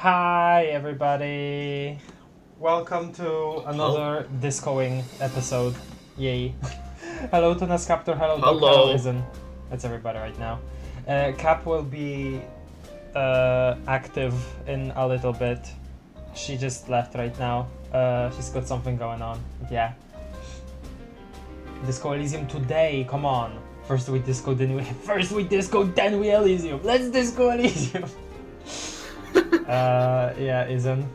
Hi everybody! Welcome to another discoing episode. Yay. Hello to Nascaptor, hello Doc, hello Izen. That's everybody right now. Cap will be active in a little bit. She just left right now. She's got something going on. Yeah. Disco Elysium today, come on. First we disco, then we Elysium. Let's disco Elysium. Yeah, Izen.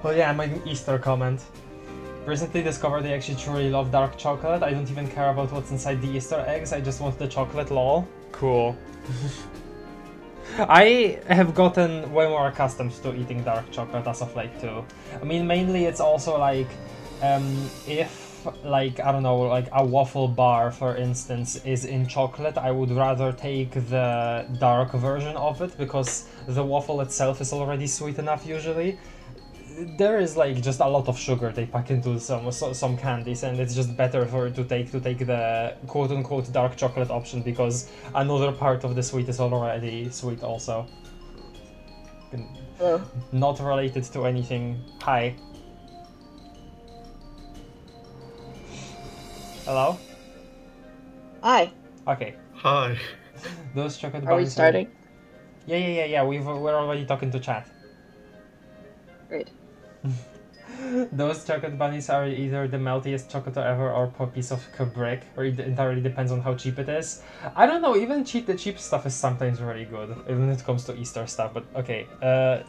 Oh yeah, my Easter comment. Recently discovered I actually truly love dark chocolate. I don't even care about what's inside the Easter eggs, I just want the chocolate, lol. Cool. I have gotten way more accustomed to eating dark chocolate as of late too. I mean, mainly it's also like, if like, I don't know, like a waffle bar for instance is in chocolate, I would rather take the dark version of it because the waffle itself is already sweet enough usually. There is like just a lot of sugar they pack into some candies, and it's just better to take the quote-unquote dark chocolate option because another part of the sweet is already sweet also. Hello. Not related to anything. Hi. Hello? Hi. Okay. Hi. Those chocolate Are we bunnies starting? Yeah. We're already talking to chat. Great. Those chocolate bunnies are either the meltiest chocolate ever or a piece of brick, or it entirely depends on how cheap it is. I don't know, even the cheap stuff is sometimes really good, even when it comes to Easter stuff, but okay.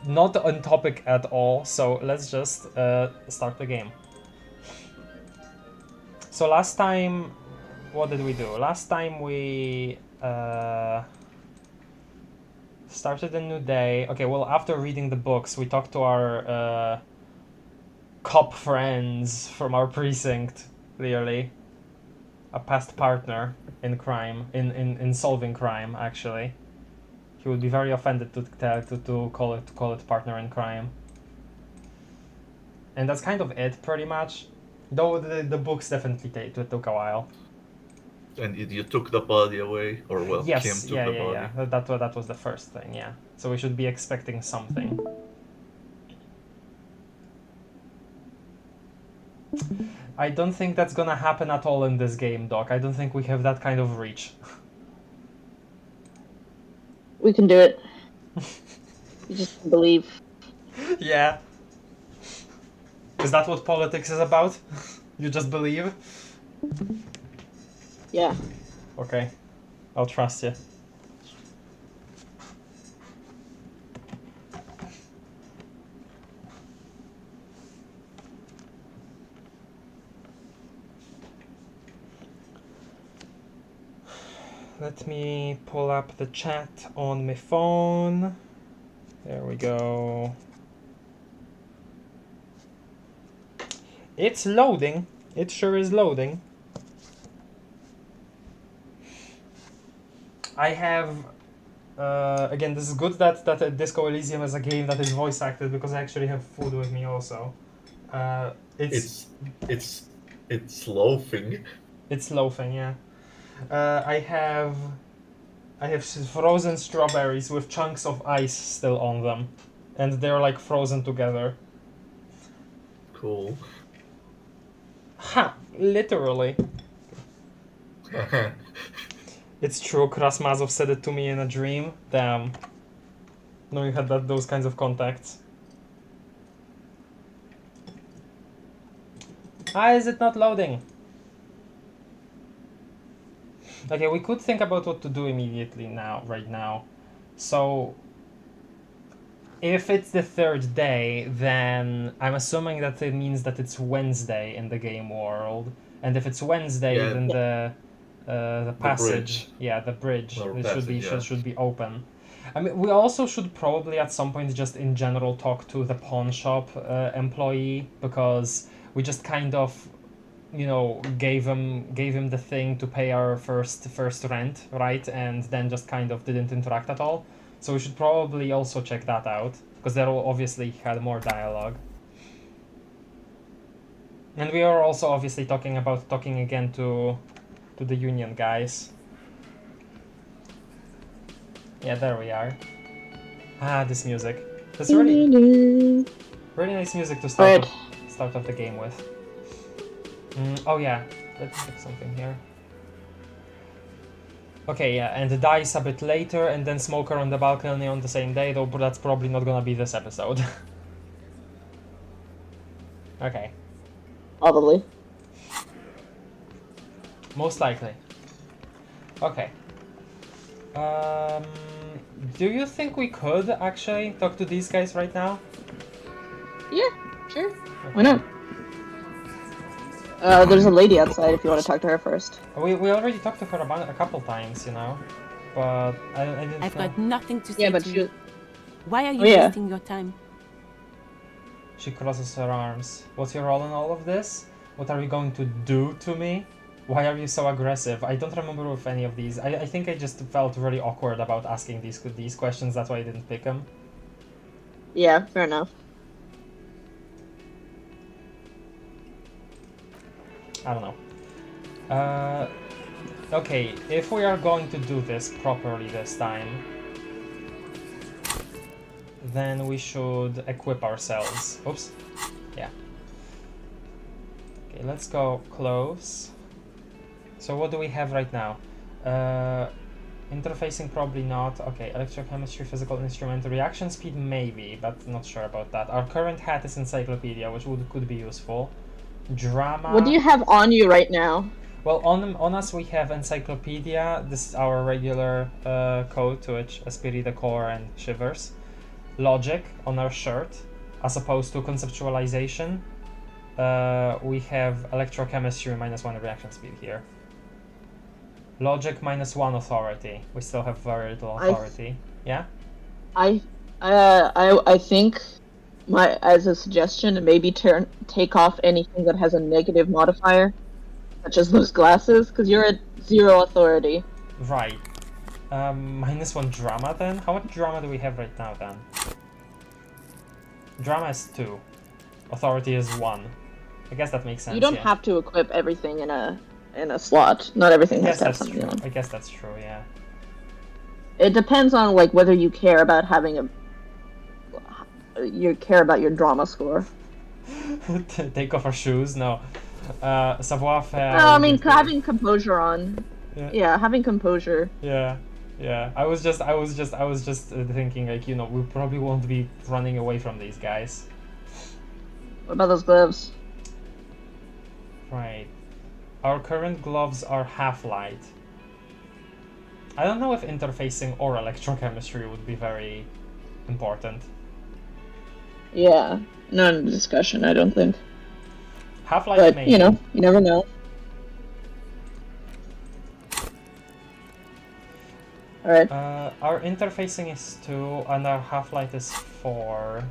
Not on topic at all, so let's just start the game. So last time, what did we do? Last time we started a new day. Okay, well, after reading the books, we talked to our cop friends from our precinct, clearly. A past partner in crime, in solving crime, actually. He would be very offended to call it partner in crime. And that's kind of it, pretty much. Though the books definitely took a while. And you took the body away, or well, Yes, Kim took the body. yeah. That was the first thing, yeah. So we should be expecting something. I don't think that's gonna happen at all in this game, Doc. I don't think we have that kind of reach. We can do it. You just believe. Yeah. Is that what politics is about? You just believe? Yeah. Okay. I'll trust you. Let me pull up the chat on my phone. There we go. It's loading. It sure is loading. I have... again, this is good that Disco Elysium is a game that is voice acted because I actually have food with me also. It's loafing. It's loafing, yeah. I have frozen strawberries with chunks of ice still on them, and they're like frozen together. Cool. Ha! Literally. It's true, Krasmazov said it to me in a dream. Damn. No, you had those kinds of contacts. Ah, is it not loading? Okay, we could think about what to do immediately right now. So, if it's the third day, then I'm assuming that it means that it's Wednesday in the game world. And if it's Wednesday, Yeah. then the passage, the bridge should be open. I mean, we also should probably at some point just in general talk to the pawn shop employee, because we just kind of, you know, gave him the thing to pay our first rent, right? And then just kind of didn't interact at all. So we should probably also check that out, because they obviously had more dialogue. And we are also obviously talking again to the union guys. Yeah, there we are. Ah, this music. That's really nice music to start off the game with. Oh yeah, let's pick something here. Okay, yeah, and the dice a bit later, and then Smoker on the balcony on the same day, though that's probably not gonna be this episode. Okay. Probably. Most likely. Okay. Do you think we could actually talk to these guys right now? Yeah, sure. Okay. Why not? There's a lady outside if you want to talk to her first. We already talked to her a couple times, you know, but I didn't. I've got nothing to say Yeah, but to she. you. Why are you Oh, yeah. wasting your time? She crosses her arms. What's your role in all of this? What are you going to do to me? Why are you so aggressive? I don't remember with any of these. I think I just felt really awkward about asking these questions. That's why I didn't pick them. Yeah, fair enough. I don't know. Okay, if we are going to do this properly this time, then we should equip ourselves. Oops. Yeah. Okay, let's go close. So what do we have right now? Interfacing probably not. Okay, electrochemistry, physical instrument, reaction speed maybe, but not sure about that. Our current hat is encyclopedia, which could be useful. Drama. What do you have on you right now? Well, on us we have encyclopedia. This is our regular code to which Esprit de Corps and Shivers. Logic on our shirt, as opposed to conceptualization. We have electrochemistry -1 reaction speed here. Logic -1 authority. We still have very little authority. Yeah. I think as a suggestion, maybe take off anything that has a negative modifier, such as those glasses, because you're at 0 authority. Right. -1 drama then? How much drama do we have right now then? Drama is 2. Authority is 1. I guess that makes sense. You don't have to equip everything in a slot. Not everything has to have something on. I guess that's true, yeah. It depends on like whether you care about having your drama score. Take off our shoes? No. Savoir faire. No, I mean having composure on. Yeah. Yeah, having composure. Yeah. Yeah. I was just thinking like, you know, we probably won't be running away from these guys. What about those gloves? Right. Our current gloves are half-light. I don't know if interfacing or electrochemistry would be very important. Yeah, not in the discussion, I don't think. Half-light, But, maybe. you know, you never know. Alright. Our interfacing is 2 and our half-light is 4.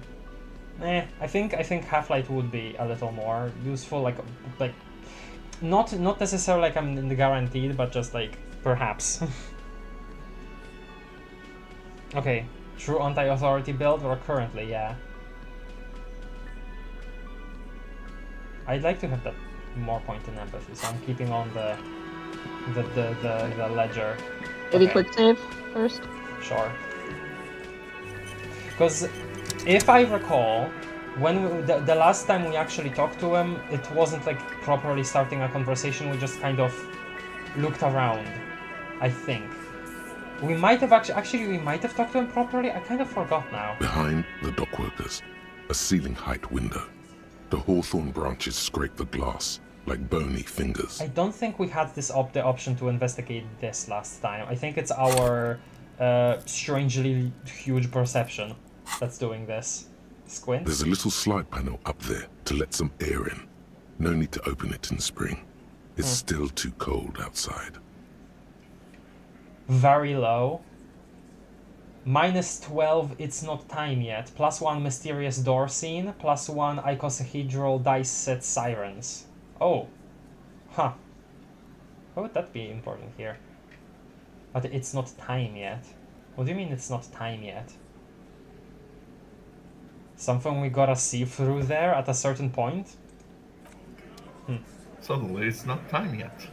I think half-light would be a little more useful, like not necessarily like I'm in the guaranteed, but just like perhaps. Okay, true anti-authority build or currently, yeah. I'd like to have that more point in empathy, so I'm keeping on the ledger. Maybe Okay. quick save first? Sure. Because if I recall, when the last time we actually talked to him, it wasn't like properly starting a conversation. We just kind of looked around. I think we might have actually we might have talked to him properly. I kind of forgot now. Behind the dockworkers, a ceiling-height window. The hawthorn branches scrape the glass like bony fingers. I don't think we had the option to investigate this last time. I think it's our strangely huge perception that's doing this. Squint? There's a little slide panel up there to let some air in. No need to open it in spring. It's still too cold outside. Very low. -12, it's not time yet. +1 mysterious door scene. +1 icosahedral dice set sirens. Oh. Huh. How would that be important here? But it's not time yet. What do you mean it's not time yet? Something we gotta see through there at a certain point? Suddenly, it's not time yet.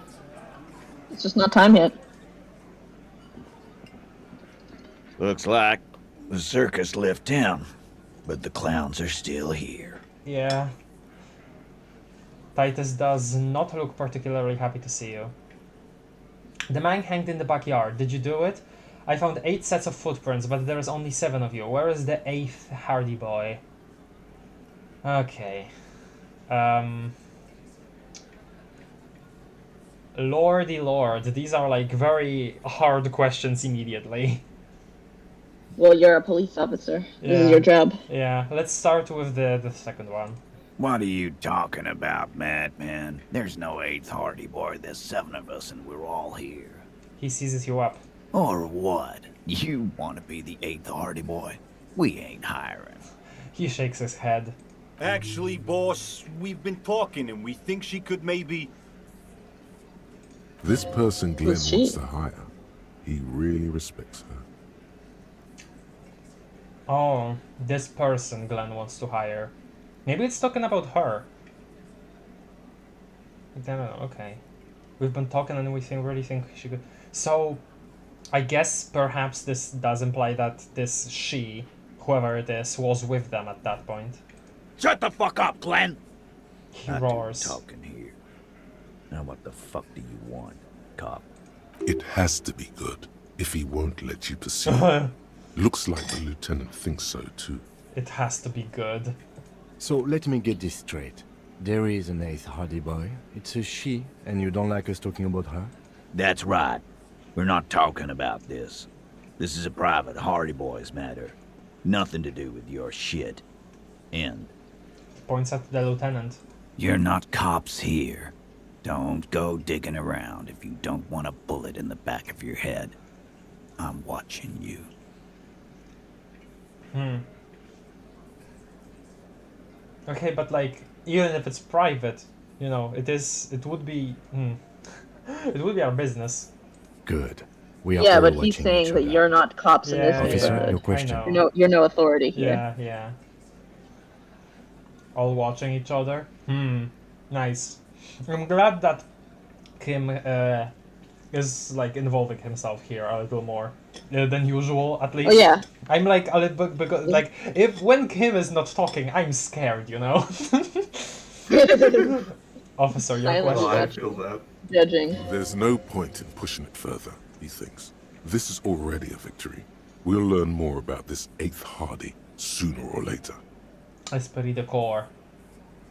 It's just not time yet. Looks like the circus left town, but the clowns are still here. Yeah. Titus does not look particularly happy to see you. The man hanged in the backyard. Did you do it? I found 8 sets of footprints, but there is only 7 of you. Where is the 8th Hardy boy? Okay. Lordy lord, these are like very hard questions immediately. Well, you're a police officer. This Yeah. is your job. Yeah, let's start with the second one. What are you talking about, madman? There's no 8th Hardy boy. There's 7 of us and we're all here. He seizes you up. Or what? You want to be the 8th Hardy boy? We ain't hiring. He shakes his head. Actually, boss, we've been talking and we think she could maybe... This person Glenn Who's she? wants to hire. He really respects her. Oh, this person Glenn wants to hire. Maybe it's talking about her. I don't know, okay. We've been talking and we really think she could... So, I guess perhaps this does imply that this she, whoever it is, was with them at that point. Shut the fuck up, Glenn! He Not roars. talking here. Now what the fuck do you want, cop? It has to be good if he won't let you pursue it. Looks like the lieutenant thinks so too. It has to be good. So let me get this straight. There is an 8th Hardy boy. It's a she, and you don't like us talking about her? That's right. We're not talking about this. This is a private Hardy Boys matter. Nothing to do with your shit. End. Points at the lieutenant. You're not cops here. Don't go digging around if you don't want a bullet in the back of your head. I'm watching you. Okay, but like, even if it's private, you know, it would be... It would be our business. Good. We are Yeah, all but watching he's saying each that other. you're not cops in this Officer, neighborhood. your question. I know. You're no authority here. Yeah. All watching each other. Nice. I'm glad that Kim is like involving himself here a little more than usual, at least. Oh yeah. I'm like a little bit because like when Kim is not talking, I'm scared, you know. Officer, your Silence. Oh, question. I feel that. Judging. There's no point in pushing it further, he thinks. This is already a victory. We'll learn more about this 8th Hardy sooner or later. Esprit de corps.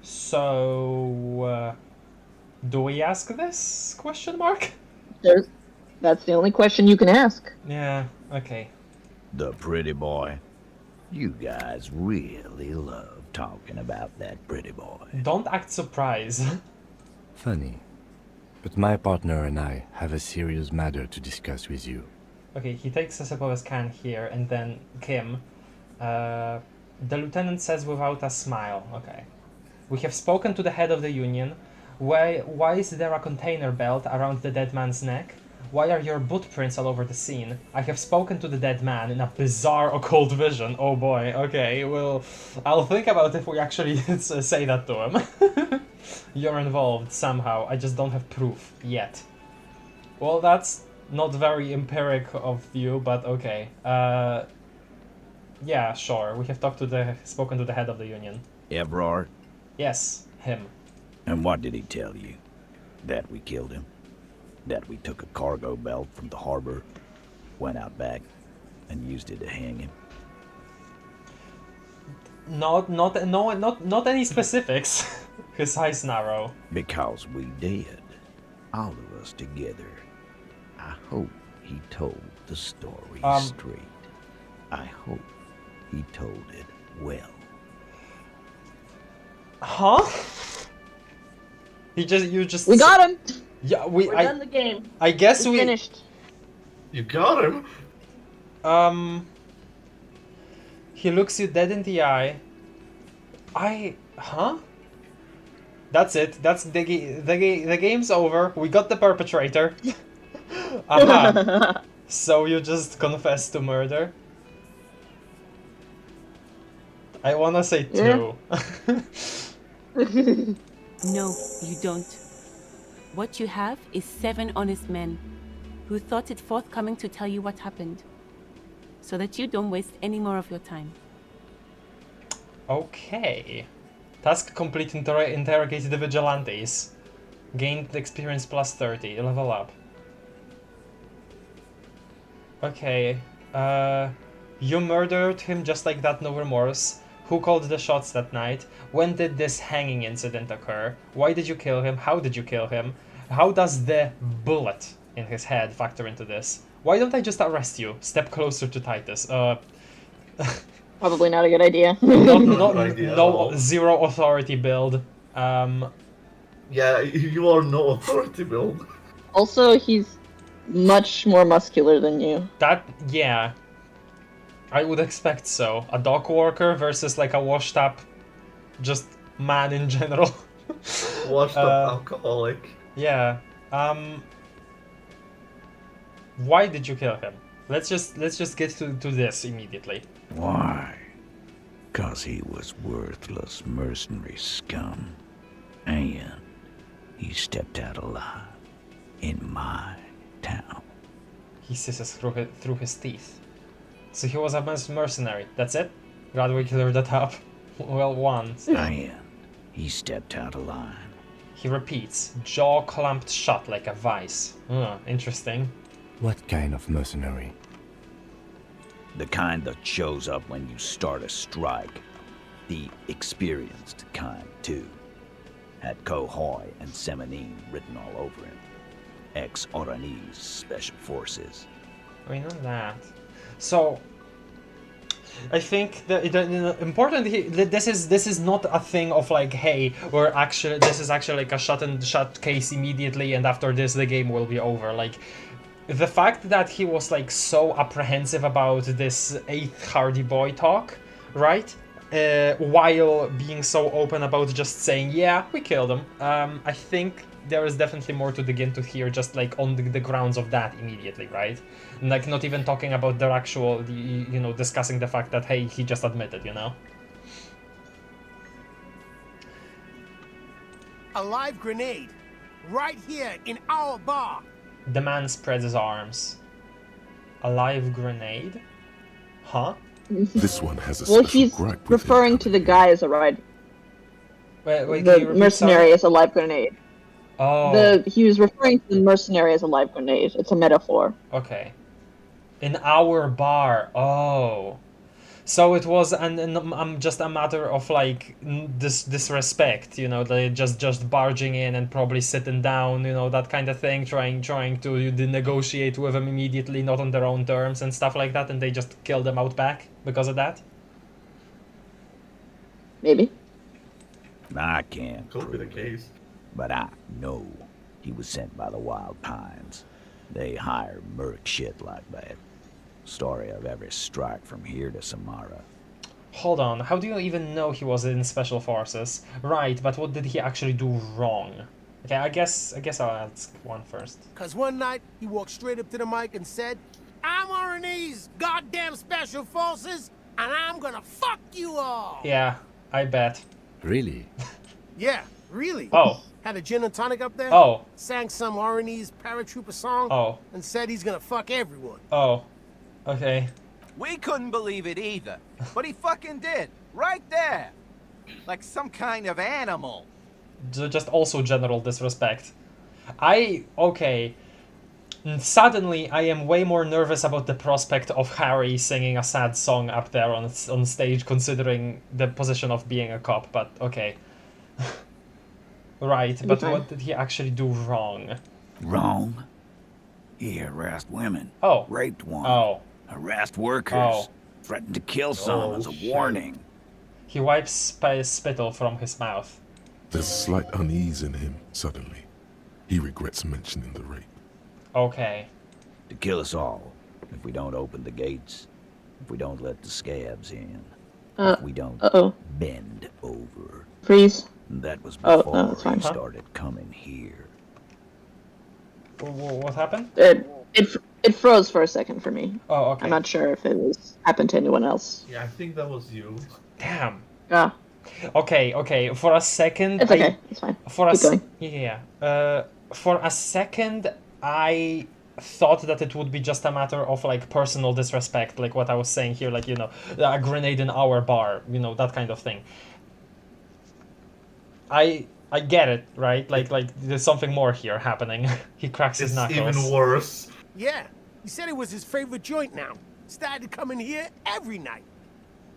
So, do we ask this? Question mark? That's the only question you can ask. Yeah. Okay. The pretty boy. You guys really love talking about that pretty boy. Don't act surprised. Funny. But my partner and I have a serious matter to discuss with you. Okay, he takes a sip of his can here, and then Kim. The lieutenant says without a smile. Okay. We have spoken to the head of the union. Why is there a container belt around the dead man's neck? Why are your boot prints all over the scene? I have spoken to the dead man in a bizarre occult vision. Oh boy, okay, well, I'll think about if we actually say that to him. You're involved somehow, I just don't have proof yet. Well, that's not very empiric of you, but okay. Yeah, sure, we have spoken to the head of the union. Evrard? Yes, him. And what did he tell you? That we killed him? That we took a cargo belt from the harbor, went out back, and used it to hang him? Not any specifics. His eyes narrow. Because we did. All of us together. I hope he told the story straight. I hope he told it well. Huh? You just. We got him. Yeah, We're done the game. I guess We finished. You got him? He looks you dead in the eye. Huh? That's it. That's the game's over. We got the perpetrator. Aha. So you just confessed to murder? I wanna say 2. No, you don't. What you have is 7 honest men who thought it forthcoming to tell you what happened. so that you don't waste any more of your time. Okay. Task complete, interrogated the vigilantes. Gained experience plus 30, level up. Okay. You murdered him just like that, no remorse. Who called the shots that night? When did this hanging incident occur? Why did you kill him? How did you kill him? How does the bullet in his head factor into this? Why don't I just arrest you? Step closer to Titus. Probably not a good idea. Not idea at all. Zero authority build. Yeah, you are no authority build. Also, he's much more muscular than you. Yeah. I would expect so. A dock worker versus like a washed up, just man in general. Washed up alcoholic. Yeah. Why did you kill him? Let's just get to this immediately. Why? 'Cause he was worthless mercenary scum. And he stepped out alive in my town. He hisses through his teeth. So he was a mercenary. That's it? Glad we cleared that up. Well, once. And he stepped out alive. He repeats, jaw clamped shut like a vice. Interesting. What kind of mercenary? The kind that shows up when you start a strike. The experienced kind, too. Had Cohoy and Semenine written all over him. Ex-Oranese Special Forces. We know that. So, I think the important this is not a thing of like, hey, this is actually like a shut case immediately, and after this the game will be over. Like, the fact that he was like so apprehensive about this 8th Hardy Boy talk, right? While being so open about just saying, yeah, we killed him. I think there is definitely more to dig into here, just like on the grounds of that immediately, right? Like, not even talking about their actual, discussing the fact that, hey, he just admitted, A live grenade, right here in our bar. The man spreads his arms. A live grenade? Huh? This one has a Well, special he's gripe with referring him. to the guy as a ride. Wait, can you The repeat, mercenary sorry? as a live grenade. Oh, He was referring to the mercenary as a live grenade. It's a metaphor. okay. In our bar. Oh. So it was just a matter of like disrespect, they just barging in and probably sitting down, that kind of thing, trying to negotiate with them immediately, not on their own terms and stuff like that, and they just kill them out back because of that. Maybe. I can't Could be the prove it, case. but I know he was sent by the Wild Pines. They hire merc shit like that. Story of every strike from here to Samara. Hold on, how do you even know he was in Special Forces? Right, but what did he actually do wrong? Okay, I guess I'll ask one first. 'Cause one night, he walked straight up to the mic and said, I'm Oranese goddamn Special Forces, and I'm gonna fuck you all! Yeah, I bet. Really? Yeah, really? Oh. Had a gin and tonic up there? Oh. Sang some Oranese paratrooper song? Oh. And said he's gonna fuck everyone. Oh. Okay. We couldn't believe it either, but he fucking did, right there. Like some kind of animal. Just also general disrespect. Okay. Suddenly, I am way more nervous about the prospect of Harry singing a sad song up there on stage, considering the position of being a cop, but okay. Right, but what did he actually do wrong? Wrong? He harassed women. Oh. Raped one. Oh. Harassed workers. Oh. Threatened to kill some as a shit. warning. He wipes spittle from his mouth. There's slight unease in him suddenly. He regrets mentioning the rape. Okay. To kill us all. If we don't open the gates. If we don't let the scabs in. If we don't bend over. Freeze. That was Oh, before no, that's fine. he started coming here. What happened? It froze for a second for me. Oh, okay. I'm not sure if it was happened to anyone else. Yeah, I think that was you. Damn. Yeah. Okay. For a second, It's okay. It's fine. For Keep going. For a second, I thought that it would be just a matter of like personal disrespect, like what I was saying here, like, you know, a grenade in our bar, you know, that kind of thing. I get it, right? Like there's something more here happening. He cracks his It's knuckles. even worse. Yeah, he said it was his favorite joint now. Started to come in here every night.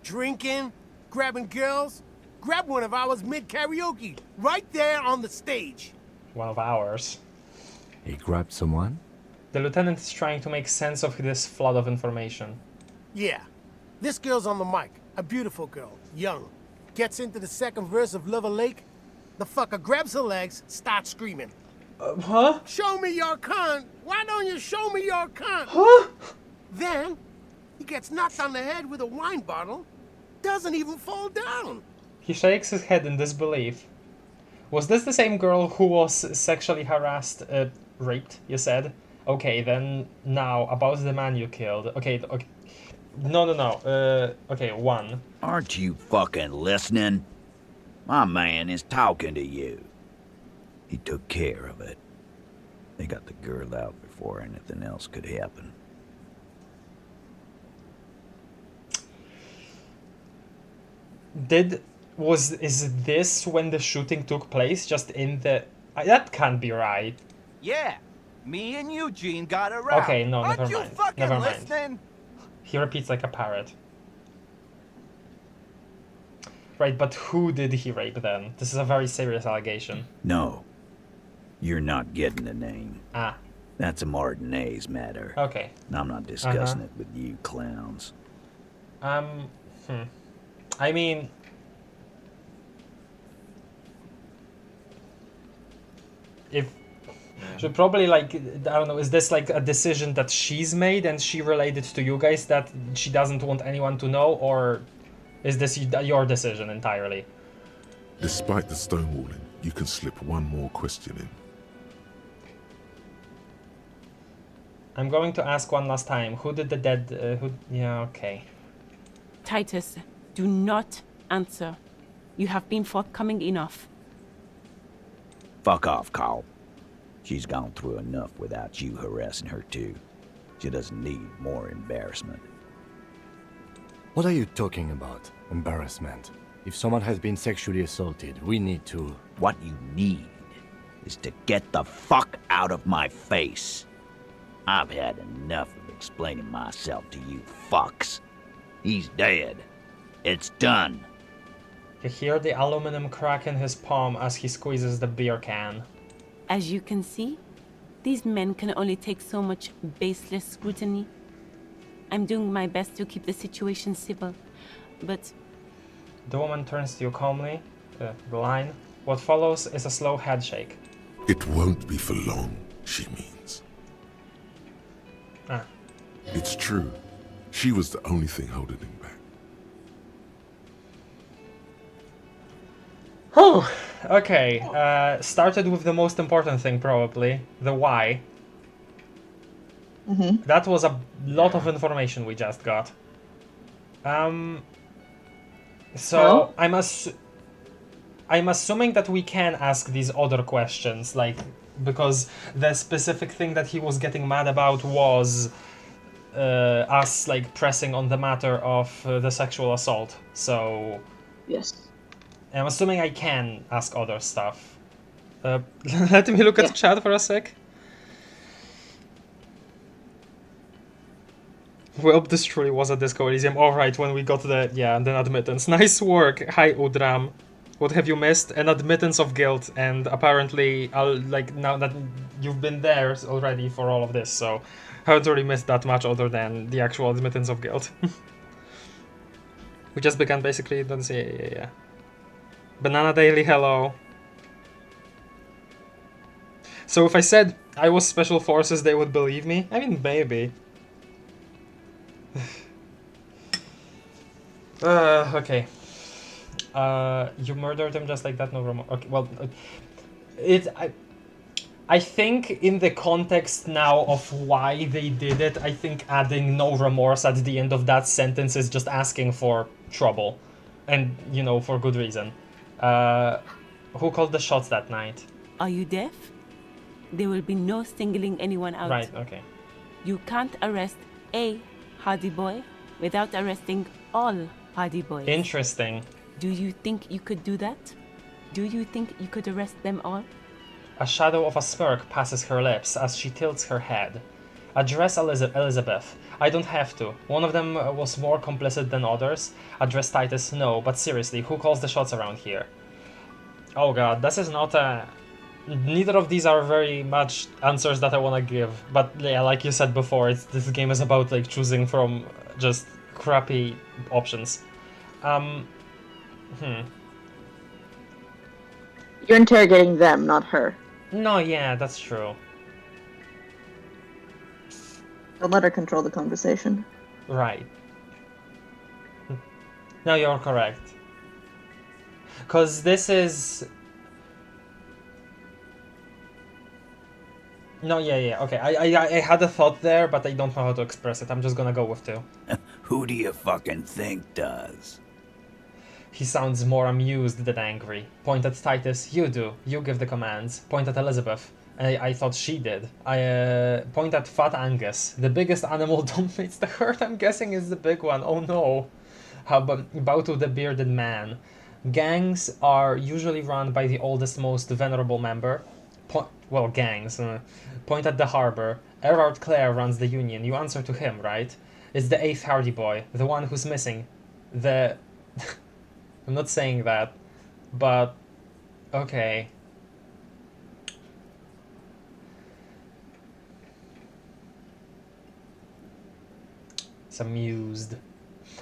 Drinking, grabbing girls. Grab one of ours mid-karaoke, right there on the stage. One of ours. He grabbed someone? The lieutenant is trying to make sense of this flood of information. Yeah, this girl's on the mic. A beautiful girl, young. Gets into the second verse of Lover Lake. The fucker grabs her legs, starts screaming. Huh? Show me your cunt! Why don't you show me your cunt? Huh? Then, he gets knocked on the head with a wine bottle. Doesn't even fall down. He shakes his head in disbelief. Was this the same girl who was sexually harassed, raped, you said? Okay, then now, about the man you killed. Okay. No. Okay, one. Aren't you fucking listening? My man is talking to you. He took care of it. They got the girl out before anything else could happen. Is this when the shooting took place? Just in the... that can't be right. Yeah, me and Eugene got around. Okay, no, Aren't never you mind. fucking Never mind. listening? He repeats like a parrot. Right, but who did he rape then? This is a very serious allegation. No, you're not getting the name. Ah. That's a Martinez matter. Okay. And I'm not discussing it with you clowns. I mean... Should probably, like, I don't know, is this like a decision that she's made and she related to you guys that she doesn't want anyone to know, or is this your decision entirely? Despite the stonewalling, you can slip one more question in. I'm going to ask one last time. Who did the dead... Yeah, okay. Titus, do not answer. You have been forthcoming enough. Fuck off, Carl. She's gone through enough without you harassing her too. She doesn't need more embarrassment. What are you talking about? Embarrassment. If someone has been sexually assaulted, we need to... What you need is to get the fuck out of my face. I've had enough of explaining myself to you fucks. He's dead. It's done. You hear the aluminum crack in his palm as he squeezes the beer can. As you can see, these men can only take so much baseless scrutiny. I'm doing my best to keep the situation civil, but... The woman turns to you calmly. The line. What follows is a slow headshake. It won't be for long, she means. Ah. It's true. She was the only thing holding him back. Oh, okay. Started with the most important thing, probably. The why. Mm-hmm. That was a lot of information we just got. So, I'm assuming that we can ask these other questions, like, because the specific thing that he was getting mad about was us, like, pressing on the matter of the sexual assault, so... Yes. I'm assuming I can ask other stuff. Let me look at chat for a sec. Well, this truly was a Disco Elysium. Alright, when we got the, the admittance. Nice work. Hi, Udram. What have you missed? An admittance of guilt, and apparently, now that you've been there already for all of this, so I haven't really missed that much other than the actual admittance of guilt. We just began basically, don't say, yeah. Banana Daily, hello. So if I said I was Special Forces, they would believe me? I mean, maybe. Okay. You murdered him just like that, no remorse. Okay, well, I think in the context now of why they did it, I think adding no remorse at the end of that sentence is just asking for trouble. And, you know, for good reason. Who called the shots that night? Are you deaf? There will be no singling anyone out. Right, okay. You can't arrest a hardy boy without arresting all hardy boys. Interesting. Do you think you could do that? Do you think you could arrest them all? A shadow of a smirk passes her lips as she tilts her head. Address Elizabeth. I don't have to. One of them was more complicit than others. Address Titus. No, but seriously, who calls the shots around here? Oh god, this is not a... Neither of these are very much answers that I want to give. But yeah, like you said before, this game is about like choosing from just crappy options. You're interrogating them, not her. No, yeah, that's true. Don't let her control the conversation. Right. No, you're correct. Because this is... No, yeah, okay. I had a thought there, but I don't know how to express it. I'm just gonna go with 2. Who do you fucking think does? He sounds more amused than angry. Point at Titus. You do. You give the commands. Point at Elizabeth. I thought she did. I point at Fat Angus. The biggest animal dominates the herd. I'm guessing is the big one. Oh no. Bow to the bearded man. Gangs are usually run by the oldest, most venerable member. Gangs. Point at the harbor. Erard Clare runs the union. You answer to him, right? It's the 8th Hardy Boy. The one who's missing. The... I'm not saying that, but... Okay. It's amused.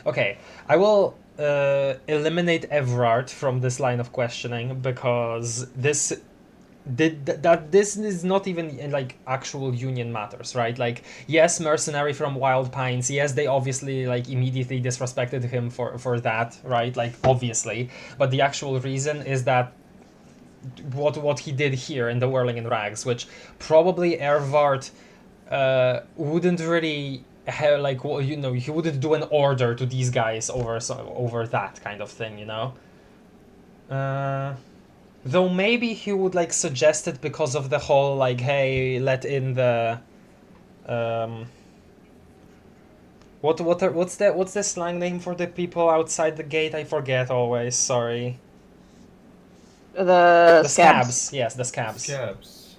Okay, I will eliminate Everard from this line of questioning because this is not even like actual union matters, right? Like, yes, mercenary from Wild Pines, yes, they obviously like immediately disrespected him for that, right? Like, obviously, but the actual reason is that what he did here in the Whirling in Rags, which probably Ervard wouldn't really have, like, well, you know, he wouldn't do an order to these guys over that kind of thing, you know. Though maybe he would like suggest it because of the whole like, hey, let in the what's the slang name for the people outside the gate? I forget always. Sorry. The scabs. Yes, the scabs. Scabs.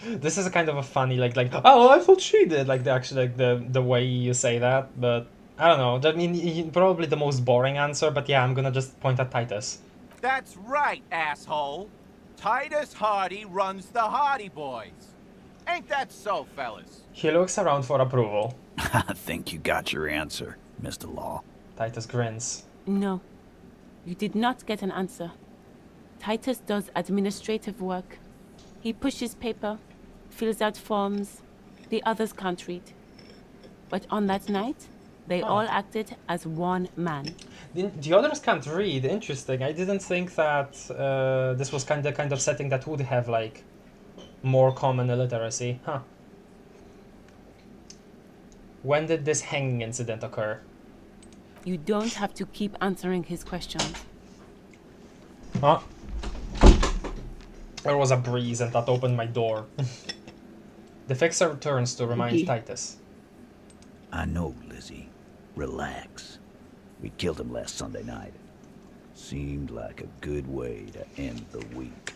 This is a kind of a funny like oh, I thought she did, like the way you say that, but I don't know. I mean, probably the most boring answer, but yeah, I'm gonna just point at Titus. That's right, asshole. Titus Hardy runs the Hardy Boys. Ain't that so, fellas? He looks around for approval. I think you got your answer, Mr. Law. Titus grins. No, you did not get an answer. Titus does administrative work. He pushes paper, fills out forms. The others can't read. But on that night, they all acted as one man. The others can't read. Interesting. I didn't think that this was kind of setting that would have like more common illiteracy. Huh. When did this hanging incident occur? You don't have to keep answering his questions. Huh? There was a breeze and that opened my door. The fixer turns to remind Titus. I know, Lizzie. Relax. We killed him last Sunday night. Seemed like a good way to end the week.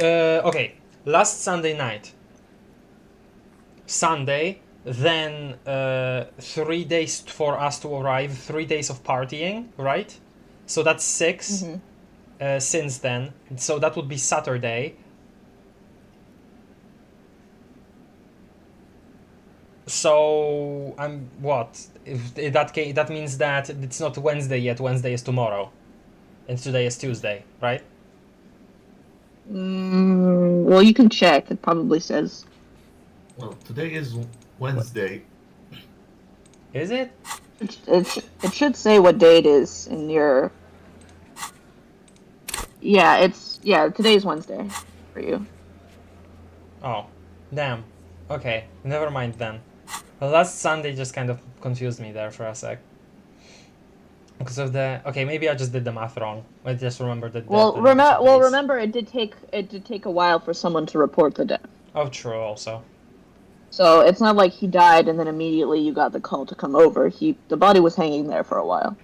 Okay. Last Sunday night. Sunday, then 3 days for us to arrive, 3 days of partying, right? So that's 6 since then. So that would be Saturday. So what? If that means that it's not Wednesday yet. Wednesday is tomorrow, and today is Tuesday, right? Well, you can check. It probably says. Well, today is Wednesday. Is it? It should say what day it is in your. Yeah, today's Wednesday for you. Oh, damn. Okay, never mind then. The last Sunday just kind of confused me there for a sec. Because of the... Okay, maybe I just did the math wrong. I just remembered that... Remember, it did take a while for someone to report the death. Oh, true, also. So it's not like he died and then immediately you got the call to come over. The body was hanging there for a while.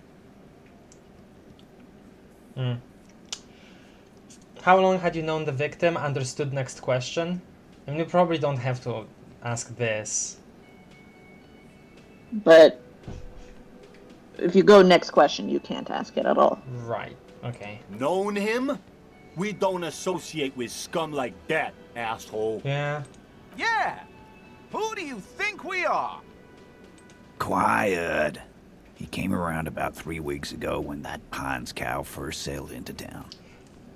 How long had you known the victim? Understood next question. I mean, you probably don't have to ask this. But if you go next question, you can't ask it at all. Right, okay. Known him? We don't associate with scum like that, asshole. Yeah. Yeah! Who do you think we are? Quiet. He came around about 3 weeks ago when that Pines cow first sailed into town.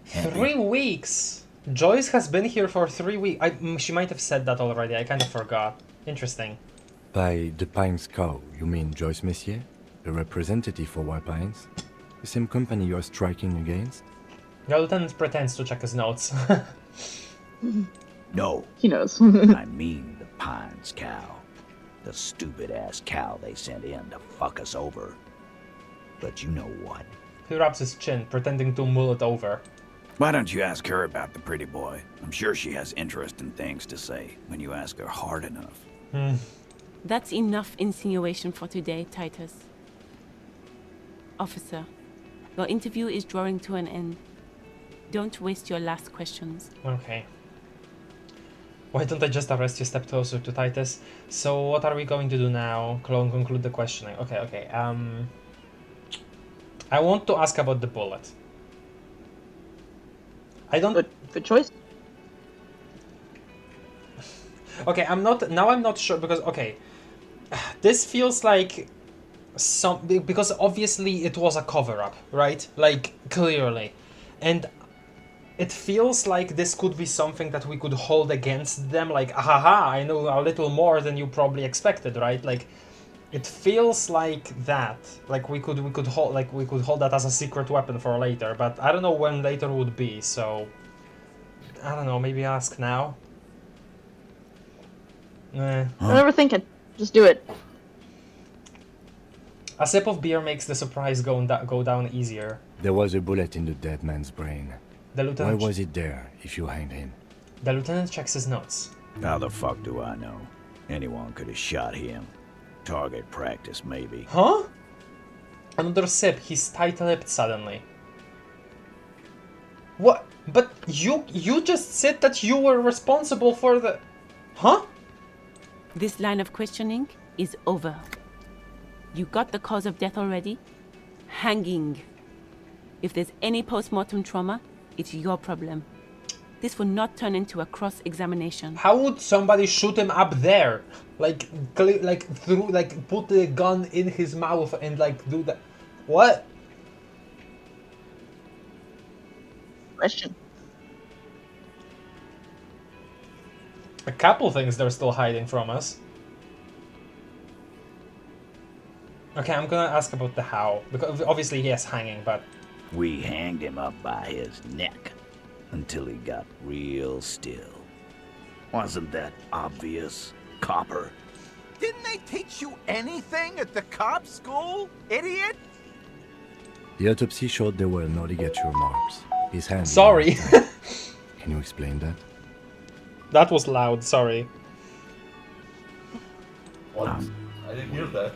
3 weeks? Joyce has been here for 3 weeks. She might have said that already. I kind of forgot. Interesting. By the Pines cow, you mean Joyce Messier? The representative for White Pines? The same company you're striking against? The lieutenant pretends to check his notes. No. He knows. I mean the Pines cow. The stupid-ass cow they sent in to fuck us over. But you know what? He rubs his chin, pretending to mull it over. Why don't you ask her about the pretty boy? I'm sure she has interesting things to say when you ask her hard enough. That's enough insinuation for today, Titus. Officer, your interview is drawing to an end. Don't waste your last questions. Okay. Why don't I just arrest you a step closer to Titus? So what are we going to do now? Conclude the questioning. Okay. I want to ask about the bullet. I don't... Good choice. Okay, I'm not sure because, okay. This feels like because obviously it was a cover-up, right? Like, clearly. And it feels like this could be something that we could hold against them, like, ahaha, I know a little more than you probably expected, right? Like, it feels like that. Like we could hold that as a secret weapon for later, but I don't know when later would be, so I don't know, maybe ask now. Don't overthink it. Just do it. A sip of beer makes the surprise go down easier. There was a bullet in the dead man's brain. The lieutenant. Why was it there if you hanged him? The lieutenant checks his notes. How the fuck do I know? Anyone could have shot him. Target practice, maybe. Huh? Another sip. He's tight-lipped suddenly. What? But you just said that you were responsible for the... Huh? This line of questioning is over. You got the cause of death already? Hanging. If there's any post-mortem trauma, it's your problem. This will not turn into a cross-examination. How would somebody shoot him up there? Like put the gun in his mouth and like do that? What? Question. A couple things they're still hiding from us. Okay, I'm gonna ask about the how. Because obviously, yes, hanging, but... We hanged him up by his neck until he got real still. Wasn't that obvious, Copper? Didn't they teach you anything at the cop school, idiot? The autopsy showed there were no ligature marks. His hand... Sorry. Can you explain that? That was loud, sorry. What? I didn't hear that.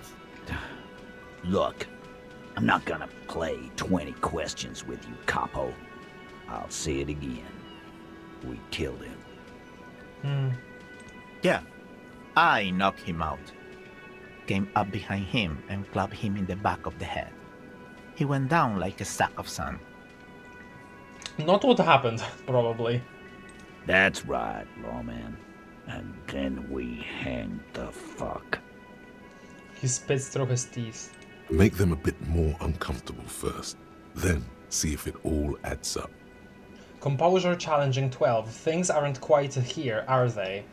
Look, I'm not gonna play 20 questions with you, Capo. I'll say it again. We killed him. Yeah, I knocked him out. Came up behind him and clubbed him in the back of the head. He went down like a sack of sand. Not what happened, probably. That's right, lawman. And then we hanged the fuck. He spits through his teeth. Make them a bit more uncomfortable first, then see if it all adds up. Composure challenging 12. Things aren't quite here, are they?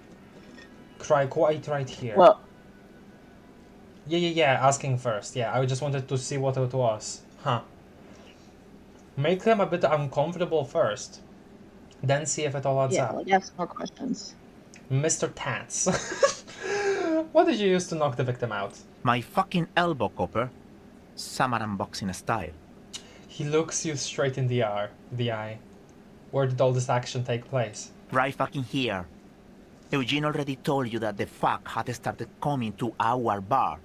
Cry quite right here. Well... Yeah, asking first. Yeah, I just wanted to see what it was. Huh. Make them a bit uncomfortable first. Then see if it all adds up. Yeah, like ask more questions. Mr. Tats. What did you use to knock the victim out? My fucking elbow, Copper. Samaran boxing style. He looks you straight in the eye. Where did all this action take place? Right fucking here. Eugene already told you that the fuck had started coming to our bar.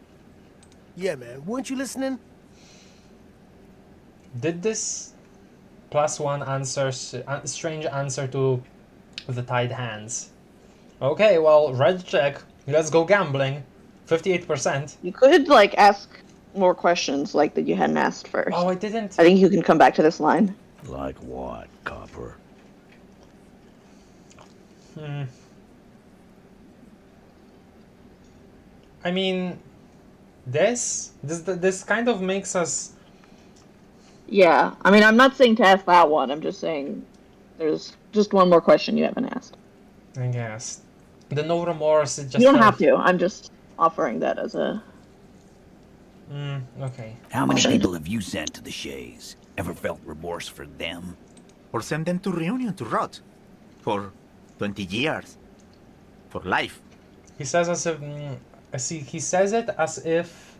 Yeah, man. Weren't you listening? Did this +1 answers strange answer to the tied hands? Okay, well, red check. Let's go gambling. 58%. You could, like, ask more questions, like, that you hadn't asked first. Oh, I didn't. I think you can come back to this line. Like what, Copper? I mean, this kind of makes us. Yeah, I mean, I'm not saying to ask that one. I'm just saying there's just one more question you haven't asked. I guess the no remorse. It just. You don't felt- have to. I'm just offering that as a. Okay. How many people have you sent to the Shays? Ever felt remorse for them? Or send them to Reunion to rot. For 20 years. For life. He says as if. He says it as if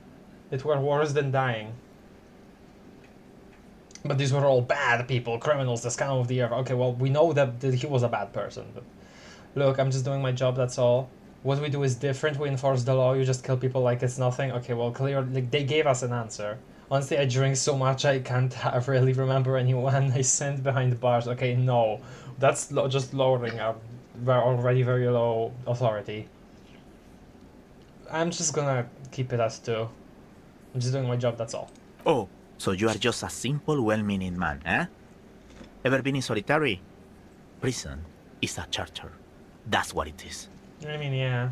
it were worse than dying. But these were all bad people, criminals, the scum of the earth. Okay, well, we know that he was a bad person. But look, I'm just doing my job, that's all. What we do is different. We enforce the law. You just kill people like it's nothing. Okay, well, clearly, like, they gave us an answer. Honestly, I drink so much I can't really remember anyone I sent behind bars. Okay, no. That's just lowering our already very low authority. I'm just gonna keep it as 2. I'm just doing my job, that's all. Oh, so you are just a simple, well-meaning man, eh? Ever been in solitary? Prison is a charter. That's what it is. I mean, yeah.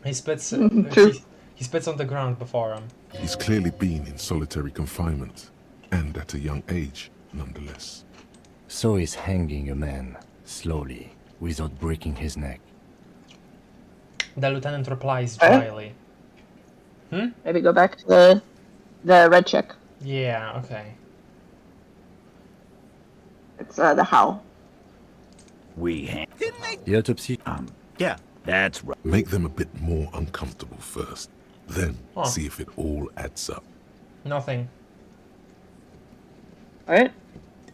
He spits. He spits on the ground before him. He's clearly been in solitary confinement, and at a young age, nonetheless. So he's hanging a man, slowly, without breaking his neck. The lieutenant replies dryly. Maybe go back to the red check. Yeah, okay. It's the how. The autopsy? Yeah. That's right. Make them a bit more uncomfortable first, then see if it all adds up. Nothing. Alright.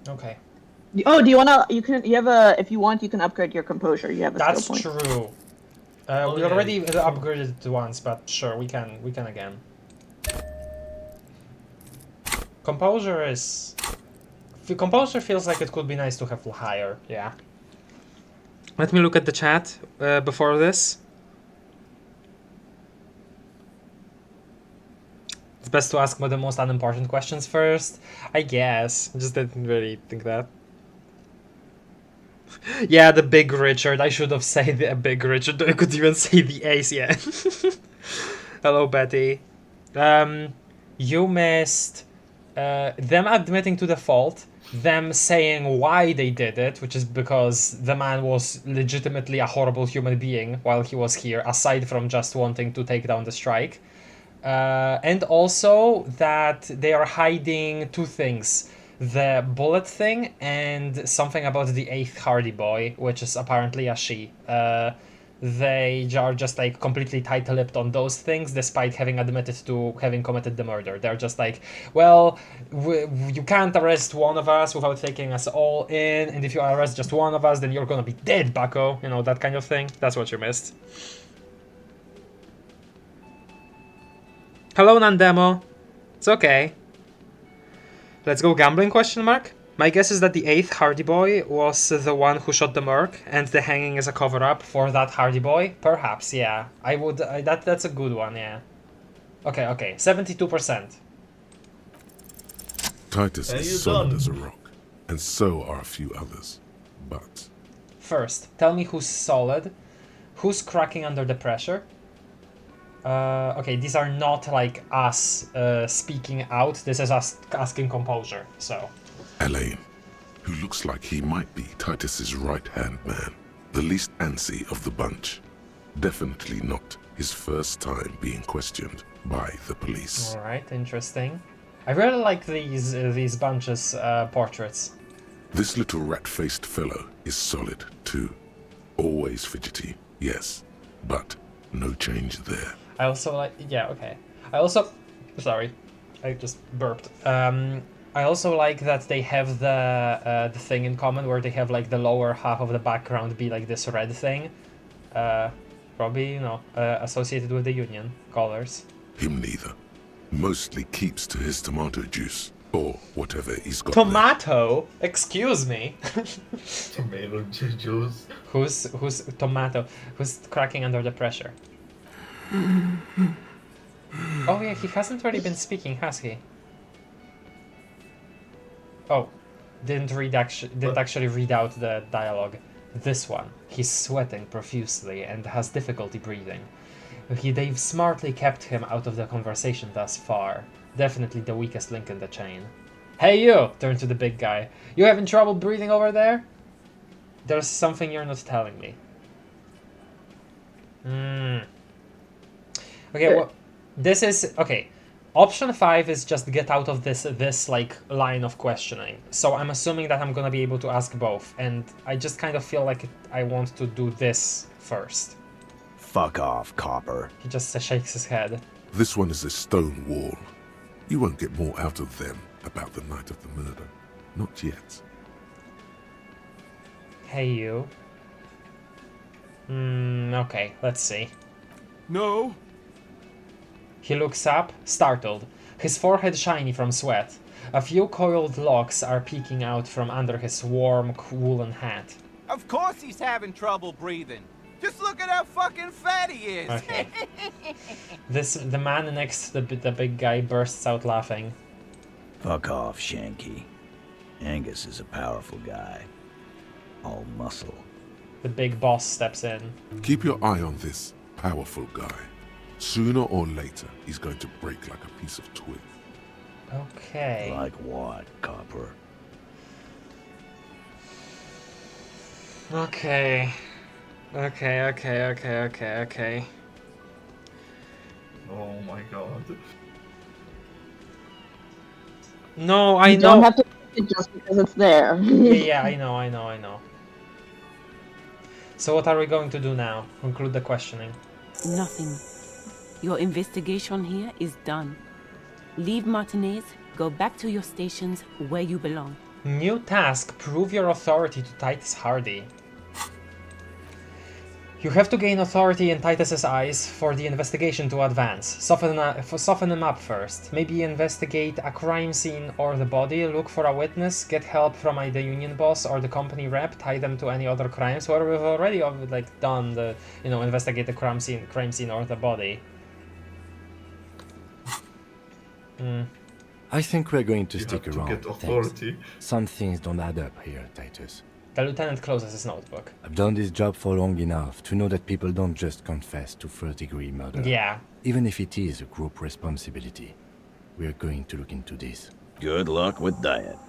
Okay. Oh, do you wanna? You have a. If you want, you can upgrade your composure. You have a That's skill point. true. We already upgraded it once, but sure, we can again. Composure is. Composure feels like it could be nice to have higher. Yeah. Let me look at the chat before this. It's best to ask the most unimportant questions first, I guess. Just didn't really think that. Yeah, the big Richard. I should have said the big Richard. I could even say the ace, yeah. Hello, Betty. You missed them admitting to the fault, them saying why they did it, which is because the man was legitimately a horrible human being while he was here, aside from just wanting to take down the strike. And also that they are hiding 2 things. The bullet thing and something about the 8th Hardy boy, which is apparently a she. They are just like completely tight-lipped on those things, despite having admitted to having committed the murder. They're just like, well, you can't arrest one of us without taking us all in, and if you arrest just one of us, then you're gonna be dead, bucko. You know, that kind of thing. That's what you missed. Hello, Nandemo. It's okay. Let's go gambling, question mark? My guess is that the 8th Hardy boy was the one who shot the merc, and the hanging is a cover-up for that Hardy boy? Perhaps, yeah. I would... that's a good one, yeah. Okay, 72%. Titus is solid as a rock, and so are a few others. But... First, tell me who's solid, who's cracking under the pressure. Okay, these are not like us speaking out, this is us asking composure, so... Elaine, who looks like he might be Titus's right-hand man, the least antsy of the bunch. Definitely not his first time being questioned by the police. Alright, interesting. I really like these bunches' portraits. This little rat-faced fellow is solid, too. Always fidgety, yes, but no change there. I also like... yeah, okay. I also... sorry. I just burped. I also like that they have the thing in common where they have like the lower half of the background be like this red thing. Probably, you know, associated with the Union colors. Him neither. Mostly keeps to his tomato juice, or whatever he's got Tomato? Excuse me. Tomato juice. Who's tomato? Who's cracking under the pressure? Oh yeah, he hasn't really been speaking, has he? Oh, didn't actually read out the dialogue. This one, he's sweating profusely and has difficulty breathing. They've smartly kept him out of the conversation thus far. Definitely the weakest link in the chain. Hey you! Turn to the big guy. You having trouble breathing over there? There's something you're not telling me. Okay, well, this is... Okay, option 5 is just get out of this like, line of questioning. So I'm assuming that I'm gonna be able to ask both, and I just kind of feel like I want to do this first. Fuck off, Copper. He just shakes his head. This one is a stone wall. You won't get more out of them about the night of the murder. Not yet. Hey you. Okay, let's see. No. He looks up, startled, his forehead shiny from sweat. A few coiled locks are peeking out from under his warm, woolen hat. Of course he's having trouble breathing. Just look at how fucking fat he is. Okay. The man next to the big guy bursts out laughing. Fuck off, Shanky. Angus is a powerful guy. All muscle. The big boss steps in. Keep your eye on this powerful guy. Sooner or later, he's going to break like a piece of twig. Okay. Like what, Copper? Okay. Oh my god. No, I You know. don't have to pick it just because it's there. Yeah, I know. So what are we going to do now? Conclude the questioning. Nothing. Your investigation here is done. Leave Martinez, go back to your stations where you belong. New task, prove your authority to Titus Hardy. You have to gain authority in Titus's eyes for the investigation to advance. Soften him up first. Maybe investigate a crime scene or the body, look for a witness, get help from the union boss or the company rep, tie them to any other crimes, where we've already done the, investigate the crime scene or the body. I think we're going to You stick have to around. get thanks. authority. Some things don't add up here, Titus. The lieutenant closes his notebook. I've done this job for long enough to know that people don't just confess to first-degree murder. Yeah. Even if it is a group responsibility. We're going to look into this. Good luck with that.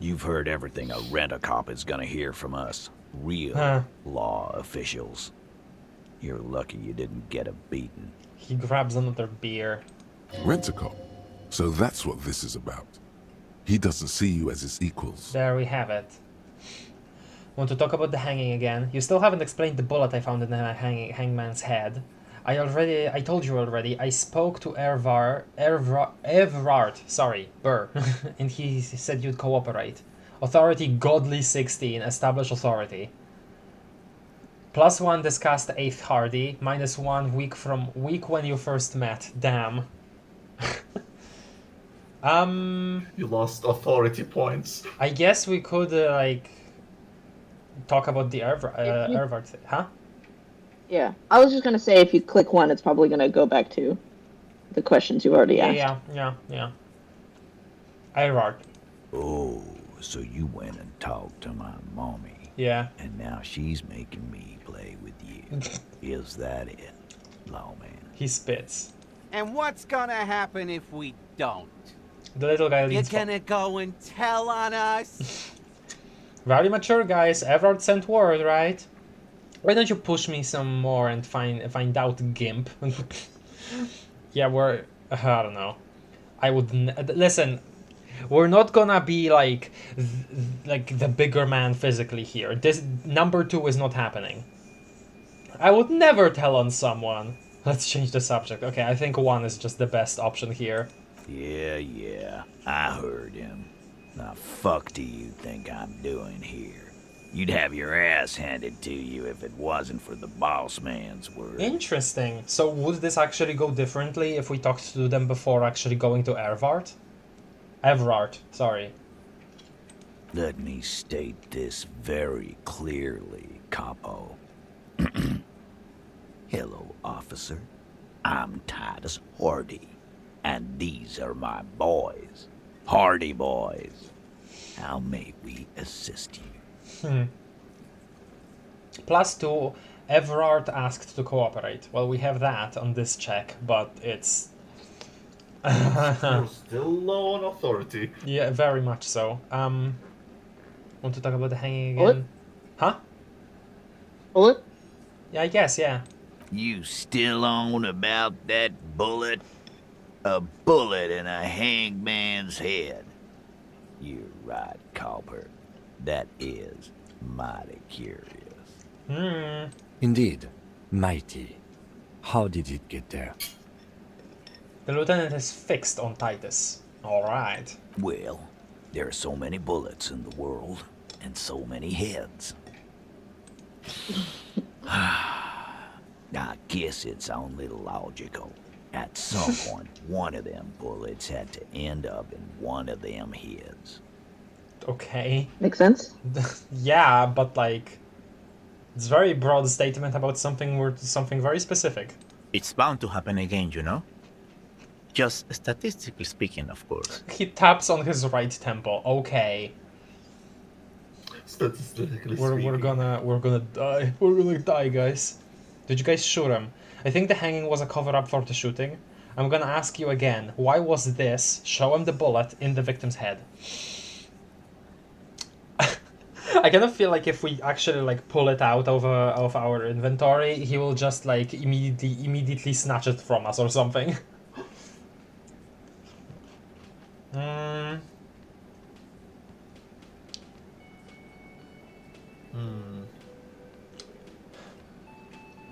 You've heard everything a rent-a-cop is gonna hear from us. Real law officials. You're lucky you didn't get a beating. He grabs another beer. Rent-a-cop. So that's what this is about. He doesn't see you as his equals. There we have it. Want to talk about the hanging again? You still haven't explained the bullet I found in the hangman's head. I told you already, I spoke to Evrard, Burr, and he said you'd cooperate. Authority Godly 16, establish authority. +1 discussed 8th Hardy, -1 week when you first met, damn. You lost authority points. I guess we could, talk about the Evrard thing, huh? Yeah, I was just gonna say if you click one, it's probably gonna go back to the questions you already asked. Yeah. Evrard. Oh, so you went and talked to my mommy. Yeah. And now she's making me play with you. Is that it, lawman? He spits. And what's gonna happen if we don't? The little guy You're leans gonna go and tell on us? Very mature, guys. Everard sent word, right? Why don't you push me some more and find out, Gimp? Yeah, I don't know. I would listen. We're not gonna be like the bigger man physically here. This number 2 is not happening. I would never tell on someone. Let's change the subject. Okay, I think 1 is just the best option here. Yeah, I heard him. The fuck do you think I'm doing here? You'd have your ass handed to you if it wasn't for the boss man's word. Interesting. So would this actually go differently if we talked to them before actually going to Ervart? Evrart, sorry. Let me state this very clearly, Capo. Hello, officer. I'm Titus Hardy, and these are my boys. Hardy boys. How may we assist you? +2, Everard asked to cooperate. Well, we have that on this check, but it's... You're still low on authority. Yeah, very much so. Want to talk about the hanging again? Bullet? Huh? Bullet? Yeah, I guess, yeah. You still on about that bullet? A bullet in a hangman's head. You're right, Cowper. That is mighty curious. Indeed, mighty. How did it get there? The lieutenant is fixed on Titus. Alright. Well, there are so many bullets in the world, and so many heads. I guess it's only logical. At some point, one of them bullets had to end up in one of them heads. Okay. Makes sense? Yeah, but like... It's a very broad statement about something very specific. It's bound to happen again, you know? Just statistically speaking, of course. He taps on his right temple. Okay. Statistically We're speaking. gonna die. We're gonna die, guys. Did you guys shoot him? I think the hanging was a cover-up for the shooting. I'm gonna ask you again. Why was this, show him the bullet, in the victim's head? I kind of feel like if we actually like pull it out of our inventory, he will just like immediately snatch it from us or something.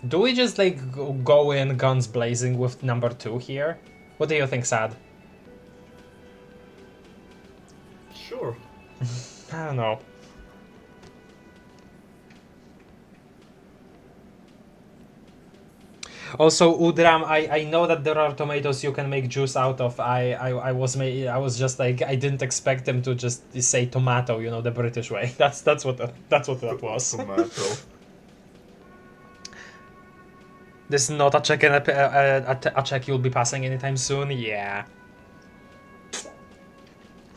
Do we just like go in guns blazing with number 2 here? What do you think, Sad? Sure. I don't know. Also, Udram, I know that there are tomatoes you can make juice out of. I was just like, I didn't expect them to just say tomato, you know, the British way. That's what that was. Tomato. This is not a check a check you'll be passing anytime soon. Yeah.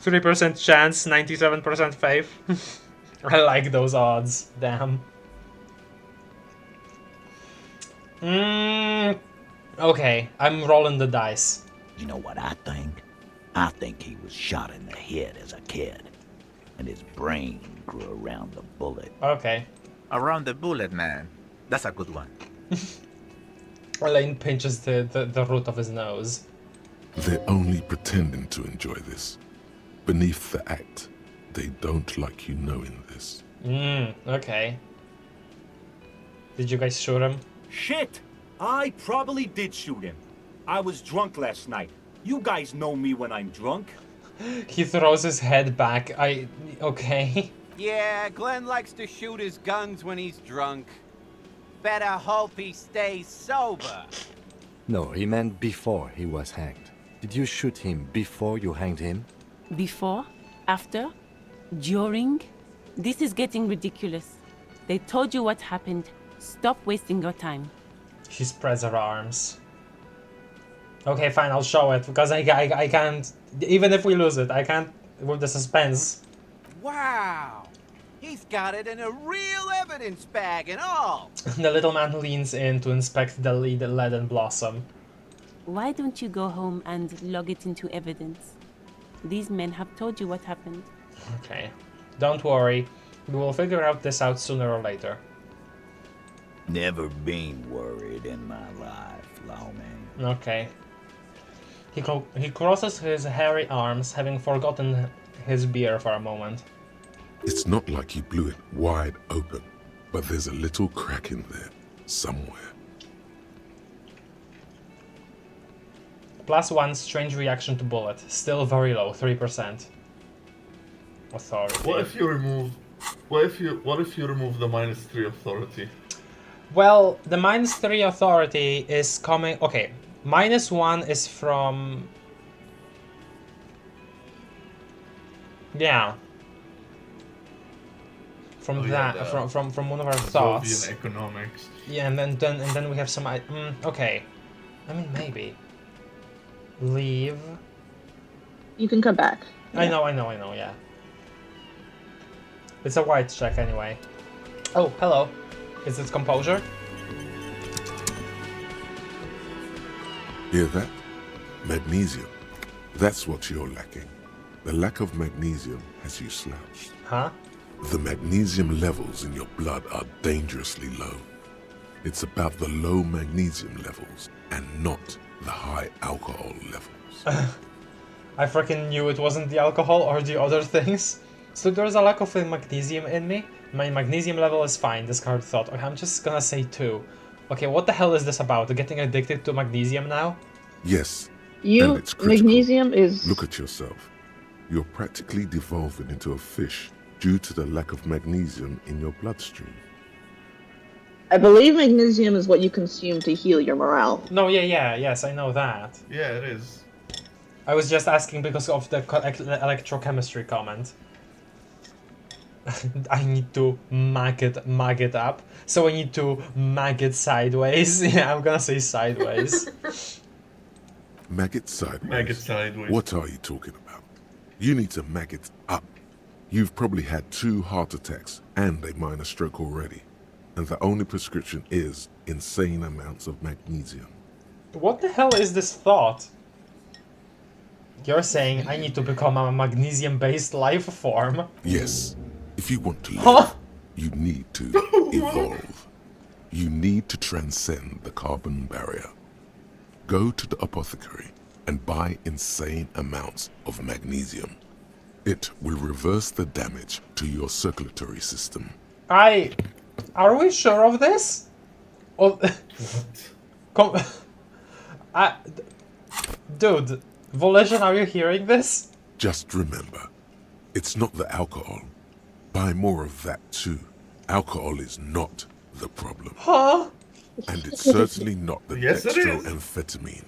3% chance, 97% faith. I like those odds. Damn. Okay, I'm rolling the dice. You know what I think? I think he was shot in the head as a kid, and his brain grew around the bullet. Okay. Around the bullet, man. That's a good one. Elaine pinches the root of his nose. They're only pretending to enjoy this. Beneath the act, they don't like you knowing this. Okay. Did you guys shoot him? Shit! I probably did shoot him. I was drunk last night. You guys know me when I'm drunk. He throws his head back. Okay. Yeah, Glenn likes to shoot his guns when he's drunk. Better hope he stays sober. No, he meant before he was hanged. Did you shoot him before you hanged him? Before? After? During? This is getting ridiculous. They told you what happened. Stop wasting your time. She spreads her arms. Okay, fine, I'll show it, because I can't... Even if we lose it, I can't... With the suspense. Wow! He's got it in a real evidence bag and all! The little man leans in to inspect the leaden blossom. Why don't you go home and log it into evidence? These men have told you what happened. Okay. Don't worry. We will figure this out sooner or later. Never been worried in my life, lawman. Okay. He crosses his hairy arms, having forgotten his beer for a moment. It's not like you blew it wide open, but there's a little crack in there, somewhere. +1 strange reaction to bullet. Still very low, 3%. Authority. What if you remove the -3 authority? Well, the -3 authority is coming. Okay, -1 is from. Yeah. From from one of our thoughts. Economics. Yeah, and then we have some. Okay, I mean maybe. Leave. You can come back. I know. Yeah. It's a white check anyway. Oh, hello. Is it composure? Hear that? Magnesium. That's what you're lacking. The lack of magnesium has you slouched. Huh? The magnesium levels in your blood are dangerously low. It's about the low magnesium levels and not the high alcohol levels. I freaking knew it wasn't the alcohol or the other things. So there's a lack of magnesium in me. My magnesium level is fine, discard thought. Okay, I'm just gonna say 2. Okay, what the hell is this about? Getting addicted to magnesium now? Yes, and it's critical. Magnesium is... Look at yourself. You're practically devolving into a fish due to the lack of magnesium in your bloodstream. I believe magnesium is what you consume to heal your morale. No, yes, I know that. Yeah, it is. I was just asking because of the electrochemistry comment. I need to mag it up. So I need to mag it sideways. Yeah, I'm gonna say sideways. Mag it sideways? Mag it sideways. What are you talking about? You need to mag it up. You've probably had 2 heart attacks and a minor stroke already. And the only prescription is insane amounts of magnesium. What the hell is this thought? You're saying I need to become a magnesium-based life form? Yes. If you want to live, Huh? you need to evolve. You need to transcend the carbon barrier. Go to the apothecary and buy insane amounts of magnesium. It will reverse the damage to your circulatory system. Are we sure of this? Oh, dude, Volition, are you hearing this? Just remember, it's not the alcohol. Buy more of that too. Alcohol is not the problem. Huh? And it's certainly not the Yes, it is. dextroamphetamine.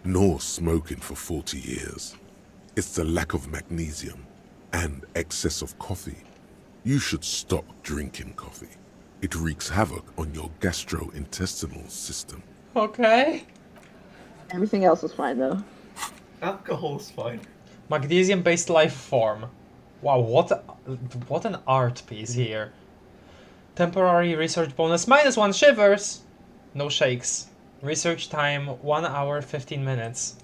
Nor smoking for 40 years. It's the lack of magnesium and excess of coffee. You should stop drinking coffee. It wreaks havoc on your gastrointestinal system. Okay. Everything else is fine, though. Alcohol's fine. Magnesium-based life form. Wow, what an art piece here. Temporary research bonus -1 shivers. No shakes. Research time 1 hour 15 minutes.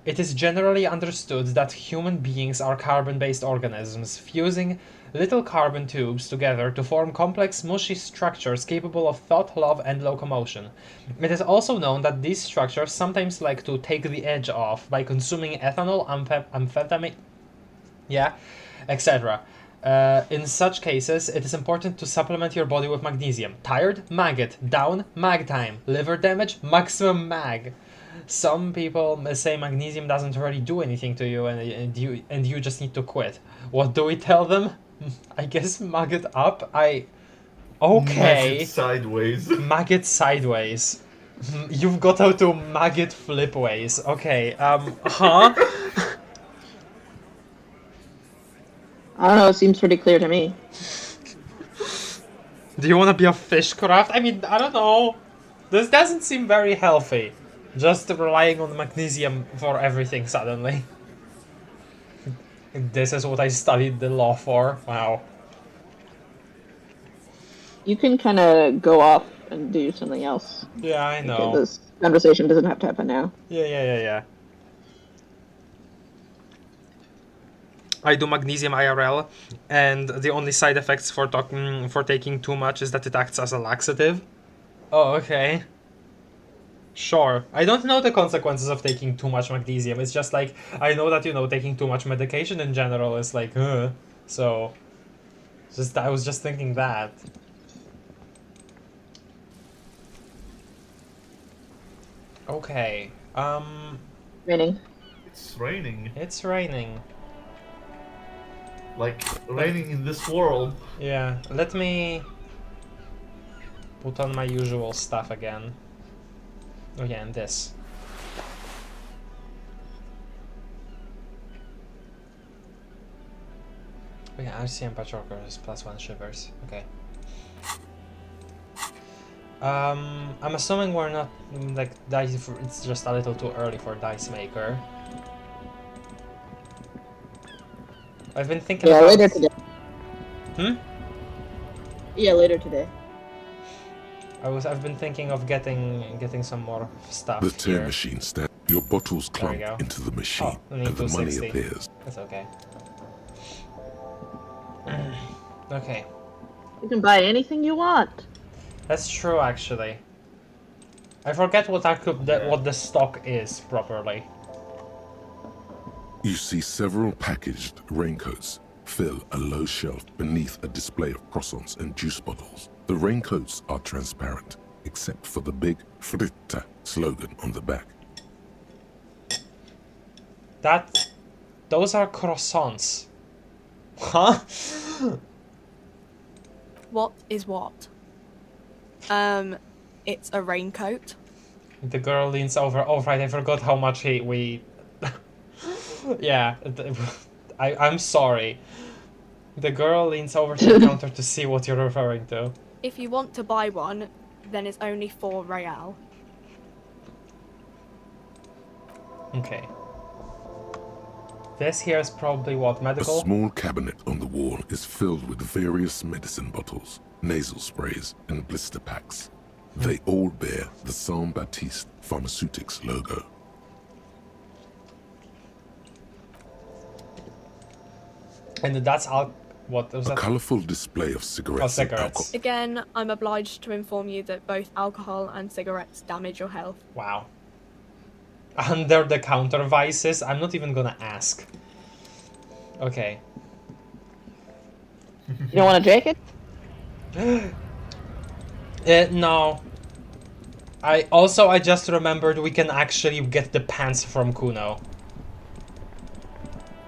It is generally understood that human beings are carbon-based organisms, fusing little carbon tubes together to form complex, mushy structures capable of thought, love, and locomotion. It is also known that these structures sometimes like to take the edge off by consuming ethanol, amphetamine, etc. In such cases, it is important to supplement your body with magnesium. Tired? Mag it. Down? Mag time. Liver damage? Maximum mag. Some people say magnesium doesn't really do anything to you and you just need to quit. What do we tell them? I guess mag it up? Okay. Mag it sideways. Mag it sideways. You've got how to mag it flipways. Okay, huh? I don't know, it seems pretty clear to me. Do you want to be a fishcraft? I mean, I don't know. This doesn't seem very healthy. Just relying on magnesium for everything suddenly. This is what I studied the law for. Wow. You can kind of go off and do something else. Yeah, I know. Okay, this conversation doesn't have to happen now. Yeah. I do magnesium IRL, and the only side effects for taking too much is that it acts as a laxative. Oh, okay. Sure. I don't know the consequences of taking too much magnesium. It's just like, I know that, taking too much medication in general is like, So, I was just thinking that. Okay. Raining. It's raining. It's raining. Like, raining in this world. Yeah, let me put on my usual stuff again. Oh yeah, and this. Oh yeah, RCM Patrockers +1 shivers. Okay. I'm assuming we're not like dice. It's just a little too early for Dice Maker. I've been thinking Yeah, about... later today. Hmm? Yeah, later today. I've been thinking of getting some more stuff. The tear here. machine stands. Your bottles There we clunk go. into the machine, Oh, I need and the money 260. appears. That's okay. Okay. You can buy anything you want. That's true, actually. I forget what what the stock is properly. You see several packaged raincoats fill a low shelf beneath a display of croissants and juice bottles. The raincoats are transparent, except for the big Fritta slogan on the back. Those are croissants. Huh? What is what? It's a raincoat. The girl leans over. Oh right, I forgot how much we. Yeah, I'm sorry. The girl leans over to the counter to see what you're referring to. If you want to buy one, then it's only 4 real. Okay. This here is probably what, A medical? small cabinet on the wall is filled with various medicine bottles, nasal sprays, and blister packs. They all bear the Saint Baptiste Pharmaceutics logo. And that's what was A that? colorful display of cigarettes, Oh, and alcohol. cigarettes. Again, I'm obliged to inform you that both alcohol and cigarettes damage your health. Wow. Under the counter vices? I'm not even gonna ask. Okay. You don't want to drink it? No. I just remembered we can actually get the pants from Kuno.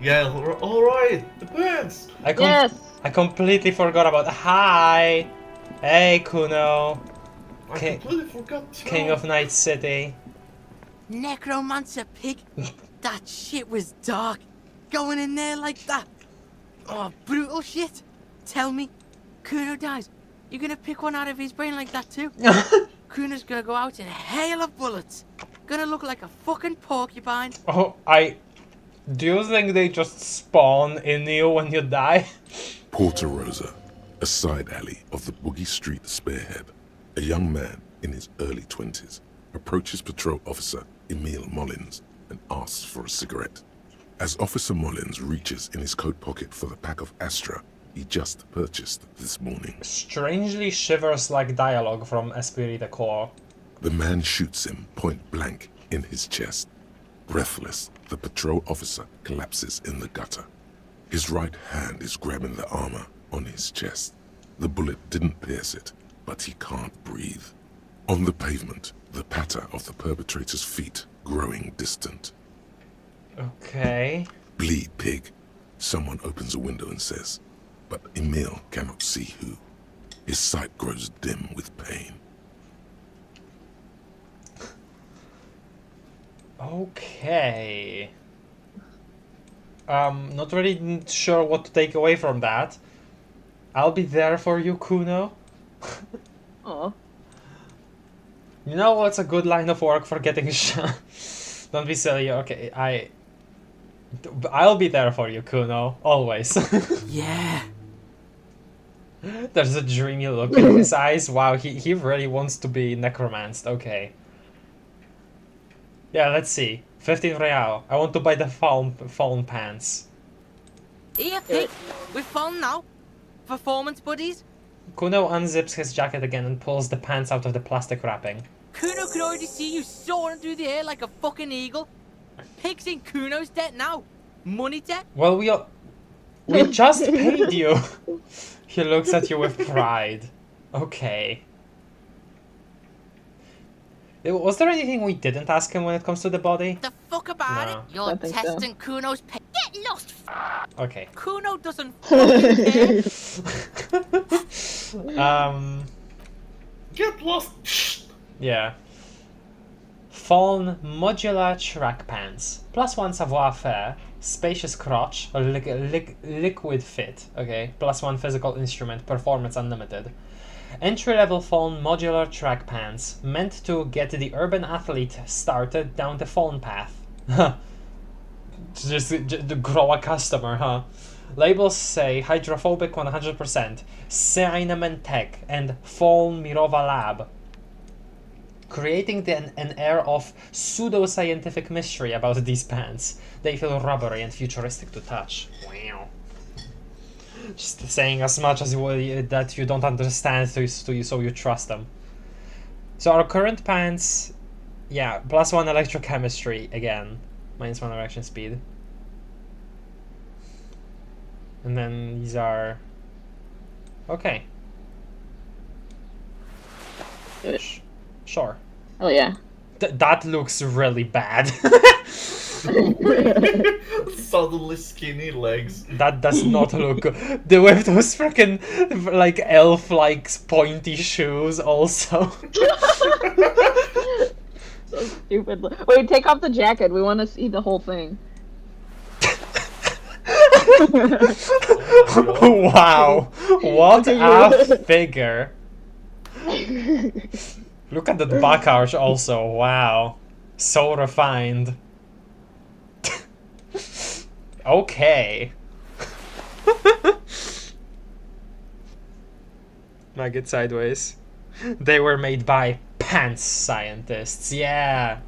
Yeah, alright, the pants! Yes! I completely forgot about... Hi! Hey, Kuno. I completely forgot too. King of Night City. Necromancer pig. That shit was dark. Going in there like that. Oh, brutal shit. Tell me, Kuno dies. You're gonna pick one out of his brain like that too? Kuno's gonna go out in a hail of bullets. Gonna look like a fucking porcupine. Oh, do you think they just spawn in you when you die? Porta Rosa, a side alley of the Boogie Street Spearhead. A young man in his early 20s approaches patrol officer Emile Mullins and asks for a cigarette. As Officer Mullins reaches in his coat pocket for the pack of Astra he just purchased this morning. Strangely shivers like dialogue from Esprit de Corps. The man shoots him point blank in his chest. Breathless, the patrol officer collapses in the gutter. His right hand is grabbing the armor on his chest. The bullet didn't pierce it, but he can't breathe. On the pavement, the patter of the perpetrator's feet growing distant. Okay. Bleed, pig. Someone opens a window and says, but Emile cannot see who. His sight grows dim with pain. Okay. Not really sure what to take away from that. I'll be there for you, Kuno. Aw. You know what's a good line of work for getting shot? Don't be silly, okay, I'll be there for you, Kuno, always. Yeah. There's a dreamy look in his eyes. Wow, he really wants to be necromanced, okay. Yeah, let's see. 15 real. I want to buy the fallen pants. Here, pig. We're falling now. Performance buddies. Kuno unzips his jacket again and pulls the pants out of the plastic wrapping. Kuno could already see you soaring through the air like a fucking eagle. Pig's in Kuno's debt now. Money debt. Well, we just paid you. He looks at you with pride. Okay. Was there anything we didn't ask him when it comes to the body? The fuck about No. it? You're testing Kuno's pay. Get lost. Okay. Kuno doesn't fucking care. Get lost. Yeah. Phone modular track pants. +1 savoir-faire. Spacious crotch. Or liquid fit. Okay. +1 physical instrument. Performance unlimited. Entry-level phone modular track pants. Meant to get the urban athlete started down the phone path. just grow a customer, huh? Labels say hydrophobic 100%, cinnamon tech, and phone Mirova lab. Creating an air of pseudo-scientific mystery about these pants. They feel rubbery and futuristic to touch. Wow. Just saying as much as that you don't understand, so you trust them. So our current pants, yeah, +1 electrochemistry again, -1 reaction speed. And then these are okay. Sure. Oh yeah. That looks really bad. Suddenly skinny legs. That does not look good. With those freaking like elf-like pointy shoes also. So stupid. Wait, take off the jacket. We want to see the whole thing. Wow. What a figure. Look at that back arch also. Wow. So refined. Okay. Maggot sideways. They were made by pants scientists. Yeah.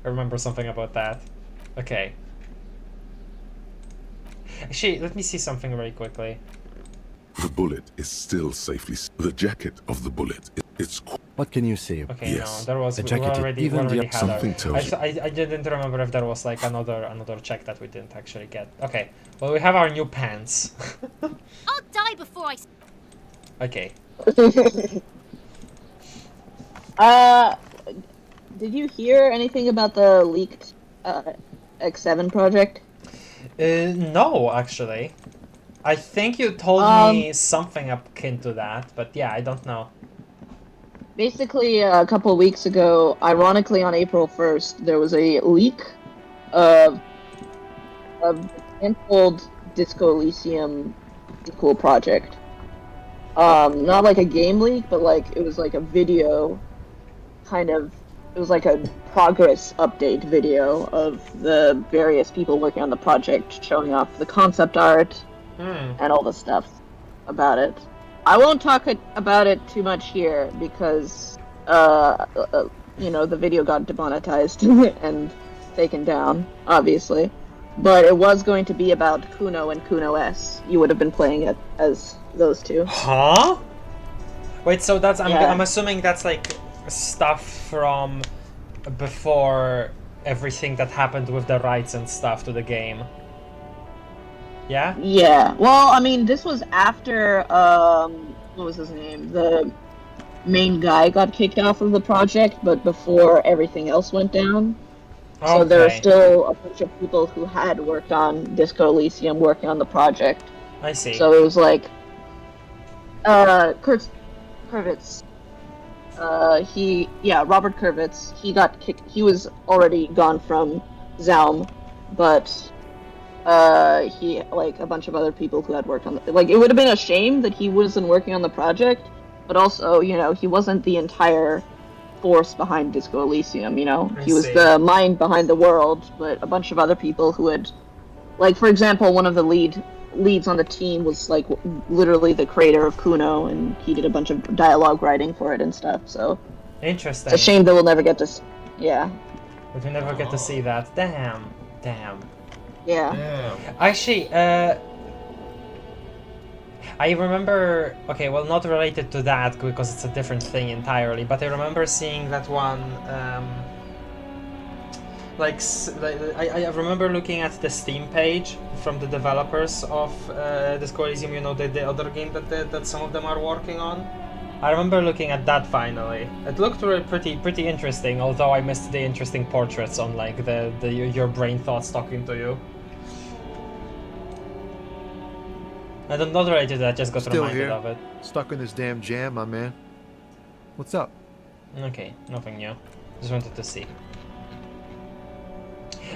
I remember something about that. Okay. Actually, let me see something very quickly. The bullet is still safely. The jacket of the bullet. It's. What can you see? Okay, yes. no, there was. The We jacket already even had the something our, tells you. I didn't remember if there was like another check that we didn't actually get. Okay, well we have our new pants. I'll die before I. Okay. Did you hear anything about the leaked X7 project? No, actually. I think you told me something akin to that, but yeah, I don't know. Basically, a couple of weeks ago, ironically on April 1st, there was a leak of cancelled Disco Elysium sequel project. Not like a game leak, but like it was like a video, kind of. It was like a progress update video of the various people working on the project, showing off the concept art and all the stuff about it. I won't talk about it too much here because, the video got demonetized and taken down, obviously. But it was going to be about Kuno and Kuno S. You would have been playing it as those two. Huh? Wait, so that's Yeah. I'm assuming that's like stuff from before everything that happened with the rights and stuff to the game. Yeah? Yeah. Well, I mean, this was after, what was his name? The main guy got kicked off of the project, but before everything else went down. Okay. So there are still a bunch of people who had worked on Disco Elysium working on the project. I see. So it was like, Kurt Kurvitz. Robert Kurvitz. He got kicked. He was already gone from Zaum, but he, like, a bunch of other people who had worked on it would have been a shame that he wasn't working on the project, but also, he wasn't the entire force behind Disco Elysium, he was the mind behind the world, but a bunch of other people who had, like, for example, one of the leads on the team was, like, literally the creator of Kuno, and he did a bunch of dialogue writing for it and stuff, so Interesting. it's a shame that we'll never get to yeah. But we never get to see that. Damn. Yeah. Actually, I remember, okay, well, not related to that because it's a different thing entirely, but I remember seeing that one, I remember looking at the Steam page from the developers of Disco Elysium, the other game that some of them are working on. I remember looking at that finally. It looked really pretty interesting, although I missed the interesting portraits on like your brain thoughts talking to you. And I'm not related to that, just got Still reminded here, of it. stuck in this damn jam, my man. What's up? Okay, nothing new. Just wanted to see.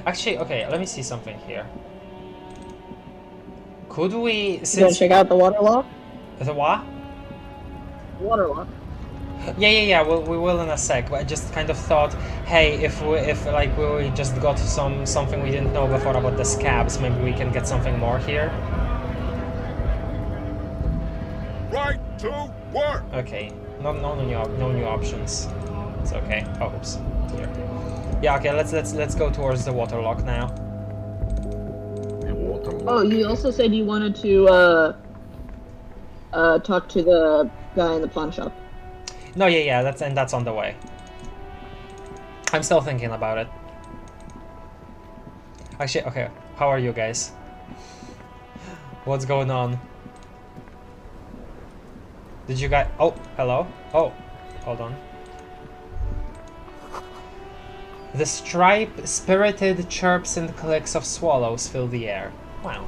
Actually, okay, let me see something here. Could we... You gonna check out the water lock? The what? Water lock. Yeah, we will in a sec, but I just kind of thought, hey, if we just got something we didn't know before about the scabs, maybe we can get something more here. Right to work! Okay, no new options. It's okay. Oh, oops. Here. Yeah, okay, let's go towards the water lock now. Oh, you also said you wanted to talk to the guy in the pawn shop. No, yeah, that's on the way. I'm still thinking about it. Actually, okay, how are you guys? What's going on? Did you guys... Oh, hello? Oh, hold on. The spirited chirps and clicks of swallows fill the air. Wow.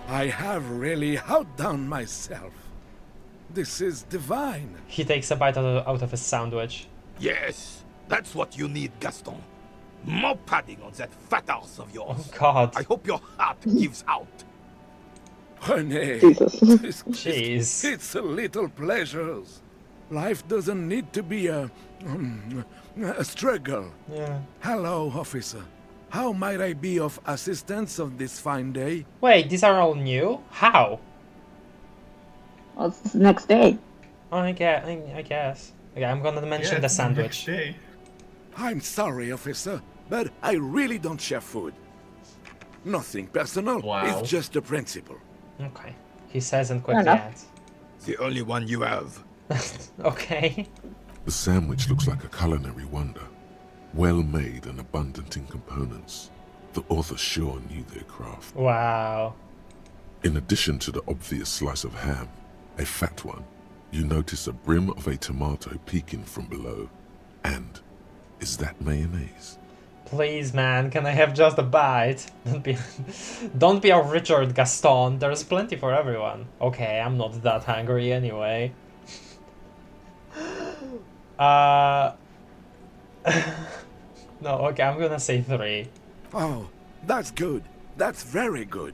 I have really outdone myself. This is divine. He takes a bite out of his sandwich. Yes, that's what you need, Gaston. More padding on that fat ass of yours. Oh, God. I hope your heart gives out. Honey, jeez. It's a little pleasures. Life doesn't need to be a struggle. Yeah. Hello, officer. How might I be of assistance on this fine day? Wait, these are all new? How? Well, it's the next day. Oh, I guess. Okay, I'm gonna mention the sandwich. I'm sorry, officer, but I really don't share food. Nothing personal. Wow. It's just a principle. Okay. He says and quickly adds. The only one you have. Okay. The sandwich looks like a culinary wonder. Well made and abundant in components. The author sure knew their craft. Wow. In addition to the obvious slice of ham, a fat one, you notice a brim of a tomato peeking from below. And is that mayonnaise? Please, man, can I have just a bite? Don't be a Richard Gaston. There's plenty for everyone. Okay, I'm not that hungry anyway. No, okay, I'm gonna say 3. Oh, that's good. That's very good.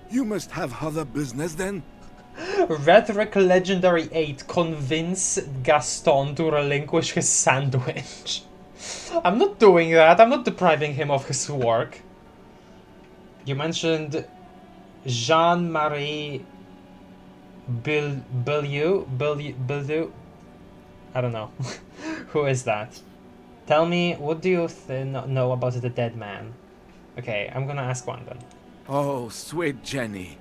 You must have other business then? Rhetoric Legendary 8. Convince Gaston to relinquish his sandwich. I'm not doing that. I'm not depriving him of his work. You mentioned Jean-Marie Bellieu? I don't know. Who is that? Tell me, what do you know about the dead man? Okay, I'm gonna ask one then. Oh, sweet Jenny.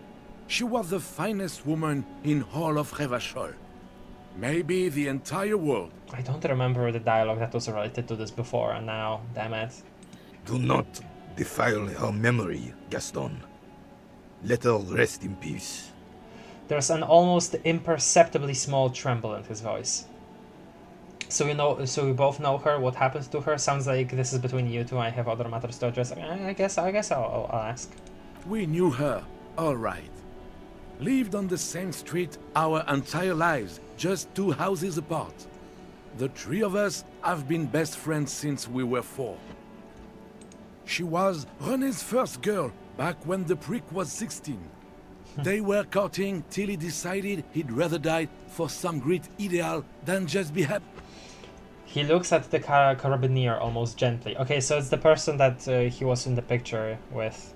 She was the finest woman in all of Revachol. Maybe the entire world. I don't remember the dialogue that was related to this before, and now, damn it. Do not defile her memory, Gaston. Let her rest in peace. There's an almost imperceptibly small tremble in his voice. So we both know her. What happens to her? Sounds like this is between you two. I have other matters to address. I guess I'll ask. We knew her, all right. Lived on the same street our entire lives, just 2 houses apart. The 3 of us have been best friends since we were 4. She was René's first girl back when the prick was 16. They were courting till he decided he'd rather die for some great ideal than just be happy. He looks at the carabinier almost gently. Okay, so it's the person that he was in the picture with.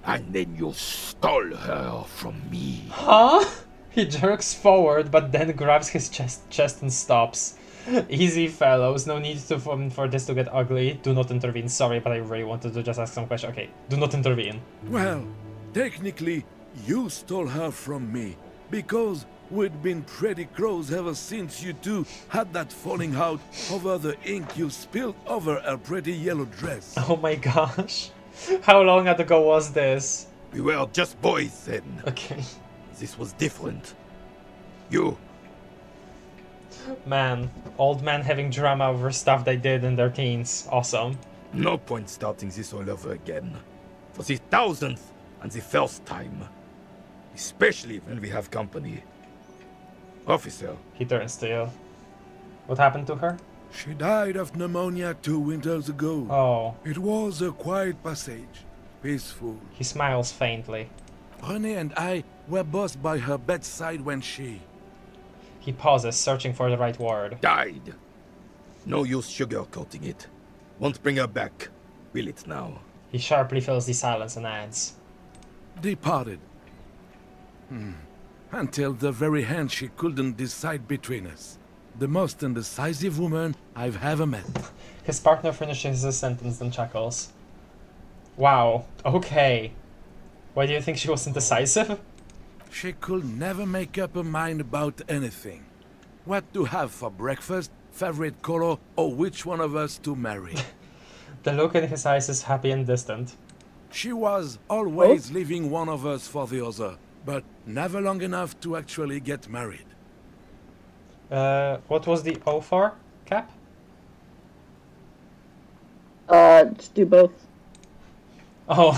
And then you stole her from me. Huh? He jerks forward, but then grabs his chest and stops. Easy, fellows. No need for this to get ugly. Do not intervene. Sorry, but I really wanted to just ask some question. Okay, do not intervene. Well, technically, you stole her from me, because we'd been pretty close ever since you two had that falling out over the ink you spilled over her pretty yellow dress. Oh my gosh. How long ago was this? We were just boys then. Okay. This was different. You Man, old men having drama over stuff they did in their teens. Awesome. No point starting this all over again. For the 1000th and the first time. Especially when we have company. Officer. He turns to you. What happened to her? She died of pneumonia 2 winters ago. Oh. It was a quiet passage. Peaceful. He smiles faintly. René and I were both by her bedside when she... He pauses, searching for the right word. Died. No use sugarcoating it. Won't bring her back. Will it now? He sharply fills the silence and adds. Departed. Until the very end she couldn't decide between us. The most indecisive woman I've ever met. His partner finishes his sentence and chuckles. Wow, okay. Why do you think she was indecisive? She could never make up her mind about anything. What to have for breakfast, favorite color, or which one of us to marry. The look in his eyes is happy and distant. She was always leaving one of us for the other, but never long enough to actually get married. What was the O for, Cap? Just do both. Oh.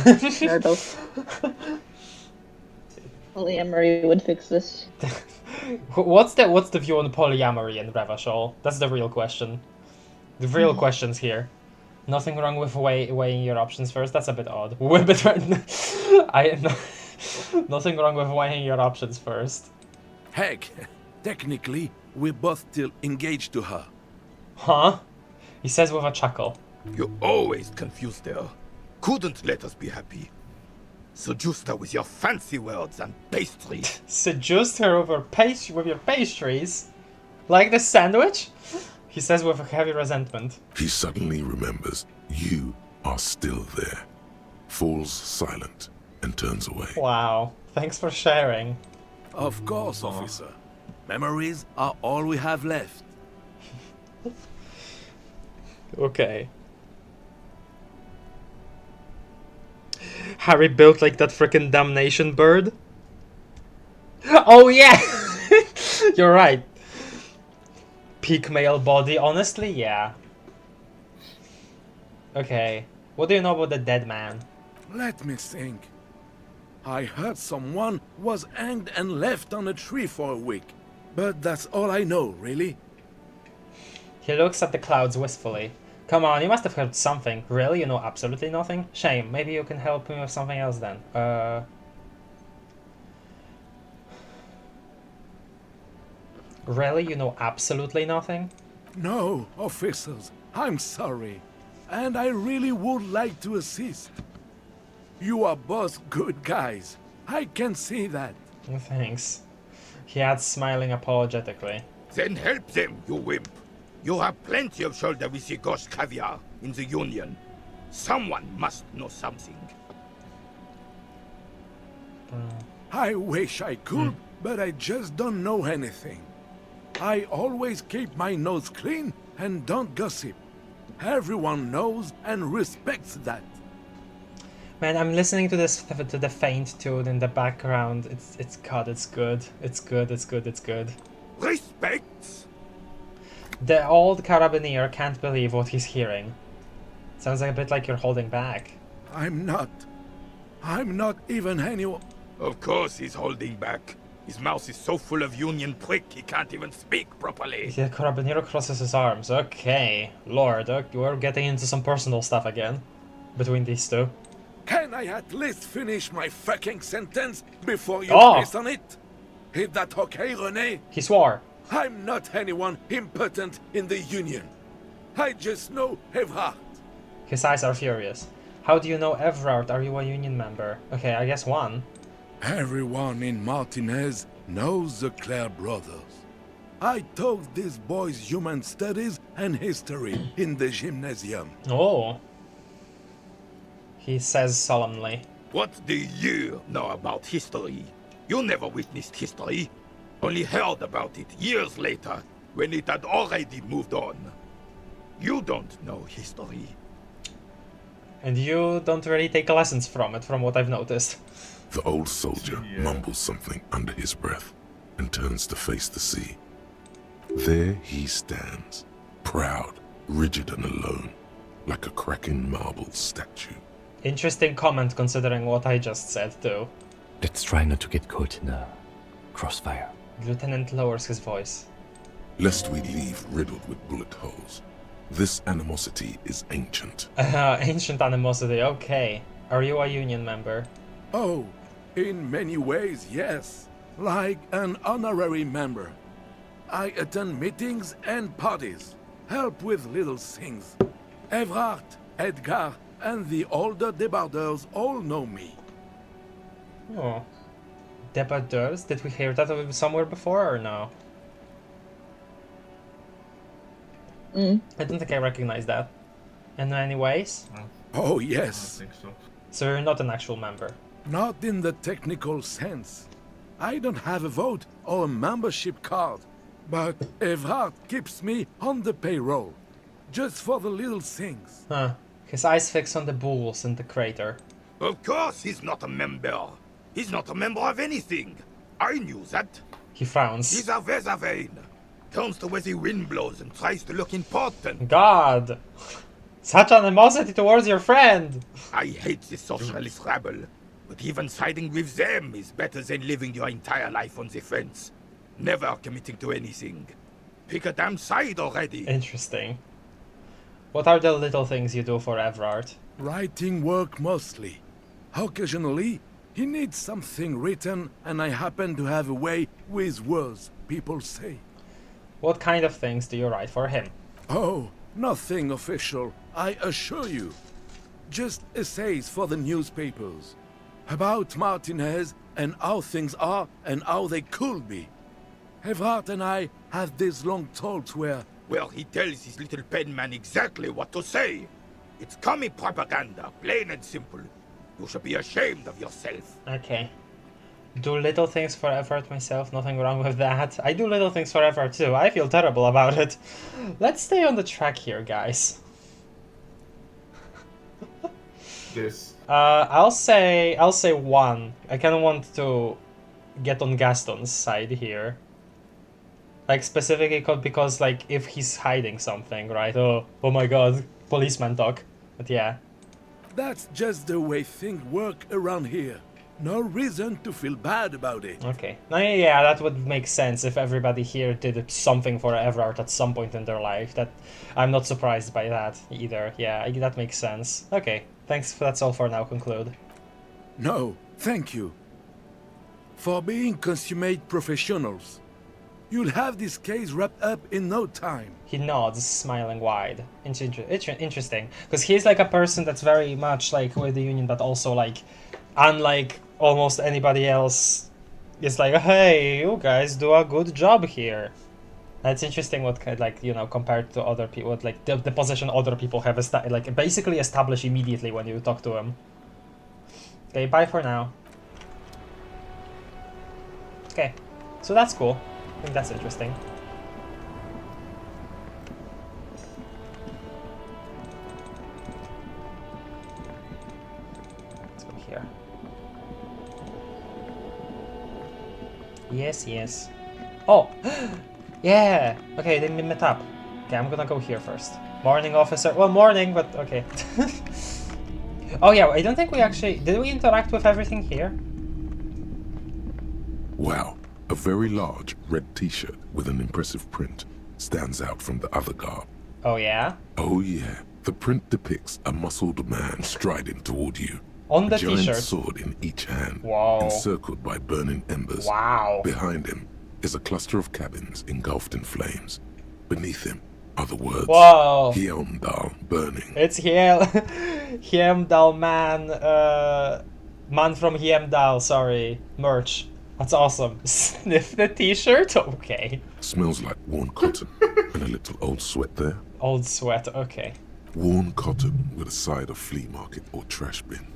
Or both. Polyamory would fix this. What's the view on polyamory in Revachol? That's the real question. The real questions here. Nothing wrong with weighing your options first. That's a bit odd. Nothing wrong with weighing your options first. Heck, technically, we're both still engaged to her. Huh? He says with a chuckle. You always confused her. Couldn't let us be happy. Seduced her with your fancy words and pastries. Seduced her with your pastries? Like the sandwich? He says with a heavy resentment. He suddenly remembers you are still there, falls silent, and turns away. Wow. Thanks for sharing. Of course, officer. Memories are all we have left. Okay. Harry built like that frickin' damnation bird? Oh yeah! You're right. Peak male body, honestly, yeah. Okay. What do you know about the dead man? Let me think. I heard someone was hanged and left on a tree for a week. But that's all I know, really. He looks at the clouds wistfully. Come on, you must have heard something. Really? You know absolutely nothing? Shame. Maybe you can help me with something else then. Really? You know absolutely nothing? No, officers. I'm sorry. And I really would like to assist. You are both good guys. I can see that. Thanks. He adds, smiling apologetically. Then help them, you wimp. You have plenty of shoulder with the ghost caviar in the Union. Someone must know something. I wish I could, but I just don't know anything. I always keep my nose clean and don't gossip. Everyone knows and respects that. Man, I'm listening to this to the faint tune in the background. It's God, it's good. It's good. It's good. It's good. Respects. The old carabinier can't believe what he's hearing. Sounds like a bit like you're holding back. I'm not even anyone. Of course he's holding back. His mouth is so full of Union prick he can't even speak properly. The carabinier crosses his arms. Okay, Lord, we're getting into some personal stuff again between these two. Can I at least finish my fucking sentence before you piss on it? Is that okay, René? He swore. I'm not anyone important in the Union. I just know Evrard. His eyes are furious. How do you know Evrard? Are you a Union member? Okay, I guess one. Everyone in Martinez knows the Clare brothers. I taught these boys human studies and history in the gymnasium. Oh. He says solemnly. What do you know about history? You never witnessed history. Only heard about it years later, when it had already moved on. You don't know history. And you don't really take lessons from it, from what I've noticed. The old soldier mumbles something under his breath and turns to face the sea. There he stands, proud, rigid and alone, like a cracking marble statue. Interesting comment considering what I just said too. Let's try not to get caught in a crossfire. Lieutenant lowers his voice. Lest we leave riddled with bullet holes. This animosity is ancient. Ancient animosity, okay. Are you a union member? Oh, in many ways, yes. Like an honorary member. I attend meetings and parties, help with little things. Evrard, Edgar, and the older debardeurs all know me. Oh. Debardeurs? Did we hear that somewhere before or no? I don't think I recognize that. In any ways? Oh, yes. I think so. So you're not an actual member? Not in the technical sense. I don't have a vote or a membership card. But Evrard keeps me on the payroll. Just for the little things. Huh. His eyes fix on the bulls in the crater. Of course he's not a member. He's not a member of anything. I knew that. He frowns. He's a Weservein. Comes to where the wind blows and tries to look important. God! Such animosity towards your friend! I hate this socialist rabble. But even siding with them is better than living your entire life on the fence. Never committing to anything. Pick a damn side already. Interesting. What are the little things you do for Evrard? Writing work mostly. Occasionally, he needs something written, and I happen to have a way with words, people say. What kind of things do you write for him? Oh, nothing official, I assure you. Just essays for the newspapers. About Martinez and how things are and how they could be. Evrard and I had these long talks where... Well, he tells his little pen man exactly what to say. It's commie propaganda, plain and simple. You should be ashamed of yourself. Okay. Do little things for Evrard myself, nothing wrong with that. I do little things for Evrard too, I feel terrible about it. Let's stay on the track here, guys. This. I'll say 1. I kind of want to get on Gaston's side here. Like, specifically because, like, if he's hiding something, right? Oh my god, policeman talk. But yeah. That's just the way things work around here. No reason to feel bad about it. Okay. Now, yeah, that would make sense if everybody here did something for Evrard at some point in their life. That I'm not surprised by that either. Yeah, that makes sense. Okay, thanks. That's all for now. Conclude. No, thank you. For being consummate professionals. You'll have this case wrapped up in no time. He nods, smiling wide. Interesting. Because he's like a person that's very much like with the Union, but also like, unlike almost anybody else, is like, hey, you guys do a good job here. That's interesting what kind, like, you know, compared to other people, like the position other people have like basically established immediately when you talk to them. Okay, bye for now. Okay, so that's cool. I think that's interesting. Let's go here. Yes. Oh! Yeah! Okay, they met up. Okay, I'm gonna go here first. Morning, officer. Well, morning, but okay. Oh yeah, I don't think we actually... Did we interact with everything here? Wow. A very large red t-shirt with an impressive print stands out from the other garb. Oh yeah? Oh yeah. The print depicts a muscled man striding toward you. On the a giant t-shirt. sword in each hand. Wow. Encircled by burning embers. Wow. Behind him is a cluster of cabins engulfed in flames. Beneath him are the words Whoa. Heimdall burning. It's Heimdall man, man from Heimdall, sorry. Merch. That's awesome. Sniff the t-shirt? Okay. Smells like worn cotton and a little old sweat there. Old sweat, okay. Worn cotton with a side of flea market or trash bin.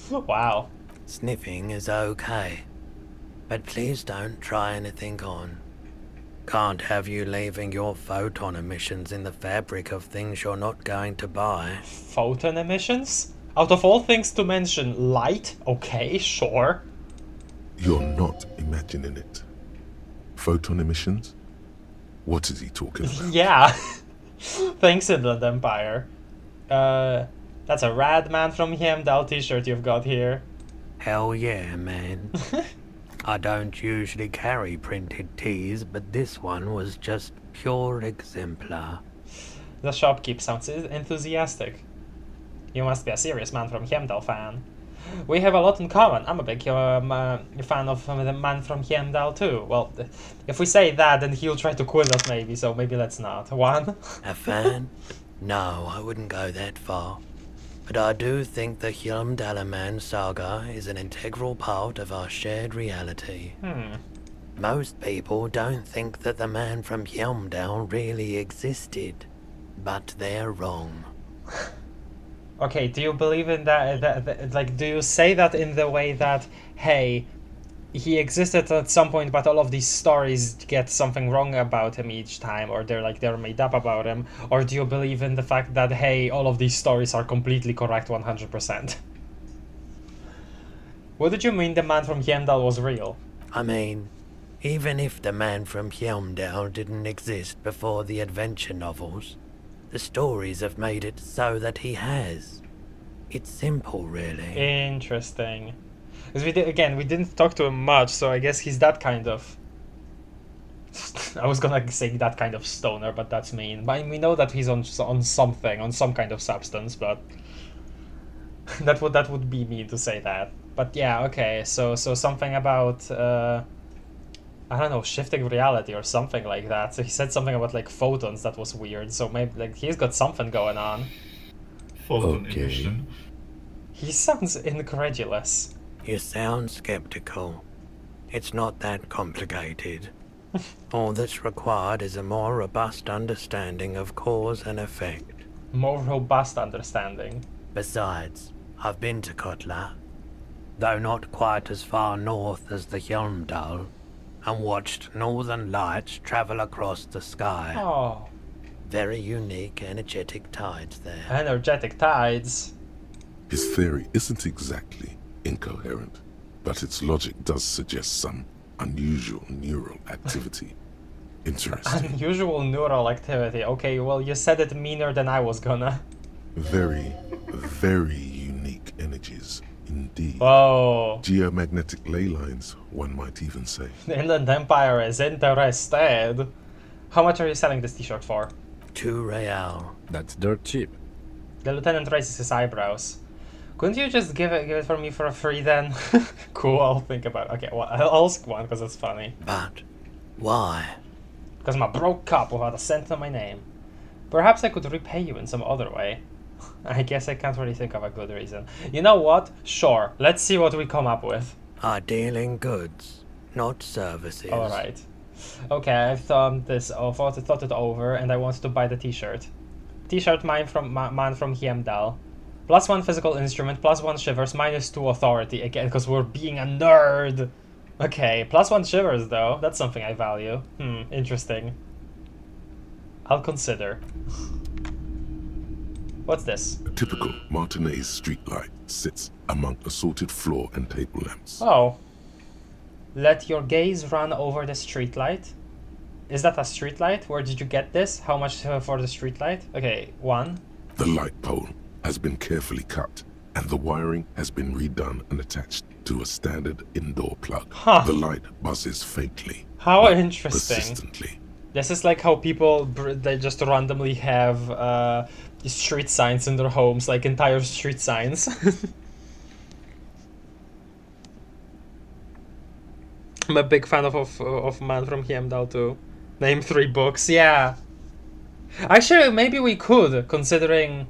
Wow. Sniffing is okay. But please don't try anything on. Can't have you leaving your photon emissions in the fabric of things you're not going to buy. Photon emissions? Out of all things to mention, light? Okay, sure. You're not imagining it. Photon emissions? What is he talking about? Yeah. Thanks, Inland Empire. That's a rad Man from Heimdall t-shirt you've got here. Hell yeah, man. I don't usually carry printed tees, but this one was just pure exemplar. The shopkeep sounds enthusiastic. You must be a serious Man from Heimdall fan. We have a lot in common. I'm a big fan of the Man from Heimdall too. Well, if we say that, then he'll try to quit us maybe, so maybe let's not. One? A fan? No, I wouldn't go that far. But I do think the Heimdall saga is an integral part of our shared reality. Most people don't think that the man from Heimdall really existed, but they're wrong. Okay, do you believe in that, like, do you say that in the way that, hey, he existed at some point, but all of these stories get something wrong about him each time, or they're made up about him? Or do you believe in the fact that, hey, all of these stories are completely correct 100%? What did you mean the Man from Heimdall was real? I mean, even if the man from Heimdall didn't exist before the adventure novels, the stories have made it so that he has. It's simple, really. Interesting. Because we didn't talk to him much, so I guess he's that kind of... I was gonna say that kind of stoner, but that's mean. But we know that he's on something, on some kind of substance, but... that would be mean to say that. But yeah, okay, so something about... I don't know, shifting reality or something like that. So he said something about like photons that was weird. So maybe like he's got something going on. Photon emission. He sounds incredulous. You sound skeptical. It's not that complicated. All that's required is a more robust understanding of cause and effect. More robust understanding. Besides, I've been to Kotla, though not quite as far north as the Heimdall, and watched northern lights travel across the sky. Oh. Very unique, energetic tides there. Energetic tides. His theory isn't exactly incoherent, but its logic does suggest some unusual neural activity. Interesting. Unusual neural activity. Okay, well, you said it meaner than I was gonna. Very, very unique energies. Indeed. Whoa. Geomagnetic ley lines, one might even say. The Inland Empire is interested. How much are you selling this t-shirt for? 2 real. That's dirt cheap. The lieutenant raises his eyebrows. Couldn't you just give it for me for free then? Cool, I'll think about it. Okay, well, I'll ask one because it's funny. But why? Because I'm a broke cop without a cent to my name. Perhaps I could repay you in some other way. I guess I can't really think of a good reason. You know what? Sure, let's see what we come up with. I deal in goods, not services. Alright. Okay, I've thought it over, and I want to buy the t-shirt. T-shirt Man from Heimdall. +1 physical instrument, +1 shivers, -2 authority. Again, because we're being a nerd. Okay, +1 shivers though. That's something I value. Interesting. I'll consider. What's this? A typical Martinez streetlight sits among assorted floor and table lamps. Oh. Let your gaze run over the streetlight. Is that a streetlight? Where did you get this? How much for the streetlight? Okay, 1. The light pole has been carefully cut, and the wiring has been redone and attached to a standard indoor plug. Huh. The light buzzes faintly. How interesting. Persistently. This is like how people they just randomly have street signs in their homes, like entire street signs. I'm a big fan of Man from Heimdall too. Name 3 books, yeah. Actually, maybe we could, considering.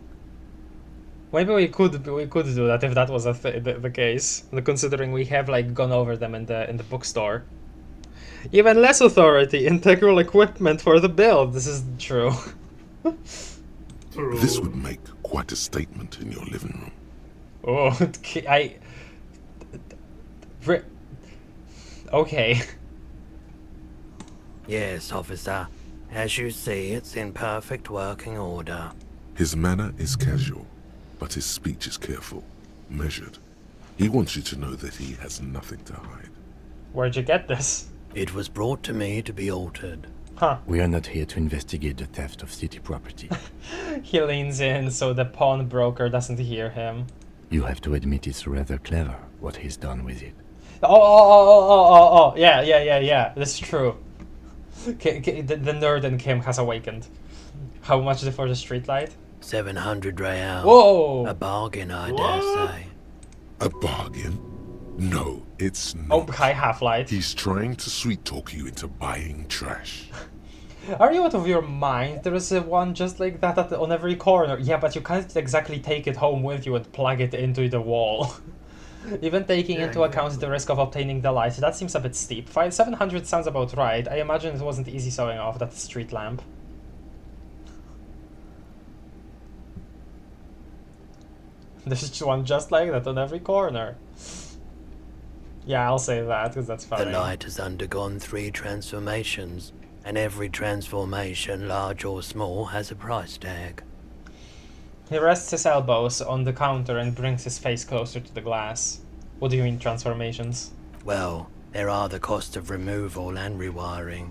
Maybe we could do that if that was the case, considering we have like gone over them in the bookstore. Even less authority, integral equipment for the build. This is true. This would make quite a statement in your living room. Oh, okay. Yes, officer. As you see, it's in perfect working order. His manner is casual, but his speech is careful, measured. He wants you to know that he has nothing to hide. Where'd you get this? It was brought to me to be altered. Huh. We are not here to investigate the theft of city property. He leans in so the pawnbroker doesn't hear him. You have to admit it's rather clever what he's done with it. Oh, yeah, that's true. The nerd in Kim has awakened. How much is it for the streetlight? 700 real. Whoa! A bargain, I dare say. A bargain? No, it's not. Oh, hi, Half-Light. He's trying to sweet-talk you into buying trash. Are you out of your mind? There is one just like that on every corner. Yeah, but you can't exactly take it home with you and plug it into the wall. Even taking into account the risk of obtaining the light, that seems a bit steep. 700 sounds about right. I imagine it wasn't easy sewing off that street lamp. There's one just like that on every corner. Yeah, I'll say that, because that's funny. The light has undergone 3 transformations, and every transformation, large or small, has a price tag. He rests his elbows on the counter and brings his face closer to the glass. What do you mean, transformations? Well, there are the cost of removal and rewiring.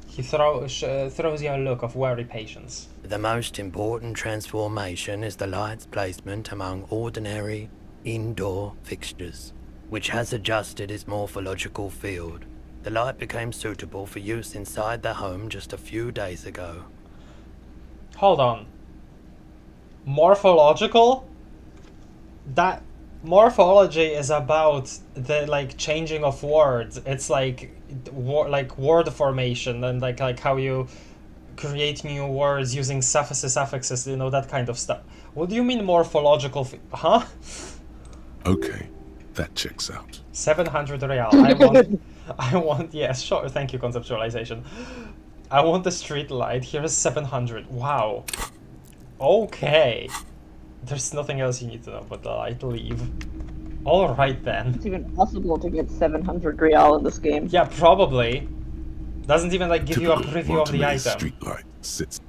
He throws you a look of wary patience. The most important transformation is the light's placement among ordinary indoor fixtures, which has adjusted its morphological field. The light became suitable for use inside the home just a few days ago. Hold on. Morphological? That morphology is about the changing of words. It's like word formation and like how you create new words using suffixes, affixes, that kind of stuff. What do you mean morphological? Huh? Okay, that checks out. 700 real. I want. Yes, sure. Thank you, conceptualization. I want the street light. Here is 700. Wow. Okay. There's nothing else you need to know but the light. Leave. Alright then. It's even possible to get 700 real in this game. Yeah, probably. Doesn't even give you a preview of the item. Streetlight sits.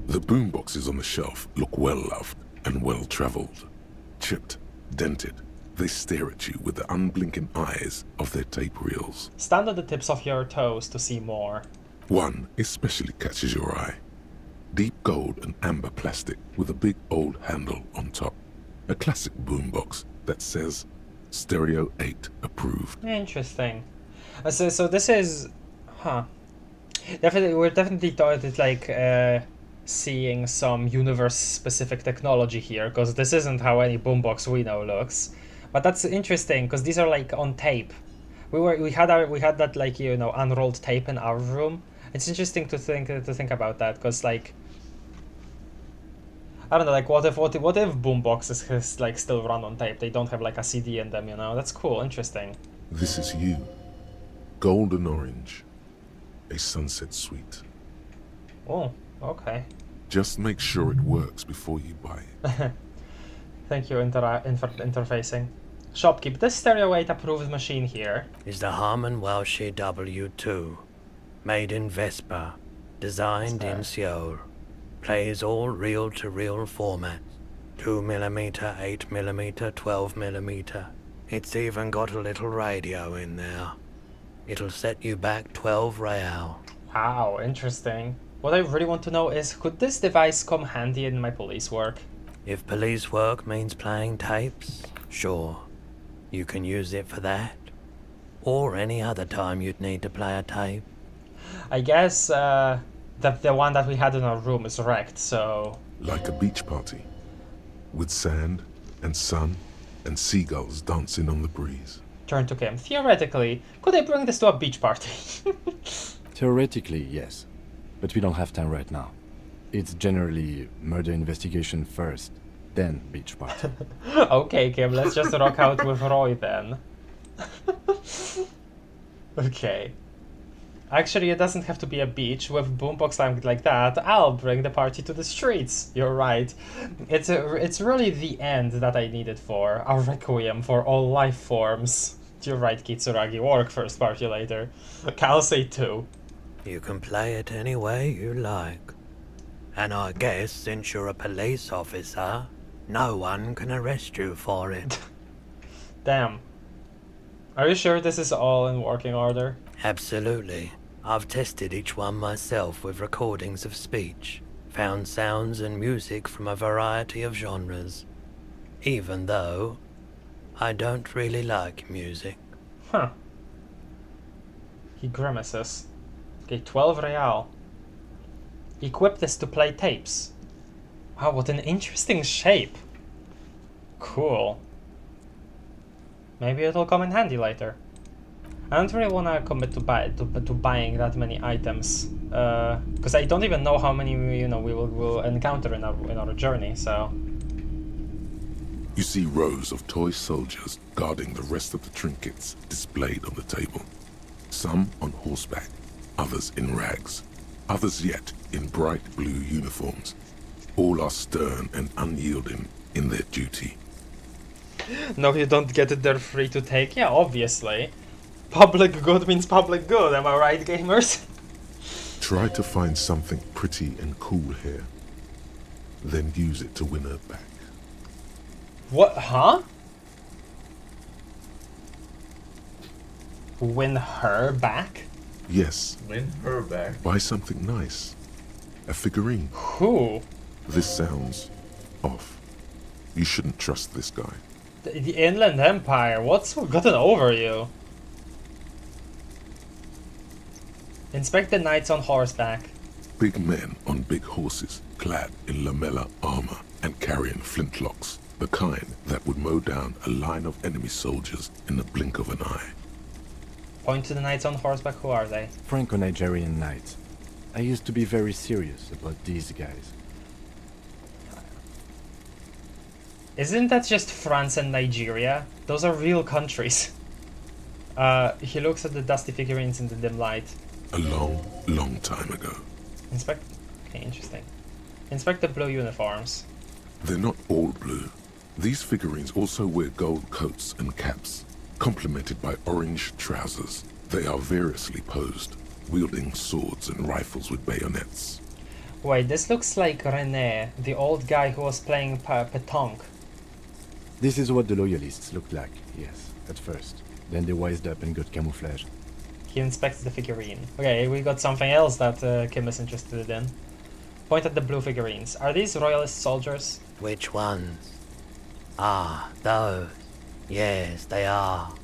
The boomboxes on the shelf look well loved and well traveled. Chipped, dented, they stare at you with the unblinking eyes of their tape reels. Stand on the tips of your toes to see more. One especially catches your eye. Deep gold and amber plastic with a big old handle on top. A classic boombox that says Stereo 8 approved. Interesting. So this is, we're definitely taught it seeing some universe-specific technology here, because this isn't how any boombox we know looks. But that's interesting because these are on tape. We had that unrolled tape in our room. It's interesting to think about that because I don't know, what if boomboxes is still run on tape? They don't have a CD in them, That's cool, interesting. This is you. Golden orange. A sunset suite. Oh, okay. Just make sure it works before you buy it. Thank you, interfacing. Shopkeep, this Stereo 8 approved machine here is the Harman Welsh W2, made in Vespa, designed in Seoul. Plays all reel-to-reel formats, 2mm, 8mm, 12mm. It's even got a little radio in there. It'll set you back 12 real. Wow, interesting. What I really want to know is, could this device come handy in my police work? If police work means playing tapes, sure. You can use it for that. Or any other time you'd need to play a tape. I guess, the one that we had in our room is wrecked, so... Like a beach party. With sand, and sun, and seagulls dancing on the breeze. Turn to Kim. Theoretically, could I bring this to a beach party? Theoretically, yes. But we don't have time right now. It's generally murder investigation first, then beach party. Okay, Kim, let's just rock out with Roy then. Okay. Actually, it doesn't have to be a beach. With boombox like that, I'll bring the party to the streets. You're right. It's really the end that I need it for. A requiem for all life forms. You're right, Kitsuragi. Work first, party later. I'll say 2. You can play it any way you like. And I guess since you're a police officer, no one can arrest you for it. Damn. Are you sure this is all in working order? Absolutely. I've tested each one myself with recordings of speech, found sounds and music from a variety of genres. Even though I don't really like music. Huh. He grimaces. Okay, 12 real. Equip this to play tapes. Wow, what an interesting shape. Cool. Maybe it'll come in handy later. I don't really want to commit to buying that many items, because I don't even know how many we will encounter in our journey. So You see rows of toy soldiers guarding the rest of the trinkets displayed on the table. Some on horseback, others in rags, others yet in bright blue uniforms. All are stern and unyielding in their duty. no, you don't get it. They're free to take. Yeah, obviously. Public good means public good. Am I right, gamers? Try to find something pretty and cool here. Then use it to win her back. What? Huh? Win her back? Yes. Win her back. Buy something nice. A figurine. Who? This sounds off. You shouldn't trust this guy. The Inland Empire. What's gotten over you? Inspect the knights on horseback. Big men on big horses, clad in lamella armor and carrying flintlocks. The kind that would mow down a line of enemy soldiers in the blink of an eye. Point to the knights on horseback. Who are they? Franco-Nigerian knights. I used to be very serious about these guys. Isn't that just France and Nigeria? Those are real countries. He looks at the dusty figurines in the dim light. A long, long time ago. Inspect... Okay, interesting. Inspect the blue uniforms. They're not all blue. These figurines also wear gold coats and caps, complemented by orange trousers. They are variously posed, wielding swords and rifles with bayonets. Wait, this looks like René, the old guy who was playing pétanque. This is what the loyalists looked like, yes, at first. Then they wised up and got camouflage. He inspects the figurine. Okay, we got something else that Kim is interested in. Point at the blue figurines. Are these royalist soldiers? Which ones? Ah, those. Yes, they are.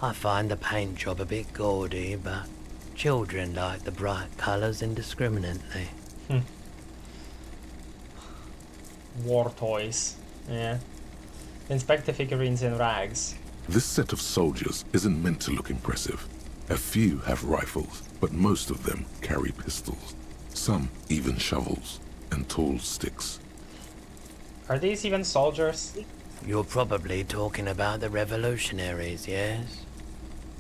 I find the paint job a bit gaudy, but children like the bright colours indiscriminately. War toys. Yeah. Inspect the figurines in rags. This set of soldiers isn't meant to look impressive. A few have rifles, but most of them carry pistols. Some even shovels and tall sticks. Are these even soldiers? You're probably talking about the revolutionaries, yes?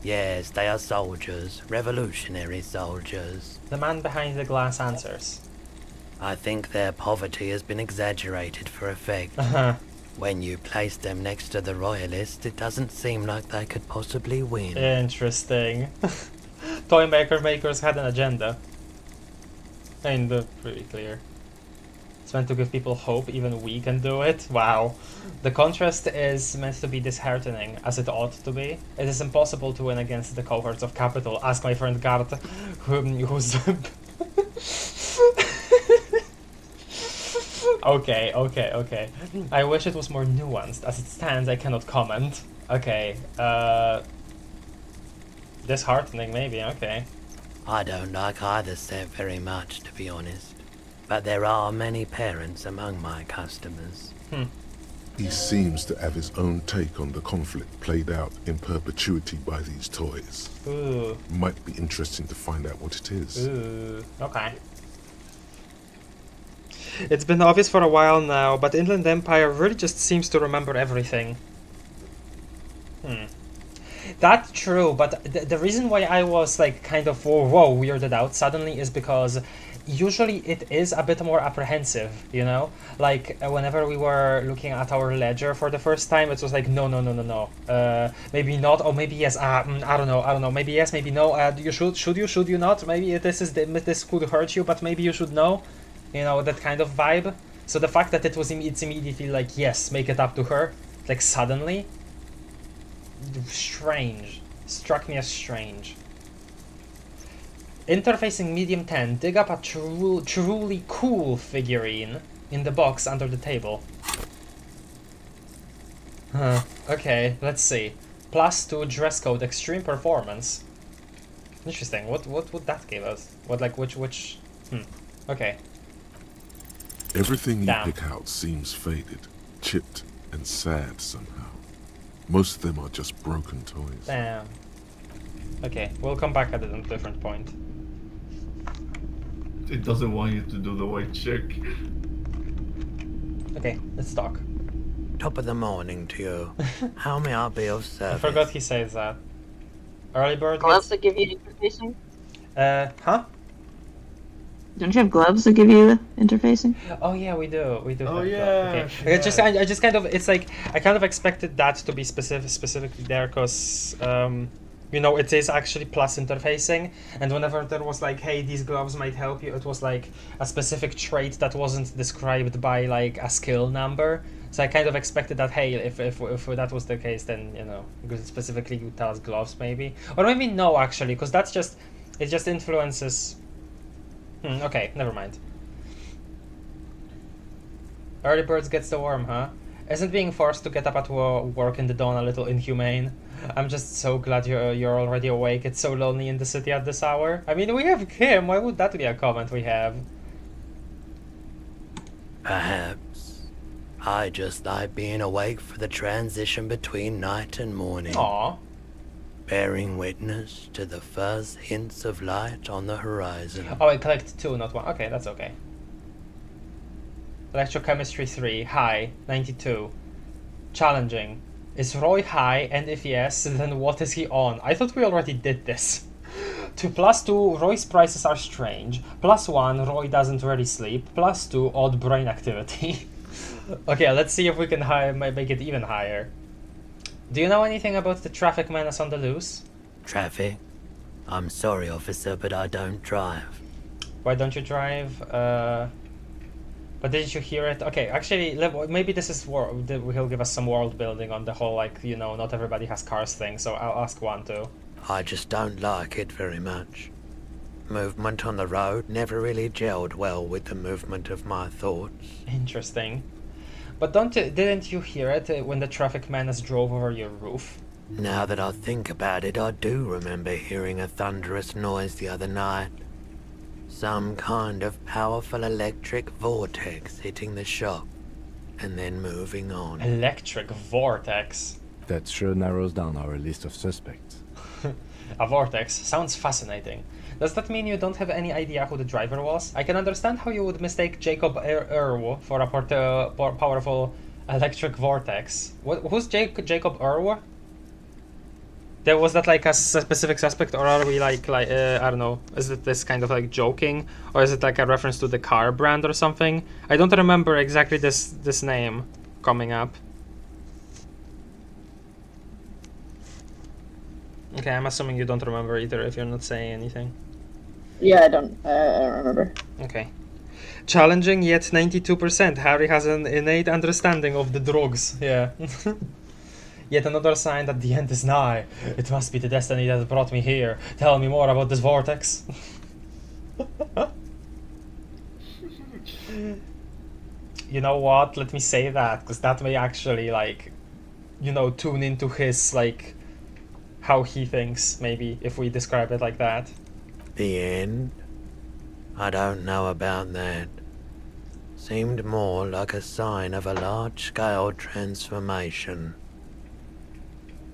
Yes, they are soldiers. Revolutionary soldiers. The man behind the glass answers. I think their poverty has been exaggerated for effect. When you place them next to the royalists, it doesn't seem like they could possibly win. Interesting. Toy makers had an agenda. And pretty clear. It's meant to give people hope, even we can do it. Wow. The contrast is meant to be disheartening, as it ought to be. It is impossible to win against the cohorts of capital. Ask my friend Gart, who's... Okay. I wish it was more nuanced. As it stands, I cannot comment. Okay, disheartening, maybe, okay. I don't like either set very much, to be honest. But there are many parents among my customers. He seems to have his own take on the conflict played out in perpetuity by these toys. Ooh. Might be interesting to find out what it is. Ooh, okay. It's been obvious for a while now, but Inland Empire really just seems to remember everything. That's true, but the reason why I was like kind of whoa weirded out suddenly is because usually it is a bit more apprehensive, you know? Like whenever we were looking at our ledger for the first time, it was like no. Maybe not, or maybe yes. I don't know. Maybe yes, maybe no. Should you not? Maybe this could hurt you, but maybe you should know. You know, that kind of vibe. So the fact that it's immediately like, yes, make it up to her, like suddenly, strange. struck me as strange. Interfacing medium 10, dig up a truly cool figurine in the box under the table. Huh, okay, let's see. +2 dress code, extreme performance. Interesting, what would that give us? What, like, which... okay. Everything you Damn. pick out seems faded, chipped, and sad somehow. Most of them are just broken toys. Damn. Okay, we'll come back at it at a different point. It doesn't want you to do the white check. Okay, let's talk. Top of the morning to you. How may I be of I service? forgot he says that. Early bird Gloves gets... that give you interfacing? Huh? Don't you have gloves that give you interfacing? Oh yeah, we do. Oh have yeah, that. she Okay. does. I just kind of, it's like I kind of expected that to be specifically there because you know, it is actually plus interfacing, and whenever there was like, hey, these gloves might help you, it was like a specific trait that wasn't described by like a skill number. So I kind of expected that, hey, if that was the case, then, you know, because it specifically you tell us gloves maybe, or maybe no actually, because that's just, it just influences. Okay, never mind. Early birds gets the worm, huh? Isn't being forced to get up at work in the dawn a little inhumane? I'm just so glad you're already awake. It's so lonely in the city at this hour. I mean, we have him. Why would that be a comment we have? Perhaps. I just like being awake for the transition between night and morning. Aww. Bearing witness to the first hints of light on the horizon. Oh, I collect 2, not 1. Okay, that's okay. Electrochemistry 3, high, 92. Challenging. Is Roy high, and if yes, then what is he on? I thought we already did this. To +2, Roy's prices are strange. +1, Roy doesn't really sleep. +2, odd brain activity. Okay, let's see if we can make it even higher. Do you know anything about the traffic menace on the loose? Traffic? I'm sorry, officer, but I don't drive. Why don't you drive? But didn't you hear it? Okay, actually, maybe this is he'll give us some world building on the whole, like, you know, not everybody has cars thing, so I'll ask one too. I just don't like it very much. Movement on the road never really gelled well with the movement of my thoughts. Interesting. But didn't you hear it when the traffic menace drove over your roof? Now that I think about it, I do remember hearing a thunderous noise the other night. Some kind of powerful electric vortex hitting the shop, and then moving on. Electric vortex? That sure narrows down our list of suspects. A vortex sounds fascinating. Does that mean you don't have any idea who the driver was? I can understand how you would mistake Jacob Irwo for a powerful electric vortex. Who's Jacob Irwo? Was that like a specific suspect, or are we like I don't know, is it this kind of like joking, or is it like a reference to the car brand or something? I don't remember exactly this name coming up. Okay, I'm assuming you don't remember either if you're not saying anything. Yeah, I don't remember. Okay. Challenging, yet 92%. Harry has an innate understanding of the drugs. Yeah. Yet another sign that the end is nigh. It must be the destiny that brought me here. Tell me more about this vortex. You know what? Let me say that, because that may actually, like, you know, tune into his, like, how he thinks, maybe, if we describe it like that. The end? I don't know about that. Seemed more like a sign of a large-scale transformation.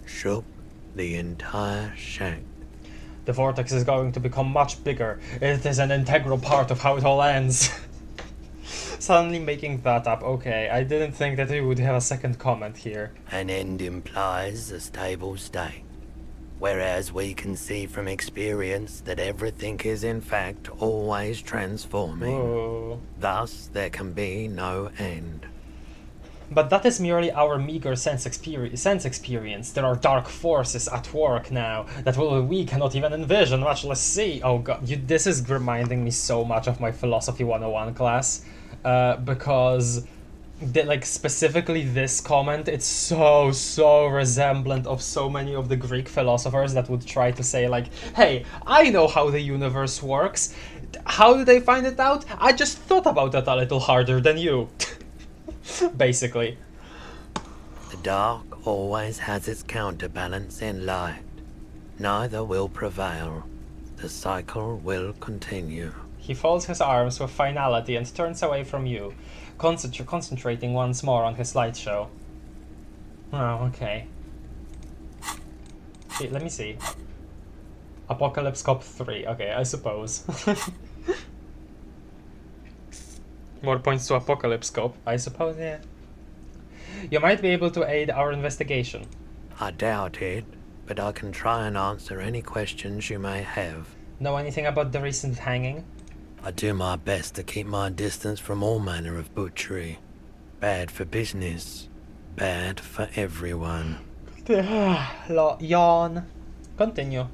Shook the entire shack. The vortex is going to become much bigger. It is an integral part of how it all ends. Suddenly making that up. Okay, I didn't think that we would have a second comment here. An end implies a stable state, whereas we can see from experience that everything is in fact always transforming. Whoa. Thus, there can be no end. But that is merely our meager sense experience. There are dark forces at work now that we cannot even envision, much less see. Oh god, this is reminding me so much of my Philosophy 101 class. Because like specifically this comment, it's so resemblant of so many of the Greek philosophers that would try to say like, hey, I know how the universe works. How did they find it out? I just thought about it a little harder than you. Basically. The dark always has its counterbalance in light. Neither will prevail. The cycle will continue. He folds his arms with finality and turns away from you, concentrating once more on his slideshow. Oh, okay. See, let me see. Apocalypse Cop 3. Okay, I suppose. More points to Apocalypse Cop, I suppose, yeah. You might be able to aid our investigation. I doubt it, but I can try and answer any questions you may have. Know anything about the recent hanging? I do my best to keep my distance from all manner of butchery. Bad for business, bad for everyone. Yawn. Continue.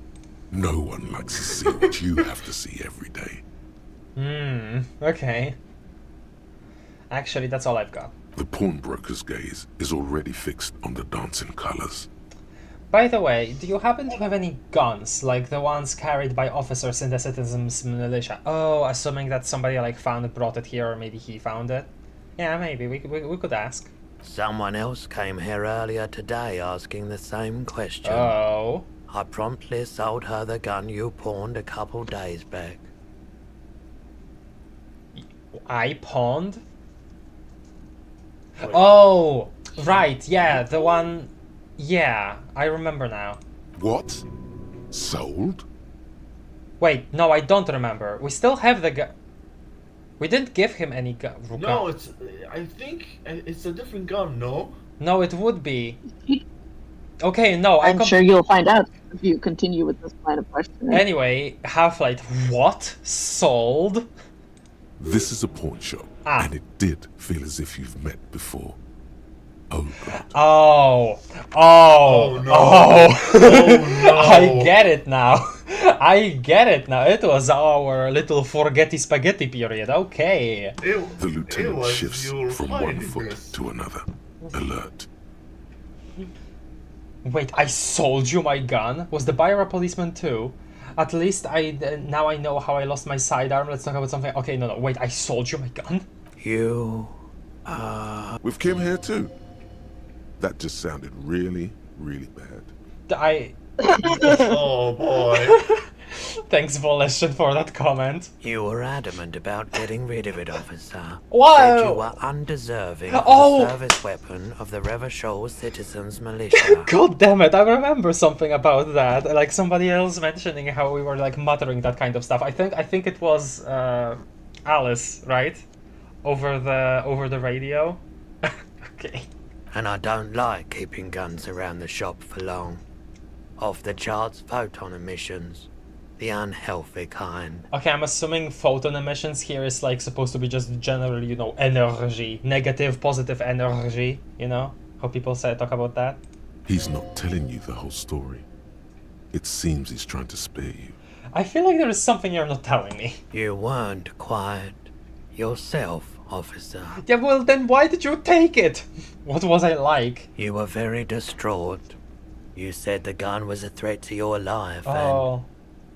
No one likes to see what you have to see every day. Okay. Actually, that's all I've got. The pawnbroker's gaze is already fixed on the dancing colors. By the way, do you happen to have any guns, like the ones carried by officers in the citizens' militia? Oh, assuming that somebody like brought it here, or maybe he found it. Yeah, maybe, we could ask. Someone else came here earlier today asking the same question. Oh. I promptly sold her the gun you pawned a couple days back. I pawned? Oh, right, yeah, the one... Yeah, I remember now. What? Sold? Wait, no, I don't remember. We still have the gun. We didn't give him any gun. No, it's... I think it's a different gun, no? No, it would be. Okay, no, I'm sure you'll find out if you continue with this line of questioning. Anyway, Half-Light, what? Sold? This is a pawn shop, and it did feel as if you've met before. Oh god. Oh no. no. I get it now. I get it now. It was our little forgetty spaghetti period. Okay. The lieutenant shifts from one foot to another. Alert. Wait, I sold you my gun? Was the buyer a policeman too? At least now I know how I lost my sidearm. Let's talk about something. Okay, no, wait, I sold you my gun? With Kim here too. That just sounded really, really bad. Oh boy. Thanks, Volition, for that comment. You were adamant about getting rid of it, officer. Whoa! Said you were undeserving of the service weapon of the Revachol Citizens Militia. God damn it, I remember something about that. Like somebody else mentioning how we were like muttering that kind of stuff. I think it was Alice, right? Over the radio. Okay. And I don't like keeping guns around the shop for long. Off the charts photon emissions. The unhealthy kind. Okay, I'm assuming photon emissions here is like supposed to be just general, you know, energy. Negative, positive energy, you know? How people talk about that. He's not telling you the whole story. It seems he's trying to spare you. I feel like there is something you're not telling me. You weren't quiet yourself, officer. Yeah, well then why did you take it? What was I like? You were very distraught. You said the gun was a threat to your life and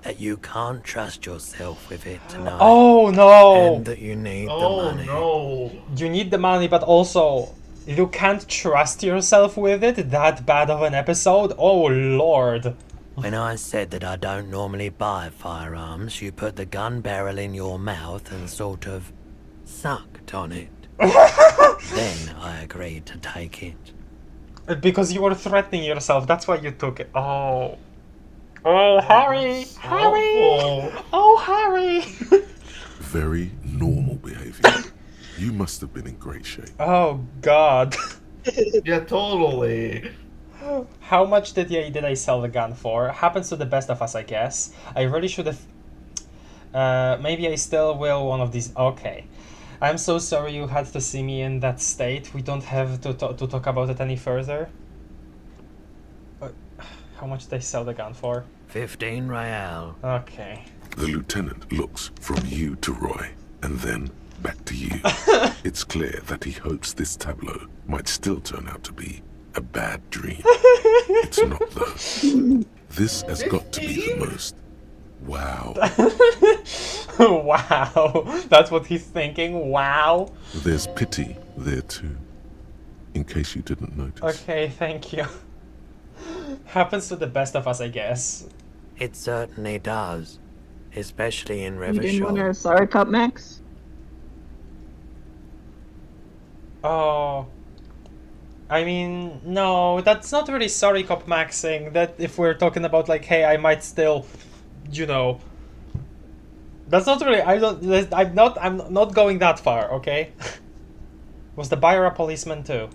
that you can't trust yourself with it tonight. Oh no! And that you need the money. No. You need the money, but also you can't trust yourself with it? That bad of an episode? Oh lord. When I said that I don't normally buy firearms, you put the gun barrel in your mouth and sort of sucked on it. Then I agreed to take it. Because you were threatening yourself, that's why you took it. Oh. Oh, Harry! Harry! Oh, Harry! Very normal behavior. You must have been in great shape. Oh, God. Yeah, totally. How much did I sell the gun for? Happens to the best of us, I guess. I really should have... maybe I still will one of these... Okay. I'm so sorry you had to see me in that state. We don't have to talk about it any further. How much did they sell the gun for? 15 real. Okay. The lieutenant looks from you to Roy, and then back to you. It's clear that he hopes this tableau might still turn out to be a bad dream. It's not, though. This has got to be the most. Wow. Wow. That's what he's thinking. Wow. There's pity there, too. In case you didn't notice. Okay, thank you. Happens to the best of us, I guess. It certainly does. Especially in You didn't want Revachol. a Sorry Cup, Max? Oh. I mean, no, that's not really sorry cop maxing. That if we're talking about like, hey, I might still, you know. That's not really. I'm not going that far. Okay. Was the buyer a policeman too?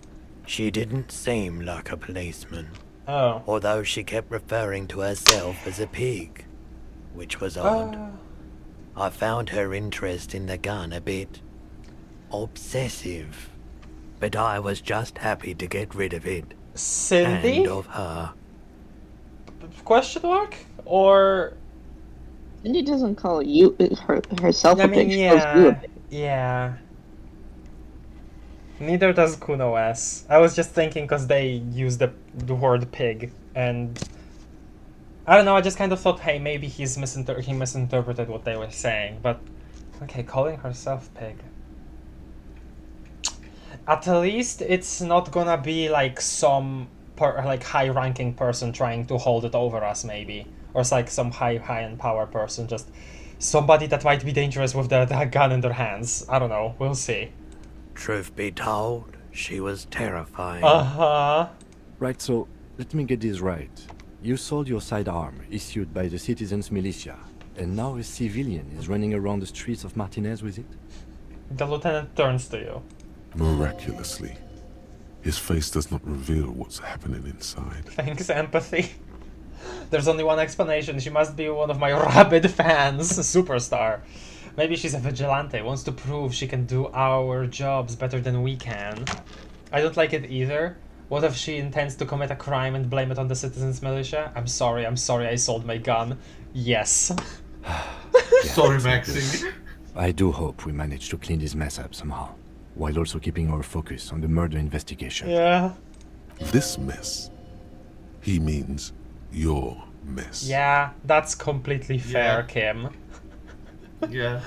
She didn't seem like a policeman. Oh. Although she kept referring to herself as a pig, which was odd. I found her interest in the gun a bit obsessive, but I was just happy to get rid of it. Cindy? And of her. Question mark? Or Cindy doesn't call you herself I a mean, pig. She calls you a yeah, pig. yeah. Neither does Kuno S. I was just thinking because they used the word pig, and I don't know. I just kind of thought, hey, maybe he misinterpreted what they were saying. But okay, calling herself pig. At least it's not gonna be like some like high-ranking person trying to hold it over us, maybe, or it's like some high-end power person, just somebody that might be dangerous with the gun in their hands. I don't know. We'll see. Truth be told, she was terrifying. Uh-huh. Right, so let me get this right. You sold your sidearm, issued by the citizens' militia, and now a civilian is running around the streets of Martinez with it? The lieutenant turns to you. Miraculously, his face does not reveal what's happening inside. Thanks, empathy. There's only one explanation. She must be one of my rabid fans. Superstar. Maybe she's a vigilante, wants to prove she can do our jobs better than we can. I don't like it either. What if she intends to commit a crime and blame it on the citizens' militia? I'm sorry, I sold my gun. Yes. Sorry, Maxing. I do hope we manage to clean this mess up somehow, while also keeping our focus on the murder investigation. Yeah. This mess. He means your mess. Yeah, that's completely fair, Kim. Yeah.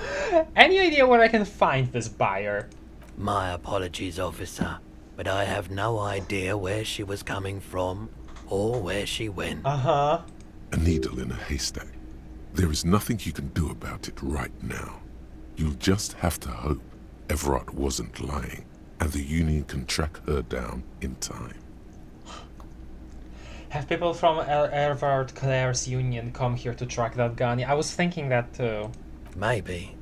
Any idea where I can find this buyer? My apologies, officer, but I have no idea where she was coming from or where she went. Uh-huh. A needle in a haystack. There is nothing you can do about it right now. You'll just have to hope Everard wasn't lying, and the Union can track her down in time. Have people from Everard Claire's Union come here to track that gun? Yeah, I was thinking that too. Maybe.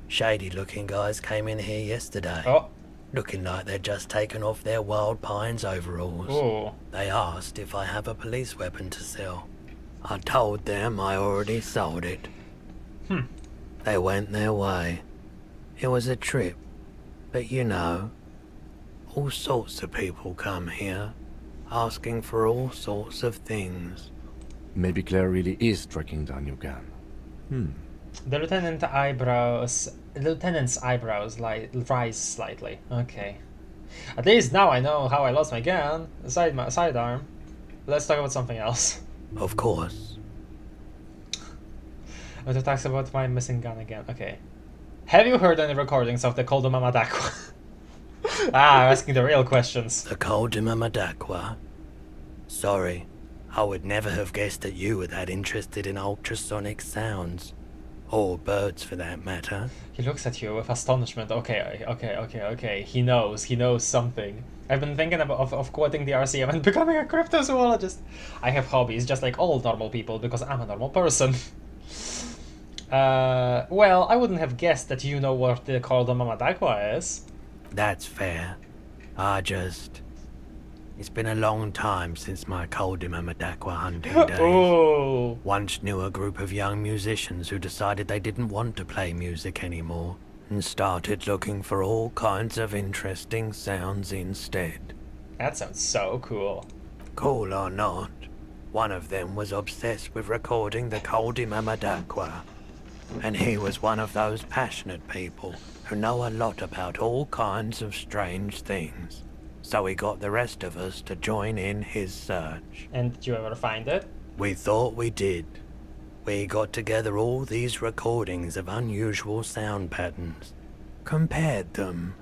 Shady-looking guys came in here yesterday. Oh. Looking like they'd just taken off their Wild Pines overalls. Ooh. They asked if I have a police weapon to sell. I told them I already sold it. They went their way. It was a trip. But you know, all sorts of people come here, asking for all sorts of things. Maybe Claire really is tracking down your gun. The lieutenant's eyebrows rise slightly. Okay. At least now I know how I lost my gun. Sidearm. Let's talk about something else. Of course. I want to talk about my missing gun again. Okay. Have you heard any recordings of the Colduma Madakwa? I'm asking the real questions. The Colduma Madakwa? Sorry, I would never have guessed that you were that interested in ultrasonic sounds. Or birds, for that matter. He looks at you with astonishment. Okay. He knows something. I've been thinking of quitting the RCM and becoming a cryptozoologist. I have hobbies just like all normal people because I'm a normal person. Well, I wouldn't have guessed that you know what the Colduma Madakwa is. That's fair. It's been a long time since my Colduma Madakwa hunting days. Oh. Once knew a group of young musicians who decided they didn't want to play music anymore and started looking for all kinds of interesting sounds instead. That sounds so cool. Cool or not, one of them was obsessed with recording the Colduma Madakwa. And he was one of those passionate people who know a lot about all kinds of strange things. So he got the rest of us to join in his search. And did you ever find it? We thought we did. We got together all these recordings of unusual sound patterns, compared them,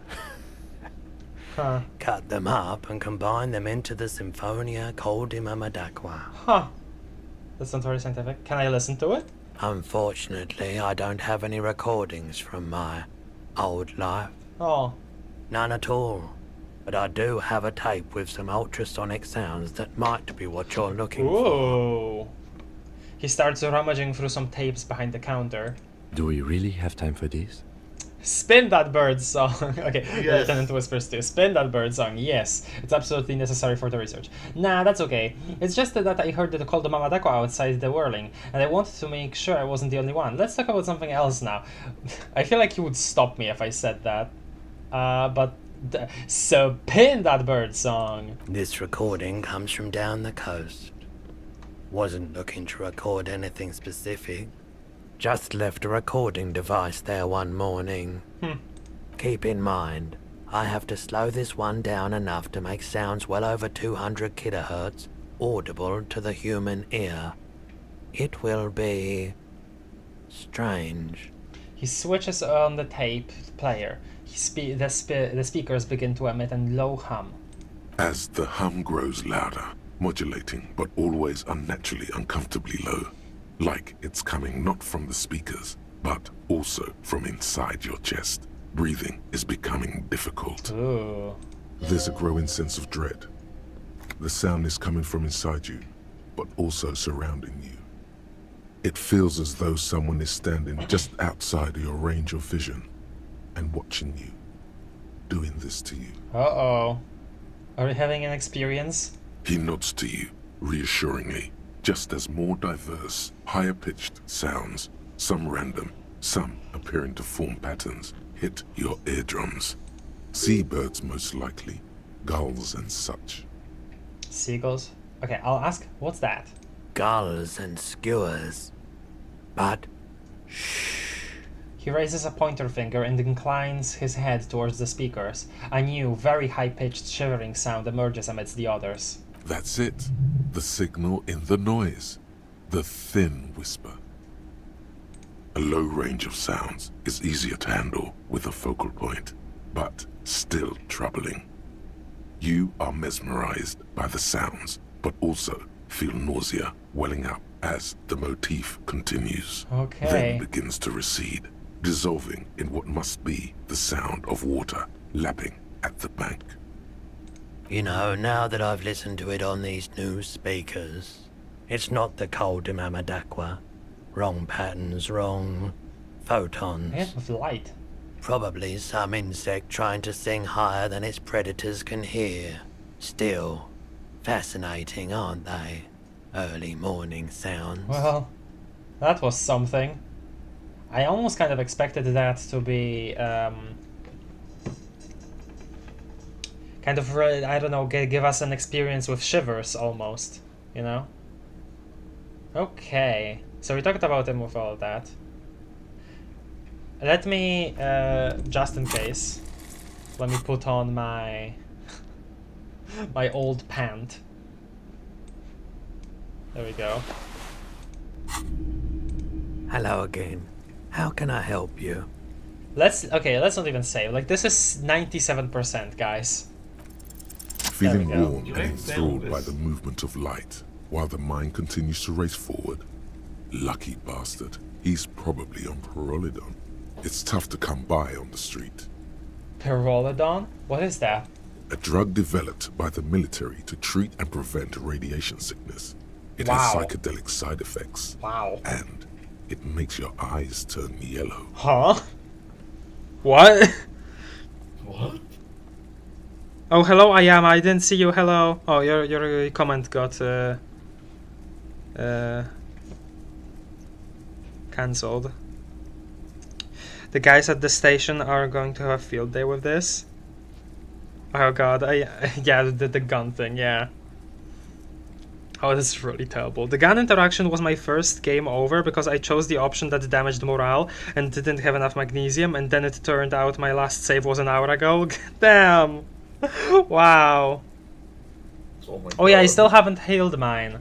cut them up and combined them into the Symphonia Coldimamadatwa. Huh. That's not very scientific. Can I listen to it? Unfortunately, I don't have any recordings from my old life. Oh. None at all. But I do have a tape with some ultrasonic sounds that might be what you're looking for. Whoa. He starts rummaging through some tapes behind the counter. Do we really have time for this? Spin that bird song. Okay, Yes. Lieutenant whispers too. Spin that bird song. Yes, it's absolutely necessary for the research. Nah, that's okay. It's just that I heard the call the Mamadako outside the whirling, and I wanted to make sure I wasn't the only one. Let's talk about something else now. I feel like he would stop me if I said that. So pin that bird song. This recording comes from down the coast. Wasn't looking to record anything specific. Just left a recording device there one morning. Keep in mind, I have to slow this one down enough to make sounds well over 200 kilohertz audible to the human ear. It will be strange. He switches on the tape player. The speakers begin to emit a low hum. As the hum grows louder, modulating but always unnaturally uncomfortably low, like it's coming not from the speakers, but also from inside your chest. Breathing is becoming difficult. Ooh. There's a growing sense of dread. The sound is coming from inside you, but also surrounding you. It feels as though someone is standing just outside of your range of vision and watching you, doing this to you. Uh-oh. Are we having an experience? He nods to you, reassuringly, just as more diverse, higher-pitched sounds, some random, some appearing to form patterns, hit your eardrums. Seabirds most likely, gulls and such. Seagulls? Okay, I'll ask, what's that? Gulls and skewers. But He raises a pointer finger and inclines his head towards the speakers. A new, very high-pitched shivering sound emerges amidst the others. That's it. The signal in the noise. The thin whisper. A low range of sounds is easier to handle with a focal point, but still troubling. You are mesmerized by the sounds, but also feel nausea welling up as the motif continues. Okay. Then begins to recede, dissolving in what must be the sound of water lapping at the bank. you know, now that I've listened to it on these new speakers, it's not the Coldimamadatwa. Wrong patterns, wrong photons. Yeah, with light. Probably some insect trying to sing higher than its predators can hear. Still, fascinating, aren't they? Early morning sounds. Well, that was something. I almost kind of expected that to be, kind of, I don't know, give us an experience with shivers, almost, you know? Okay, so we talked about him with all that. Let me, just in case, let me put on my my old pant. There we go. Hello again. How can I help you? Let's not even say, like, this is 97%, guys. Feeling warm and enthralled by the movement of light, while the mind continues to race forward. Lucky bastard, he's probably on Pyrrolidon. It's tough to come by on the street. Pyrrolidon? What is that? A drug developed by the military to treat and prevent radiation sickness. It has psychedelic side effects. Wow. And it makes your eyes turn yellow. Huh? What? What? Oh, hello, Ayama. I didn't see you. Hello. Oh, your comment got cancelled. The guys at the station are going to have a field day with this. Oh god, yeah, the gun thing, yeah. Oh, this is really terrible. The gun interaction was my first game over because I chose the option that damaged morale and didn't have enough magnesium, and then it turned out my last save was an hour ago. Damn! Wow. Oh yeah, I still haven't healed mine.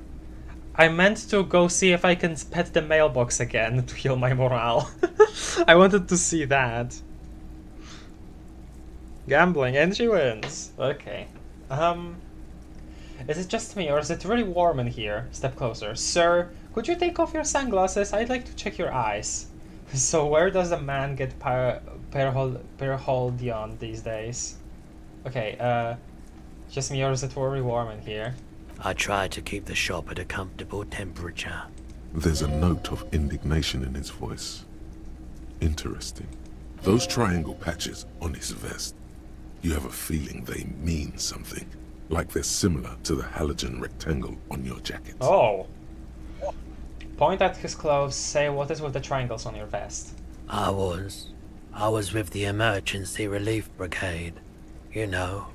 I meant to go see if I can pet the mailbox again to heal my morale. I wanted to see that. Gambling, and she wins. Okay. Is it just me, or is it really warm in here? Step closer. Sir, could you take off your sunglasses? I'd like to check your eyes. So where does a man get perholdion these days? Okay, just me, or is it really warm in here? I try to keep the shop at a comfortable temperature. There's a note of indignation in his voice. Interesting. Those triangle patches on his vest, you have a feeling they mean something. Like they're similar to the halogen rectangle on your jacket. Oh. Point at his clothes, say what is with the triangles on your vest. I was with the Emergency Relief Brigade. You know,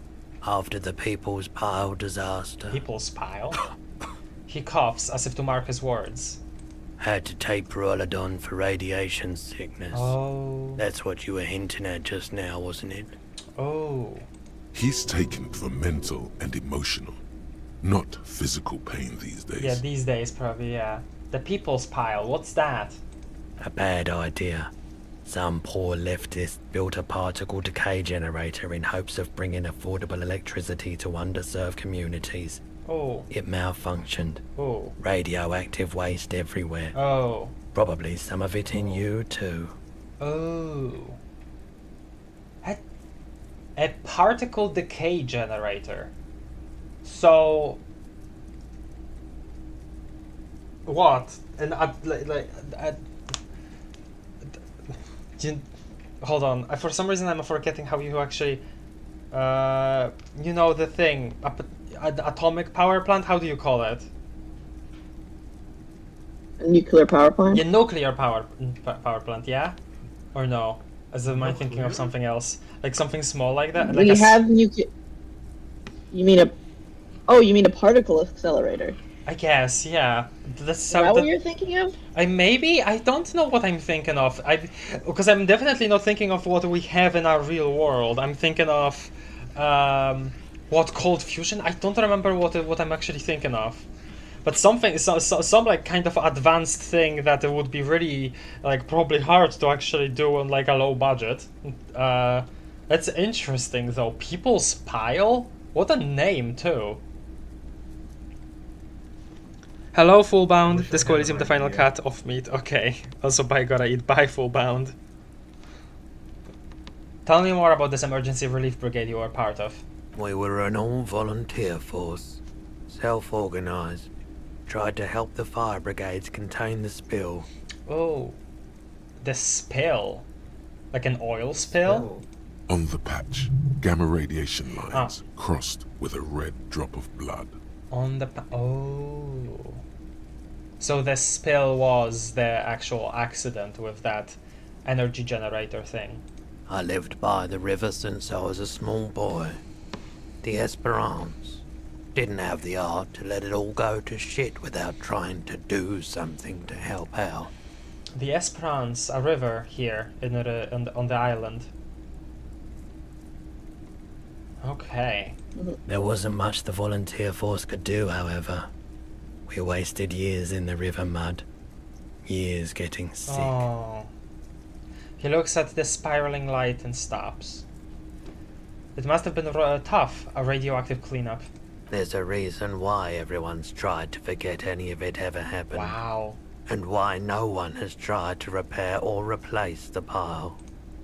after the People's Pile disaster. People's Pile? He coughs as if to mark his words. Had to take Perolidon for radiation sickness. Oh. That's what you were hinting at just now, wasn't it? Oh. He's taken for mental and emotional, not physical pain these days. Yeah, these days probably, yeah. The People's Pile, what's that? A bad idea. Some poor leftist built a particle decay generator in hopes of bringing affordable electricity to underserved communities. Oh. It malfunctioned. Oh. Radioactive waste everywhere. Oh. Probably some of it in you too. Oh. A particle decay generator. So what? And hold on. For some reason, I'm forgetting how you actually. You know the thing, atomic power plant. How do you call it? A nuclear power plant. Yeah, nuclear power plant. Yeah, or no? As am I thinking of something else? Like something small like that? We have nuclear. You mean a? Oh, you mean a particle accelerator? I guess, yeah. Is that what you're thinking of? I don't know what I'm thinking of. Because I'm definitely not thinking of what we have in our real world. I'm thinking of what cold fusion. I don't remember what I'm actually thinking of. But something, some like kind of advanced thing that it would be really like probably hard to actually do on like a low budget. That's interesting though. People's Pile? What a name too. Hello, Fullbound. This Elysium the final cut off meat. Okay. Also, bye, gotta eat. Bye, Fullbound. Tell me more about this emergency relief brigade you were part of. We were an all-volunteer force, self-organized. Tried to help the fire brigades contain the spill. Oh, the spill, like an oil spill. On the patch, gamma radiation lines crossed with a red drop of blood. On the oh. So the spill was the actual accident with that energy generator thing. I lived by the river since I was a small boy. The Esperance. Didn't have the art to let it all go to shit without trying to do something to help out. The Esperance, a river here on the island. Okay. There wasn't much the volunteer force could do, however. We wasted years in the river mud. Years getting sick. Oh. He looks at the spiraling light and stops. It must have been tough, a radioactive cleanup. There's a reason why everyone's tried to forget any of it ever happened. Wow. And why no one has tried to repair or replace the pile.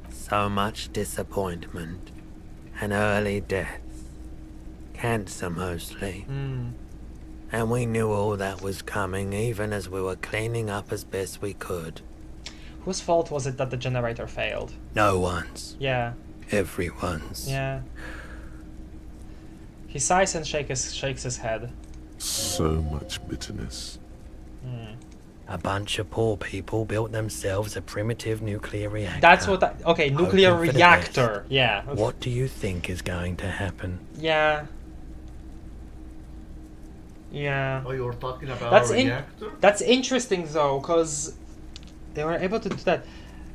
So much disappointment. And early deaths. Cancer mostly. And we knew all that was coming even as we were cleaning up as best we could. Whose fault was it that the generator failed? No one's. Yeah. Everyone's. Yeah. He sighs and shakes his head. So much bitterness. A bunch of poor people built themselves a primitive nuclear reactor. That's what okay, nuclear reactor. Yeah. What do you think is going to happen? Yeah. Yeah. Oh, you were talking about That's a reactor? That's interesting though, because they were able to do that.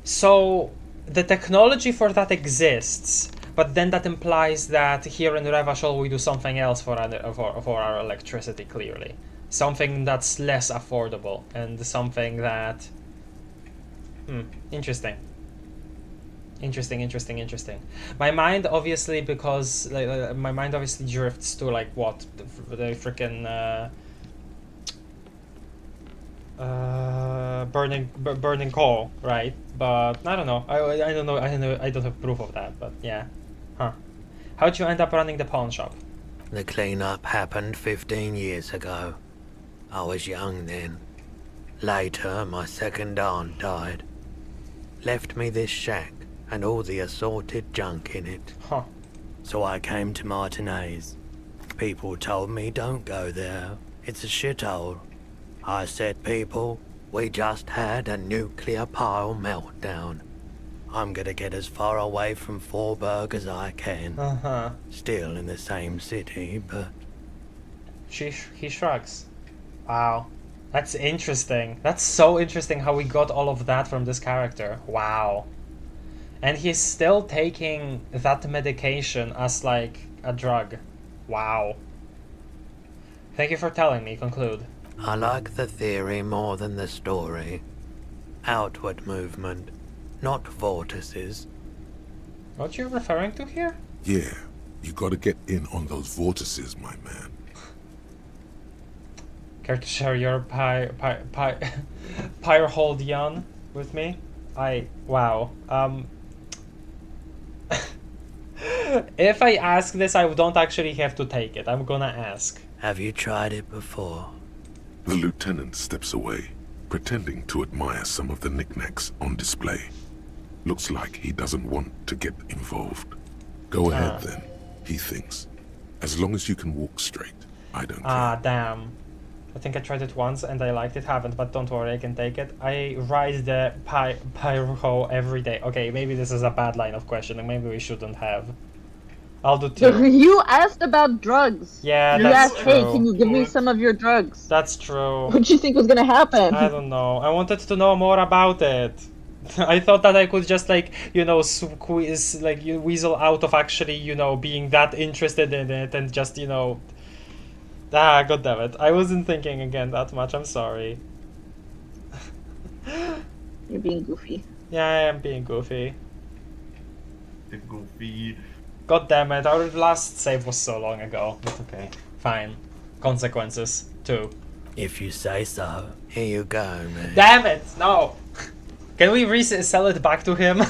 So the technology for that exists, but then that implies that here in Revachol we do something else for our electricity. Clearly, something that's less affordable and something that. Interesting. Interesting. My mind obviously, because my mind obviously drifts to like what the freaking burning coal, right? But I don't know. I don't know. I don't have proof of that. But yeah, How'd you end up running the pawn shop? The cleanup happened 15 years ago. I was young then. Later, my second aunt died. Left me this shack and all the assorted junk in it. So I came to Martinez. People told me don't go there. It's a shithole. I said, people, we just had a nuclear pile meltdown. I'm gonna get as far away from Forberg as I can. Still in the same city, but... He shrugs. Wow. That's interesting. That's so interesting how we got all of that from this character. Wow. And he's still taking that medication as like a drug. Wow. Thank you for telling me. Conclude. I like the theory more than the story. Outward movement, not vortices. What you referring to here? Yeah, you gotta get in on those vortices, my man. Care to share your Pyroholdion with me? Wow. If I ask this, I don't actually have to take it. I'm gonna ask. Have you tried it before? The lieutenant steps away, pretending to admire some of the knickknacks on display. Looks like he doesn't want to get involved. Go ahead then, he thinks. As long as you can walk straight, I don't care. Damn. I think I tried it once and I liked it, haven't, but don't worry, I can take it. I rise the pyro every day. Okay, maybe this is a bad line of questioning, maybe we shouldn't have. I'll do 2. You asked about drugs. Yeah, you that's asked, true. hey, can you give me some of your drugs? That's true. What did you think was gonna happen? I don't know. I wanted to know more about it. I thought that I could just like, squeeze, like, weasel out of actually, being that interested in it and just, God damn it. I wasn't thinking again that much. I'm sorry. You're being goofy. Yeah, I am being goofy. Goofy. God damn it. Our last save was so long ago. But okay. Fine. Consequences, too. If you say so. Here you go, man. Damn it! No! Can we sell it back to him?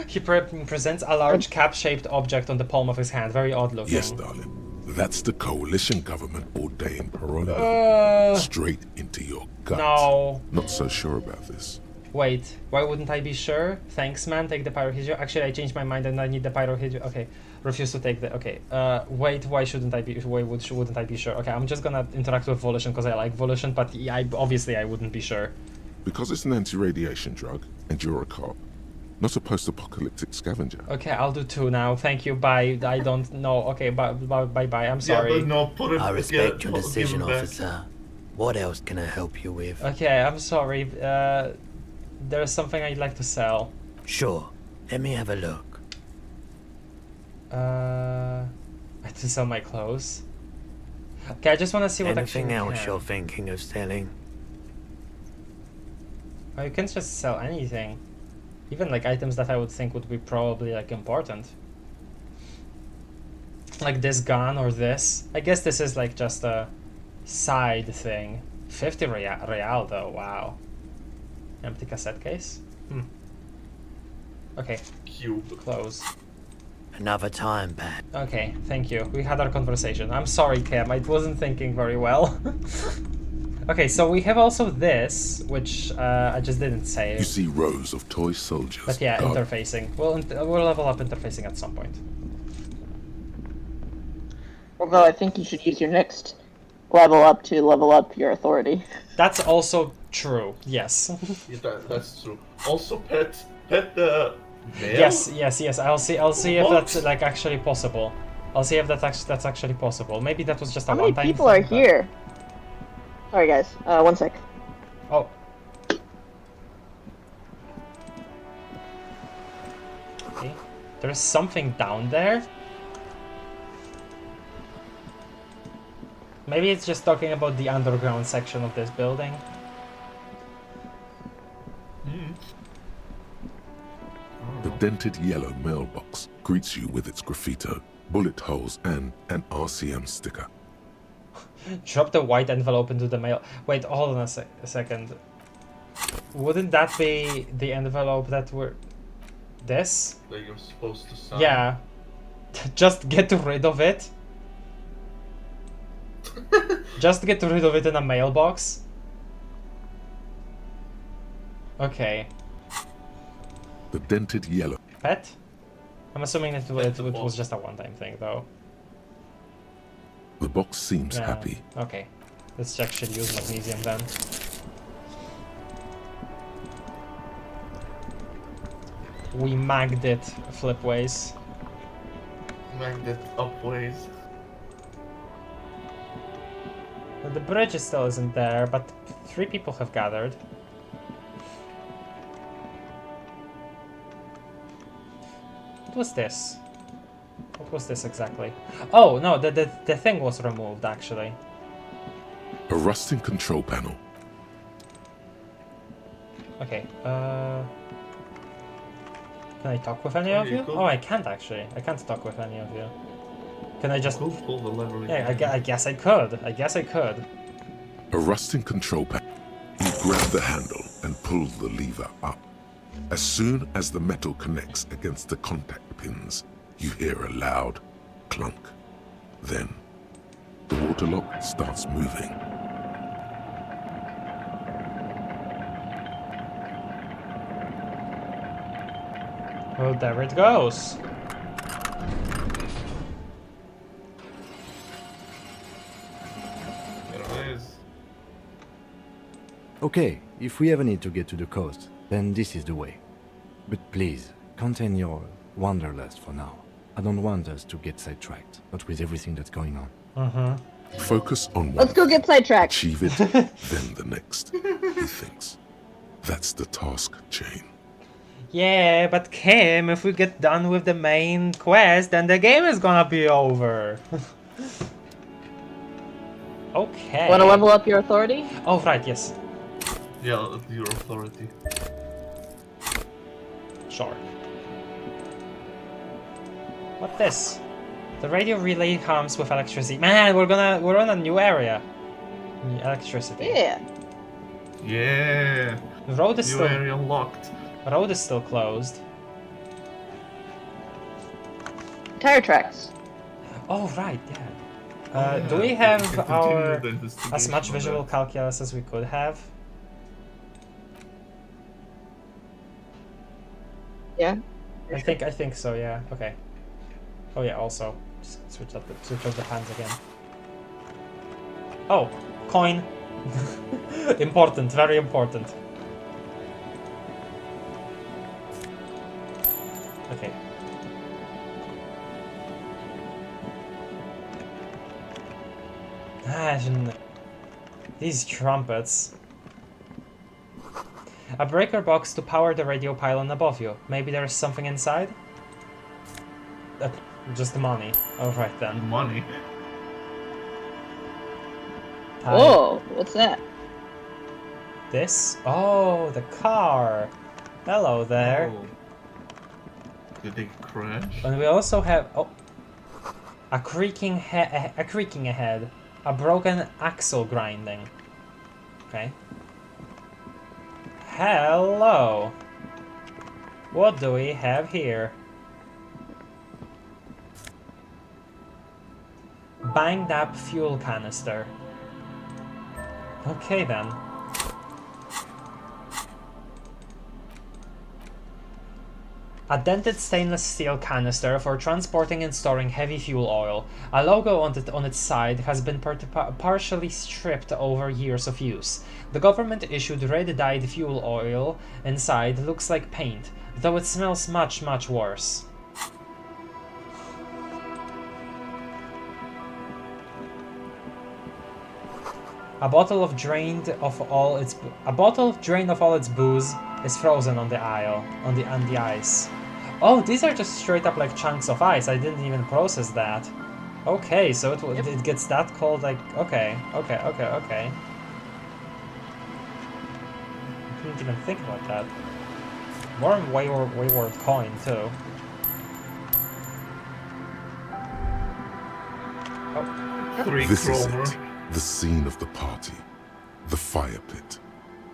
He presents a large cap-shaped object on the palm of his hand. Very odd looking. Yes, darling. That's the coalition government ordained parole. Straight into your gut. No. Not so sure about this. Wait, why wouldn't I be sure? Thanks, man. Take the pyrohydro. Actually, I changed my mind and I need the pyrohydro. Okay, refuse to take the. Okay. Wait. Why shouldn't I be? Why wouldn't I be sure? Okay, I'm just gonna interact with Volition because I like Volition, but obviously I wouldn't be sure. Because it's an anti-radiation drug, and you're a cop, not a post-apocalyptic scavenger. Okay, I'll do 2 now. Thank you. Bye. I don't know. Okay, bye. I'm sorry. Yeah, but no, put it. I respect your decision, officer. What else can I help you with? Okay, I'm sorry. There's something I'd like to sell. Sure. Let me have a look. I have to sell my clothes. Okay, I just want to see what Anything actually else you're thinking of selling? Oh, you can just sell anything. Even like items that I would think would be probably like important. Like this gun or this. I guess this is like just a side thing. 50 real though, wow. Empty cassette case? Okay. Cube. Close. Another time, Bat. Okay, thank you. We had our conversation. I'm sorry, Cam. I wasn't thinking very well. Okay, so we have also this, which I just didn't say. You see rows of toy soldiers. But yeah, interfacing. We'll level up interfacing at some point. Although I think you should use your next level up to level up your authority. That's also true. Yes. Yeah, that's true. Also, pet the male? Yes. I'll see if that's like actually possible. I'll see if that's actually possible. Maybe that was just a How many one-time people are thing, but- here? Sorry, guys. 1 sec. Oh. Okay. There's something down there? Maybe it's just talking about the underground section of this building. The dented yellow mailbox greets you with its graffito, bullet holes, and an RCM sticker. Drop the white envelope into the mail. Wait, hold on a second. Wouldn't that be the envelope that were... This? That you're supposed to sign. Yeah. Just get rid of it. Just get rid of it in a mailbox. Okay. The dented yellow. Pet? I'm assuming it was just a one-time thing, though. The box seems Yeah. happy. Okay. Let's actually use magnesium then. We magged it flipways. Magged it upways. The bridge still isn't there, but 3 people have gathered. What was this? What was this exactly? Oh, no, the thing was removed, actually. A rusting control panel. Okay, can I talk with any of you? Oh, I can't actually. I can't talk with any of you. Can I just... Pull the lever Yeah, again. I guess I could. I guess I could. A rusting control panel. You grab the handle and pull the lever up. As soon as the metal connects against the contact pins, you hear a loud clunk. Then, the water lock starts moving. Oh, there it goes. There it is. Okay, if we ever need to get to the coast, then this is the way. But please, contain your wanderlust for now. I don't want us to get sidetracked, not with everything that's going on. Focus on one. Let's go get sidetracked. Achieve it, then the next, he thinks. That's the task chain. Yeah, but Kim, if we get done with the main quest, then the game is gonna be over. Okay. Want to level up your authority? Oh, right, yes. Yeah, your authority. Sure. What this? The radio relay comes with electricity. Man, we're on a new area. Electricity. Yeah. Yeah. The road is New still area unlocked. road is still closed. Tire tracks. Oh right, yeah. Oh, Do yeah, we we have can continue our the as investigation much on visual that. calculus as we could have? Yeah. I think so. Yeah. Okay. Oh yeah. Also, just switch up the hands again. Oh, coin. Important. Very important. Okay. Imagine these trumpets. A breaker box to power the radio pylon above you. Maybe there's something inside? Just money. Alright then. Money. Whoa, what's that? This? Oh, the car. Hello there. Oh. Did they crash? And we also have a creaking ahead, a broken axle grinding. Okay. Hello. What do we have here? Banged up fuel canister. Okay then. A dented stainless steel canister for transporting and storing heavy fuel oil. A logo on its side has been partially stripped over years of use. The government issued red-dyed fuel oil inside looks like paint, though it smells much, much worse. A bottle drained of all its booze is frozen on the on the ice. Oh, these are just straight up like chunks of ice. I didn't even process that. Okay, so it gets that cold. Like okay. I didn't even think about that. Warm wayward coin too. Oh. This is it. The scene of the party. The fire pit.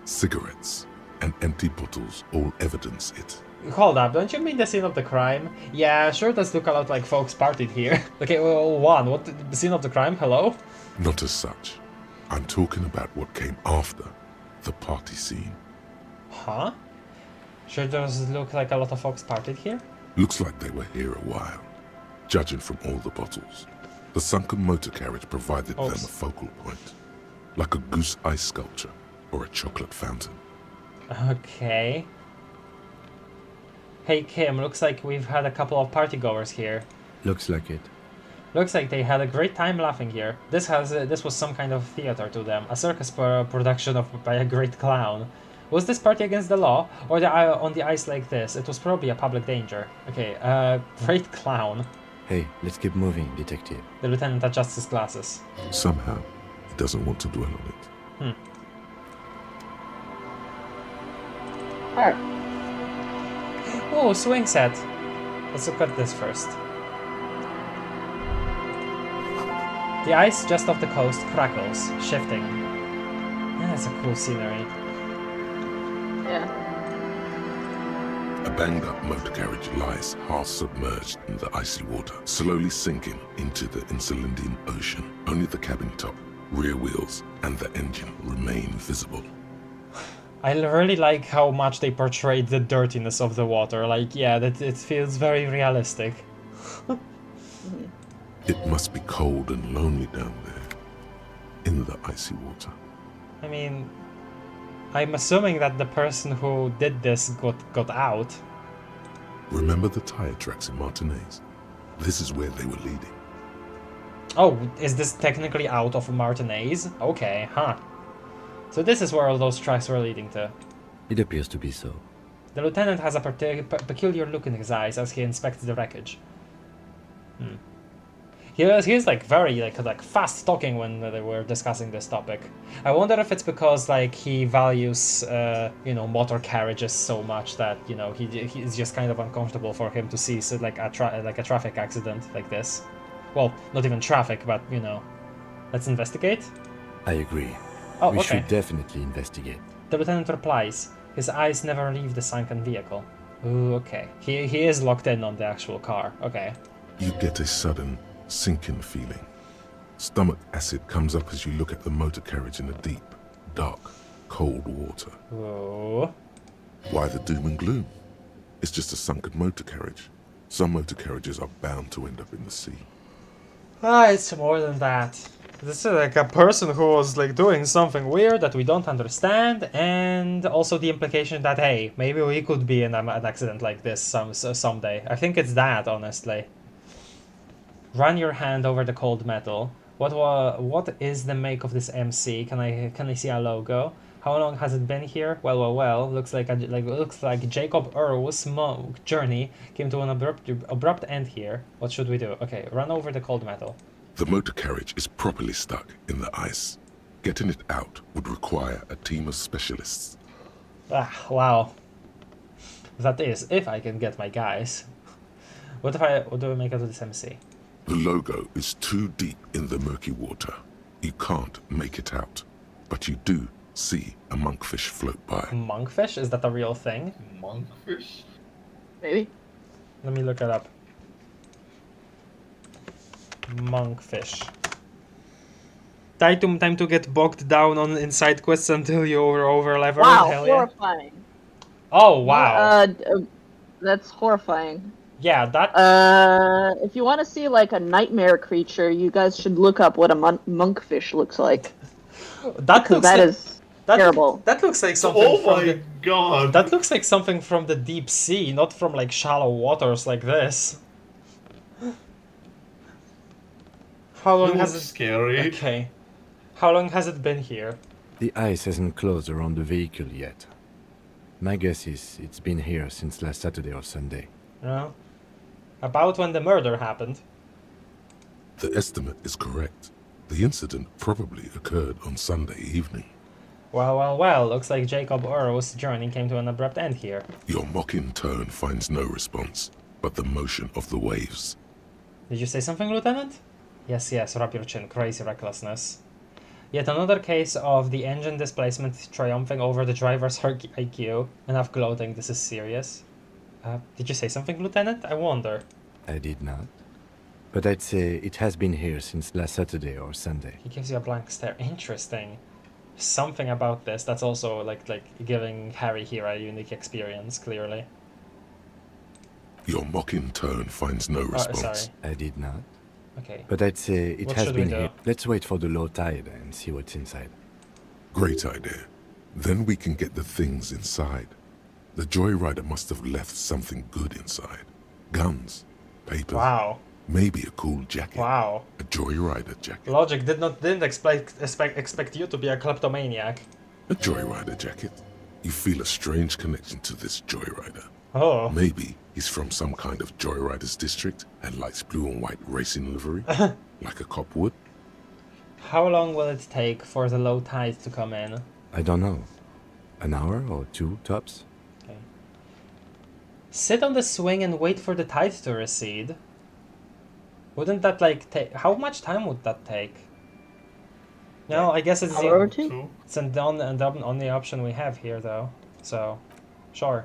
Cigarettes and empty bottles all evidence it. Hold up, don't you mean the scene of the crime? Yeah, sure does look a lot like folks partied here. Okay, well, what? The scene of the crime? Hello? Not as such. I'm talking about what came after the party scene. Huh? Sure does look like a lot of folks partied here? Looks like they were here a while, judging from all the bottles. The sunken motor carriage provided them a focal point, like a goose ice sculpture or a chocolate fountain. Okay. Hey Kim, looks like we've had a couple of partygoers here. Looks like it. Looks like they had a great time laughing here. This was some kind of theater to them, a circus production by a great clown. Was this party against the law, or on the ice like this? It was probably a public danger. Okay, great clown. Hey, let's keep moving, detective. The lieutenant adjusts his glasses. Somehow, he doesn't want to dwell on it. Alright. Oh, Swingset. Let's look at this first. The ice just off the coast crackles, shifting. Yeah, that's a cool scenery. Yeah. A banged-up motor carriage lies half-submerged in the icy water, slowly sinking into the Insulindian Ocean. Only the cabin top, rear wheels, and the engine remain visible. I really like how much they portrayed the dirtiness of the water. Like, yeah, that it feels very realistic. It must be cold and lonely down there, in the icy water. I mean, I'm assuming that the person who did this got out. Remember the tire tracks in Martinez? This is where they were leading. Oh, is this technically out of Martinez? Okay, huh. So this is where all those tracks were leading to. It appears to be so. The lieutenant has a peculiar look in his eyes as he inspects the wreckage. He's like very like fast talking when they were discussing this topic. I wonder if it's because like he values motor carriages so much that he's just kind of uncomfortable for him to see like a traffic accident like this. Well, not even traffic, but let's investigate. I agree. Oh, we okay. should definitely investigate. The lieutenant replies. His eyes never leave the sunken vehicle. Ooh, okay. He is locked in on the actual car. Okay. You get a sudden sinking feeling. Stomach acid comes up as you look at the motor carriage in the deep, dark, cold water. Ooh. Why the doom and gloom? It's just a sunken motor carriage. Some motor carriages are bound to end up in the sea. It's more than that. This is like a person who was like doing something weird that we don't understand, and also the implication that hey, maybe we could be in an accident like this someday. I think it's that, honestly. Run your hand over the cold metal. What is the make of this MC? Can I see a logo? How long has it been here? Well. Looks like Jacob Earl's journey came to an abrupt end here. What should we do? Okay, run over the cold metal. The motor carriage is properly stuck in the ice. Getting it out would require a team of specialists. Ah, wow. That is, if I can get my guys. What do I make out of this MC? The logo is too deep in the murky water. You can't make it out, but you do see a monkfish float by. Monkfish? Is that a real thing? Monkfish? Maybe. Let me look it up. Monkfish. Time to get bogged down on inside quests until you're over leveled. Wow, Hell yeah. horrifying. Oh wow. That's horrifying. Yeah, that. If you want to see like a nightmare creature, you guys should look up what a monkfish looks like. That is terrible. That looks like something. Oh my god. That looks like something from the deep sea, not from like shallow waters like this. How long has it? Scary. Okay. How long has it been here? The ice hasn't closed around the vehicle yet. My guess is it's been here since last Saturday or Sunday. No. About when the murder happened. The estimate is correct. The incident probably occurred on Sunday evening. Well, looks like Jacob Earl's journey came to an abrupt end here. Your mocking tone finds no response, but the motion of the waves. Did you say something, Lieutenant? Yes, rub your chin. Crazy recklessness. Yet another case of the engine displacement triumphing over the driver's IQ. Enough gloating, this is serious. Did you say something, Lieutenant? I wonder. I did not. But I'd say it has been here since last Saturday or Sunday. He gives you a blank stare. Interesting. Something about this that's also like giving Harry here a unique experience, clearly. Your mocking tone finds no response. Sorry. I did not. Okay. But I'd say it What has should we been do? here. Let's wait for the low tide and see what's inside. Great idea. Then we can get the things inside. The joyrider must have left something good inside. Guns, papers. Wow. Maybe a cool jacket. Wow. A joyrider jacket. Logic didn't expect you to be a kleptomaniac. A joyrider jacket. You feel a strange connection to this joyrider. Oh. Maybe he's from some kind of joyriders district and likes blue and white racing livery, like a cop would. How long will it take for the low tide to come in? I don't know. An hour or two, tops? Okay. Sit on the swing and wait for the tide to recede. Wouldn't that take... How much time would that take? No, I guess it's Hour or two? It's an only option we have here, though. So, sure.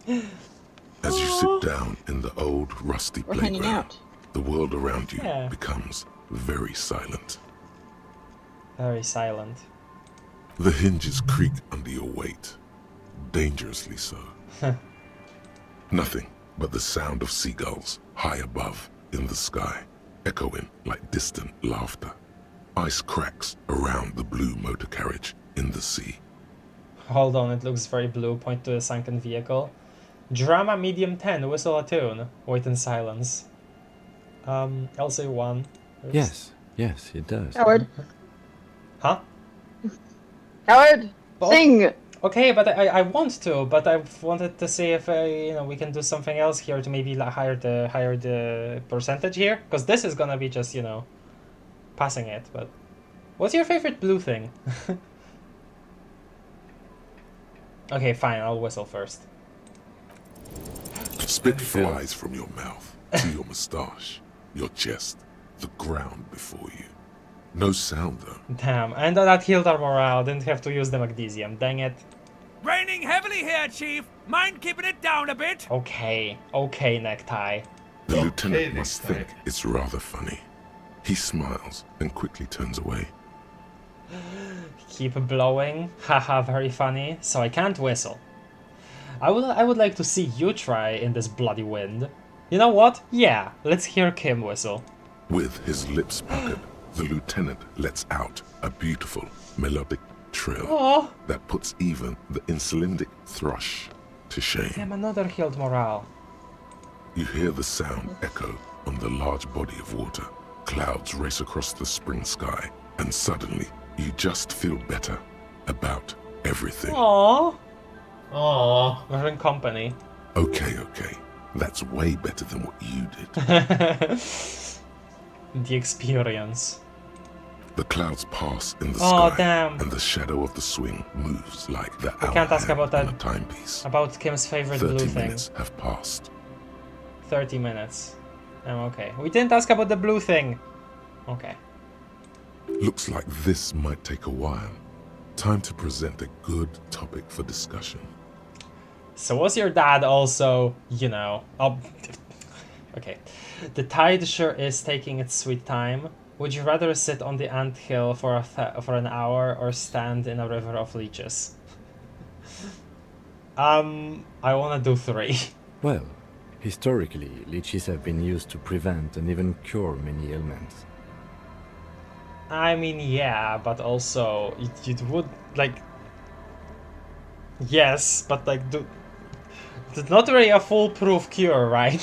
As you sit down in the old rusty We're hanging playground, out. the world around you Yeah. becomes very silent. Very silent. The hinges creak under your weight, dangerously so. Nothing but the sound of seagulls high above in the sky, echoing like distant laughter. Ice cracks around the blue motor carriage in the sea. Hold on, it looks very blue. Point to a sunken vehicle. Drama medium 10, whistle a tune. Wait in silence. LC1. Oops. Yes, it does. Howard. Huh? Howard, sing! Okay, but I want to, but I wanted to see if we can do something else here to maybe higher the percentage here, because this is gonna be just passing it. But what's your favorite blue thing? Okay, fine. I'll whistle first. Spit flies from your mouth to your moustache, your chest, the ground before you. No sound though. Damn, and that healed our morale. Didn't have to use the magnesium. Dang it. Raining heavily here, Chief. Mind keeping it down a bit? Okay, necktie. The lieutenant must think it's rather funny. He smiles and quickly turns away. Keep blowing. Haha, very funny. So I can't whistle. I would like to see you try in this bloody wind. You know what? Yeah, let's hear Kim whistle. With his lips puckered, the lieutenant lets out a beautiful melodic trill Aww. that puts even the insulindic thrush to shame. Damn, another healed morale. You hear the sound echo on the large body of water. Clouds race across the spring sky, and suddenly you just feel better about everything. Aww. Aww. We're in company. Okay. That's way better than what you did. The experience. The clouds pass in the Oh, sky, damn. and the shadow of the swing moves like the We can't ask about on a that. timepiece. About Kim's favorite 30 blue thing. minutes have passed. 30 minutes. Okay. We didn't ask about the blue thing. Okay. Looks like this might take a while. Time to present a good topic for discussion. So was your dad also, okay. The tide sure is taking its sweet time. Would you rather sit on the anthill for an hour or stand in a river of leeches? I wanna do 3. Well, historically, leeches have been used to prevent and even cure many ailments. I mean, yeah, but also it would yes, but it's not really a foolproof cure, right?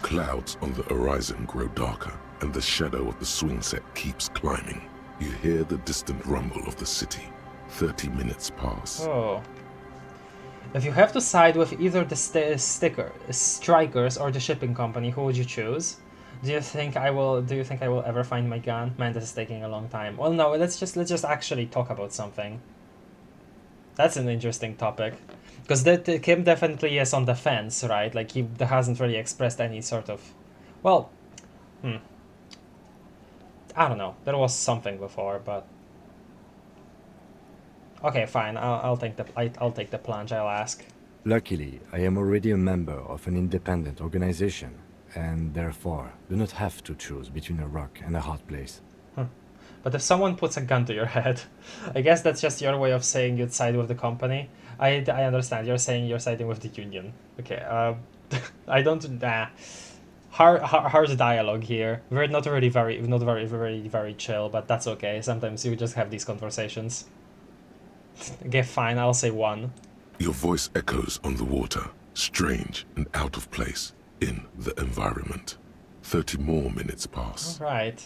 Clouds on the horizon grow darker and the shadow of the Swingset keeps climbing. You hear the distant rumble of the city. 30 minutes pass. Oh. If you have to side with either the strikers or the shipping company, who would you choose? Do you think I will ever find my gun? Man, this is taking a long time. Well, no, let's just actually talk about something. That's an interesting topic. Because Kim definitely is on the fence, right? Like, he hasn't really expressed any sort of... Well, I don't know. There was something before, but... Okay, fine. I'll take the plunge. I'll ask. Luckily, I am already a member of an independent organization, and therefore do not have to choose between a rock and a hard place. But if someone puts a gun to your head, I guess that's just your way of saying you'd side with the company. I understand. You're saying you're siding with the union. Okay. I don't. Hard dialogue here. We're not very chill, but that's okay. Sometimes you just have these conversations. Okay, fine. I'll say 1. Your voice echoes on the water, strange and out of place in the environment. 30 more minutes pass. All right.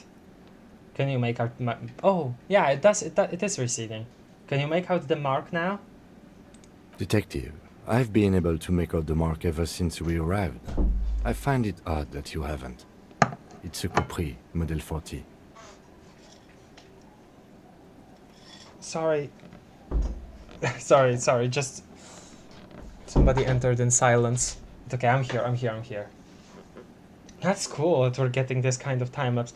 Can you make out? Oh, yeah, it does. It is receding. Can you make out the mark now? Detective, I've been able to make out the mark ever since we arrived. I find it odd that you haven't. It's a Capri, Model 40. Sorry. sorry, just... Somebody entered in silence. It's okay, I'm here. That's cool that we're getting this kind of time-lapse.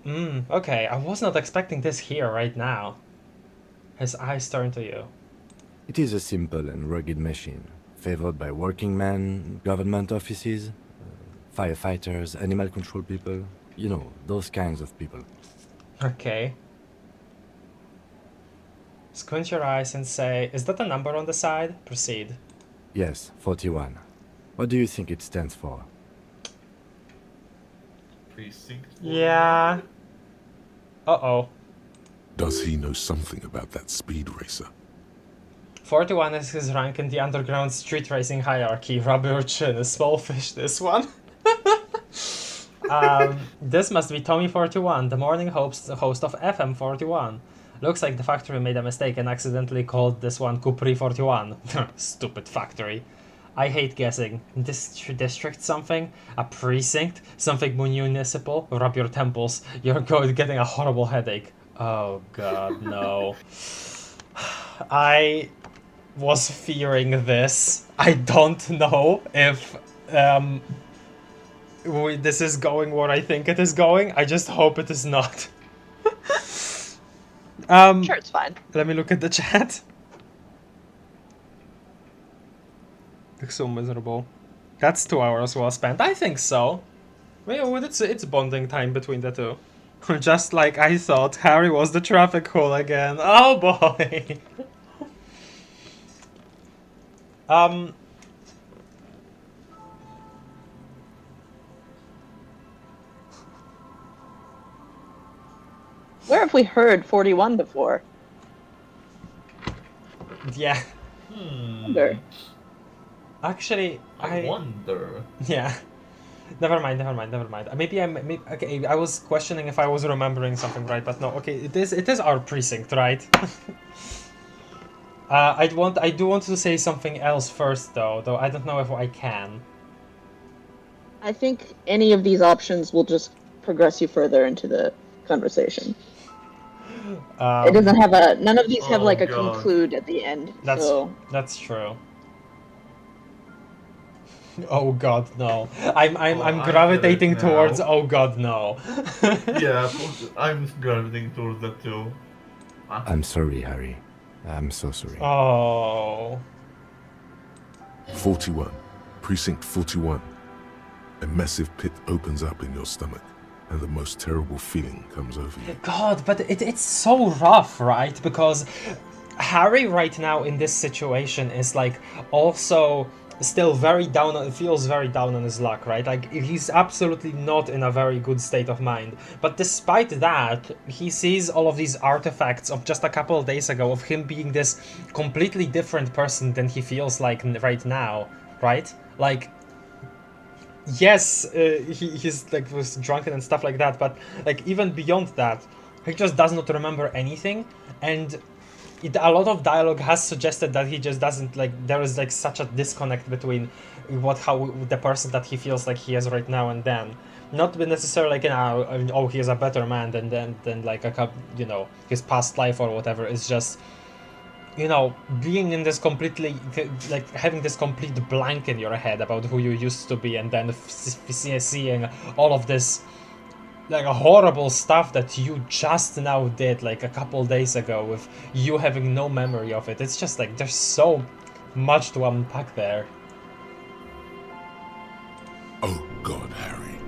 Okay, I was not expecting this here right now. His eyes turn to you. It is a simple and rugged machine, favored by working men, government offices, firefighters, animal control people, you know, those kinds of people. Okay. Squint your eyes and say, is that a number on the side? Proceed. Yes, 41. What do you think it stands for? Precinct. Yeah. Uh-oh. Does he know something about that speed racer? 41 is his rank in the underground street racing hierarchy. Rub your chin, a small fish, this one. This must be Tommy 41, the morning host of FM 41. Looks like the factory made a mistake and accidentally called this one Capri 41. Stupid factory. I hate guessing. District something? A precinct? Something municipal? Rub your temples. You're getting a horrible headache. Oh god, no. I was fearing this. I don't know if this is going where I think it is going. I just hope it is not. Sure, it's fine. Let me look at the chat. Looks so miserable. That's 2 hours well spent. I think so. Well, it's bonding time between the two. Just like I thought, Harry was the traffic hooligan. Oh boy. Where have we heard 41 before? Yeah. Wonder. Actually, I wonder. Yeah. Never mind. Maybe okay, I was questioning if I was remembering something right, but no. Okay, it is our precinct, right? I do want to say something else first, though I don't know if I can. I think any of these options will just progress you further into the conversation. It doesn't have none of these have like a conclude at the end. That's true. Oh god, no. I'm gravitating towards oh god, no. Yeah, I'm gravitating towards that too. I'm sorry, Harry. I'm so sorry. Oh. 41. Precinct 41. A massive pit opens up in your stomach, and the most terrible feeling comes over you. God, but it's so rough, right? Because Harry right now in this situation is like also still feels very down on his luck, right? Like he's absolutely not in a very good state of mind. But despite that, he sees all of these artifacts of just a couple of days ago of him being this completely different person than he feels like right now, right? Like yes, he's like was drunken and stuff like that, but like even beyond that, he just does not remember anything, and a lot of dialogue has suggested that he just doesn't like. There is like such a disconnect between how the person that he feels like he is right now and then. Not necessarily like oh he is a better man than like his past life or whatever. It's just being in this completely, like, having this complete blank in your head about who you used to be, and then seeing all of this, like, horrible stuff that you just now did, like, a couple days ago, with you having no memory of it. It's just, like, there's so much to unpack there. Oh God, Harry.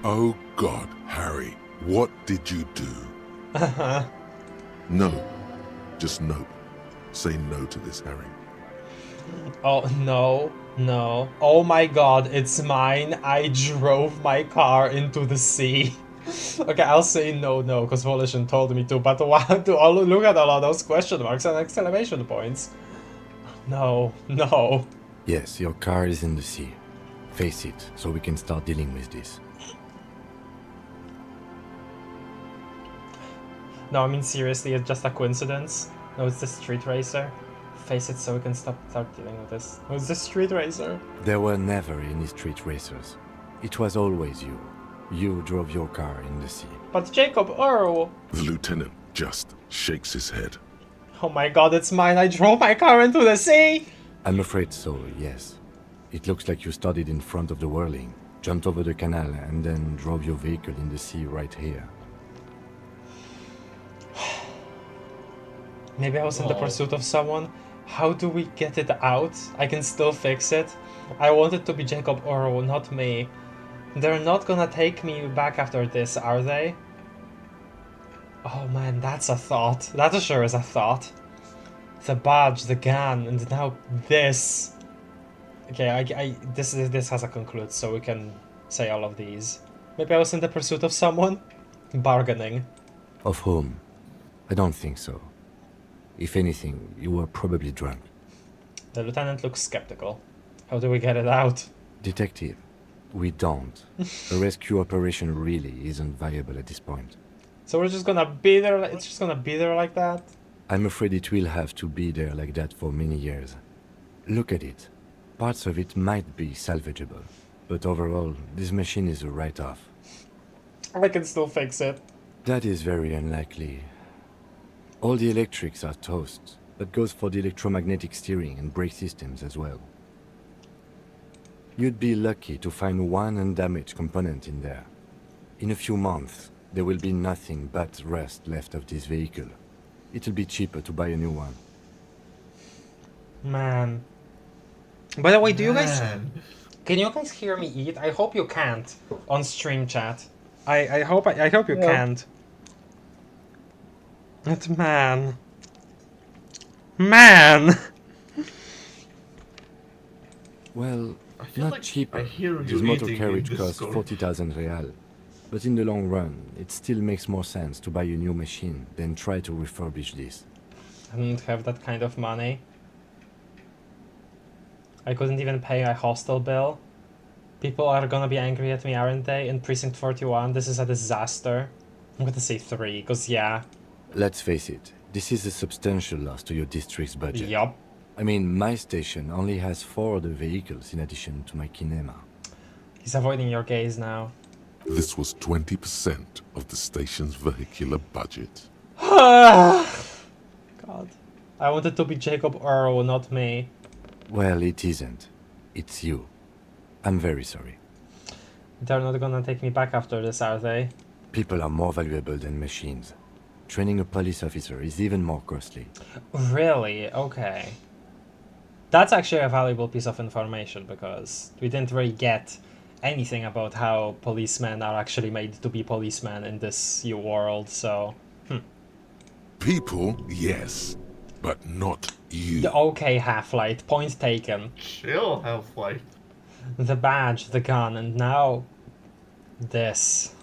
Oh God, Harry. What did you do? No. Just no. Say no to this, Harry. Oh, no. Oh my God, it's mine. I drove my car into the sea. Okay, I'll say no, because Volition told me to, but why do look at all of those question marks and exclamation points? No. Yes, your car is in the sea. Face it, so we can start dealing with this. No, I mean seriously, it's just a coincidence. No, it's the street racer. Face it so we can start dealing with this. Oh, it's the street racer. There were never any street racers. It was always you. You drove your car in the sea. But Jacob Earl! The lieutenant just shakes his head. Oh my God, it's mine. I drove my car into the sea! I'm afraid so, yes. It looks like you started in front of the whirling, jumped over the canal, and then drove your vehicle in the sea right here. Maybe I was in the pursuit of someone. How do we get it out? I can still fix it. I want it to be Jacob Oro, not me. They're not gonna take me back after this, are they? Oh man, that's a thought. That sure is a thought. The badge, the gun, and now this. Okay, this has a conclude, so we can say all of these. Maybe I was in the pursuit of someone? Bargaining. Of whom? I don't think so. If anything, you were probably drunk. The lieutenant looks skeptical. How do we get it out? Detective, we don't. A rescue operation really isn't viable at this point. So we're just gonna be there, it's just gonna be there like that? I'm afraid it will have to be there like that for many years. Look at it. Parts of it might be salvageable, but overall, this machine is a write-off. I can still fix it. That is very unlikely. All the electrics are toast. That goes for the electromagnetic steering and brake systems as well. You'd be lucky to find one undamaged component in there. In a few months, there will be nothing but rust left of this vehicle. It'll be cheaper to buy a new one. Man. By the way, do you guys... Can you guys hear me eat? I hope you can't on stream chat. I hope you can't. But man. Well, not like cheaper. I hear This you motor eating carriage in costs Discord. 40,000 real. But in the long run, it still makes more sense to buy a new machine than try to refurbish this. I don't have that kind of money. I couldn't even pay my hostel bill. People are gonna be angry at me, aren't they? In Precinct 41, this is a disaster. I'm gonna say 3, because yeah. Let's face it, this is a substantial loss to your district's budget. Yup. I mean, my station only has 4 other vehicles in addition to my kinema. He's avoiding your gaze now. This was 20% of the station's vehicular budget. God. I wanted to be Jacob Earl, not me. Well, it isn't. It's you. I'm very sorry. They're not gonna take me back after this, are they? People are more valuable than machines. Training a police officer is even more costly. Really? Okay. That's actually a valuable piece of information, because we didn't really get anything about how policemen are actually made to be policemen in this world, so... People, yes, but not you. Okay, Half-Light, point taken. Chill, Half-Light. The badge, the gun, and now... this.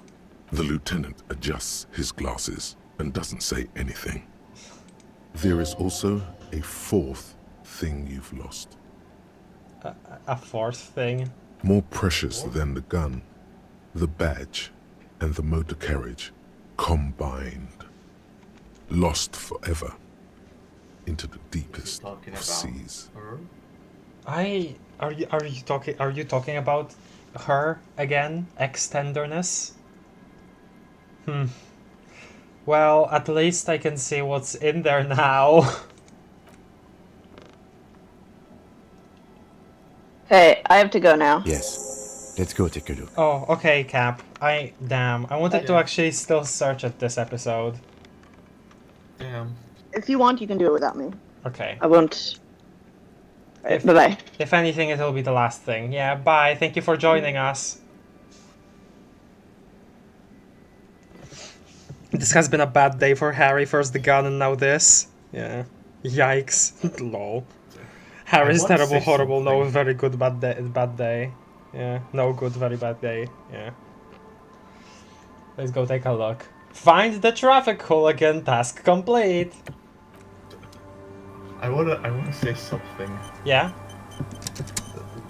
The lieutenant adjusts his glasses and doesn't say anything. There is also a 4th thing you've lost. A 4th thing? More precious than the gun, the badge, and the motor carriage combined. Lost forever into the deepest of seas. Are you talking about her again? Ex-tenderness? Well, at least I can see what's in there now. Hey, I have to go now. Yes. Let's go take a look. Oh, okay, Cap. I wanted to actually still search at this episode. Damn. If you want, you can do it without me. Okay. I won't. Bye-bye. If anything, it'll be the last thing. Yeah, bye. Thank you for joining us. This has been a bad day for Harry. First the gun and now this. Yeah. Yikes. Lol. Harry's terrible, horrible, no, very good, bad day. Yeah. No good, very bad day. Yeah. Let's go take a look. Find the traffic hooligan, task complete. I wanna say something. Yeah?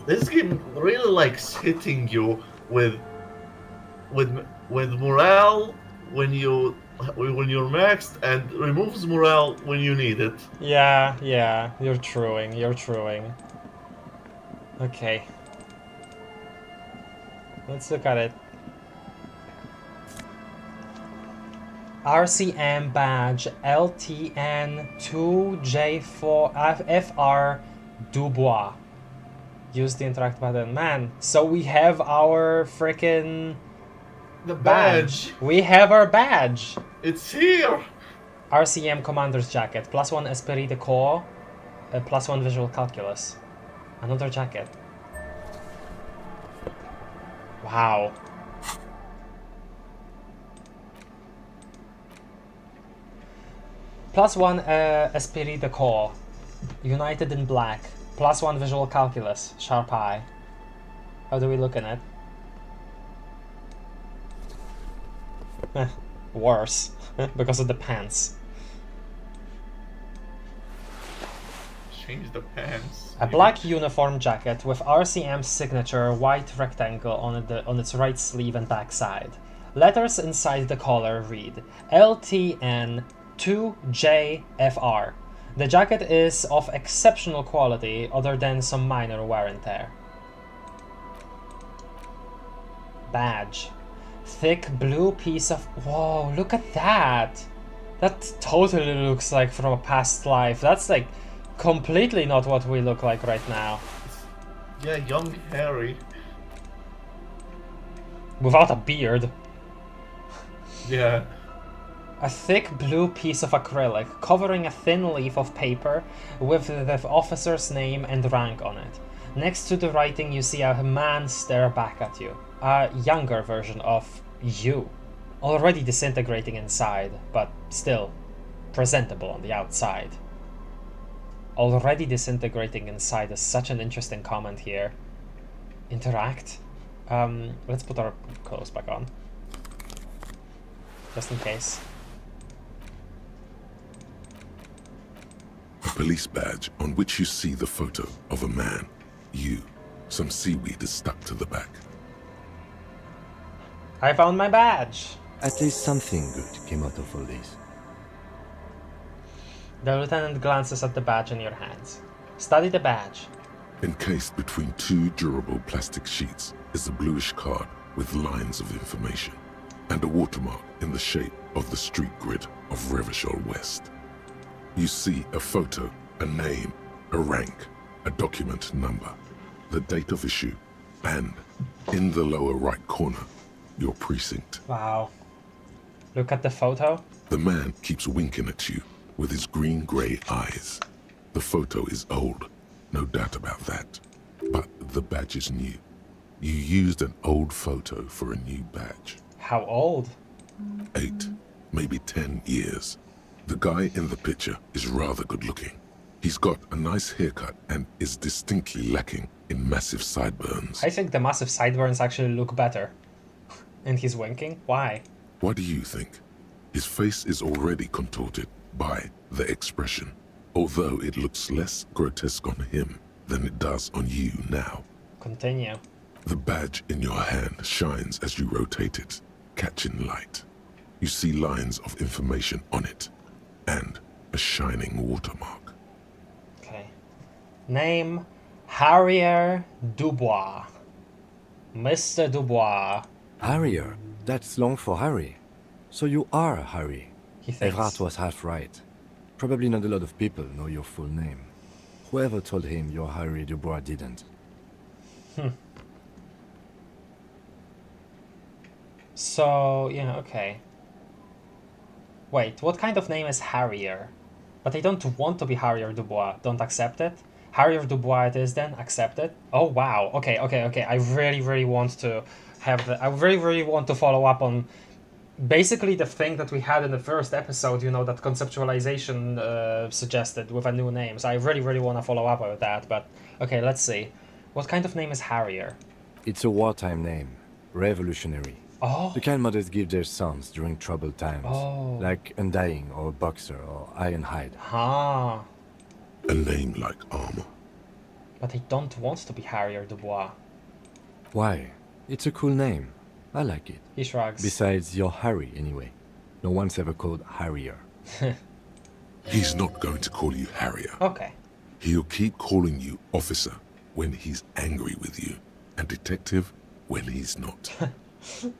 This game really likes hitting you with morale when you're maxed and removes morale when you need it. Yeah, you're truing. Okay. Let's look at it. RCM badge LTN 2J4FR Dubois. Use the interact button. Man, so we have our frickin' badge. We have our badge. It's here. RCM Commander's Jacket. +1 Esprit de Corps. +1 Visual Calculus. Another jacket. Wow. +1 Esprit de Corps. United in Black. +1 Visual Calculus. Sharp Eye. How do we look in it? Worse. Because of the pants. Change the pants. A black uniform jacket with RCM signature white rectangle on its right sleeve and back side. Letters inside the collar read LTN 2JFR. The jacket is of exceptional quality other than some minor wear and tear. Badge. Thick blue piece of... Whoa, look at that! That totally looks like from a past life. That's like completely not what we look like right now. Yeah, young Harry. Without a beard. Yeah. A thick blue piece of acrylic covering a thin leaf of paper with the officer's name and rank on it. Next to the writing you see a man stare back at you. A younger version of you. Already disintegrating inside, but still presentable on the outside. Already disintegrating inside is such an interesting comment here. Interact. Let's put our clothes back on. Just in case. A police badge on which you see the photo of a man. You. Some seaweed is stuck to the back. I found my badge! At least something good came out of all this. The lieutenant glances at the badge in your hands. Study the badge. Encased between two durable plastic sheets is a bluish card with lines of information and a watermark in the shape of the street grid of Revachol West. You see a photo, a name, a rank, a document number, the date of issue, and in the lower right corner, your precinct. Wow. Look at the photo. The man keeps winking at you with his green-grey eyes. The photo is old, no doubt about that. But the badge is new. You used an old photo for a new badge. How old? 8, maybe 10 years. The guy in the picture is rather good-looking. He's got a nice haircut and is distinctly lacking in massive sideburns. I think the massive sideburns actually look better. And he's winking? Why? What do you think? His face is already contorted by the expression, although it looks less grotesque on him than it does on you now. Continue. The badge in your hand shines as you rotate it, catching light. You see lines of information on it, and a shining watermark. Okay. Name, Harrier Dubois. Mr. Dubois. Harrier. That's long for Harry. So you are Harry. He thinks. Evrard was half right. Probably not a lot of people know your full name. Whoever told him you're Harry Dubois didn't. So, yeah, okay. Wait, what kind of name is Harrier? But I don't want to be Harrier Dubois. Don't accept it? Harrier Dubois it is then? Accept it? Oh, wow. Okay. I really want to have the... I really want to follow up on basically the thing that we had in the first episode, you know, that conceptualization suggested with a new name. So I really want to follow up with that. But, okay, let's see. What kind of name is Harrier? It's a wartime name. Revolutionary. Oh. The kind mothers give their sons during troubled times. Oh. Like Undying or Boxer or Ironhide. Ah. A name like armor. But I don't want to be Harrier Dubois. Why? It's a cool name. I like it. He shrugs. Besides, you're Harry anyway. No one's ever called Harrier. He's not going to call you Harrier. Okay. He'll keep calling you officer when he's angry with you, and detective when he's not.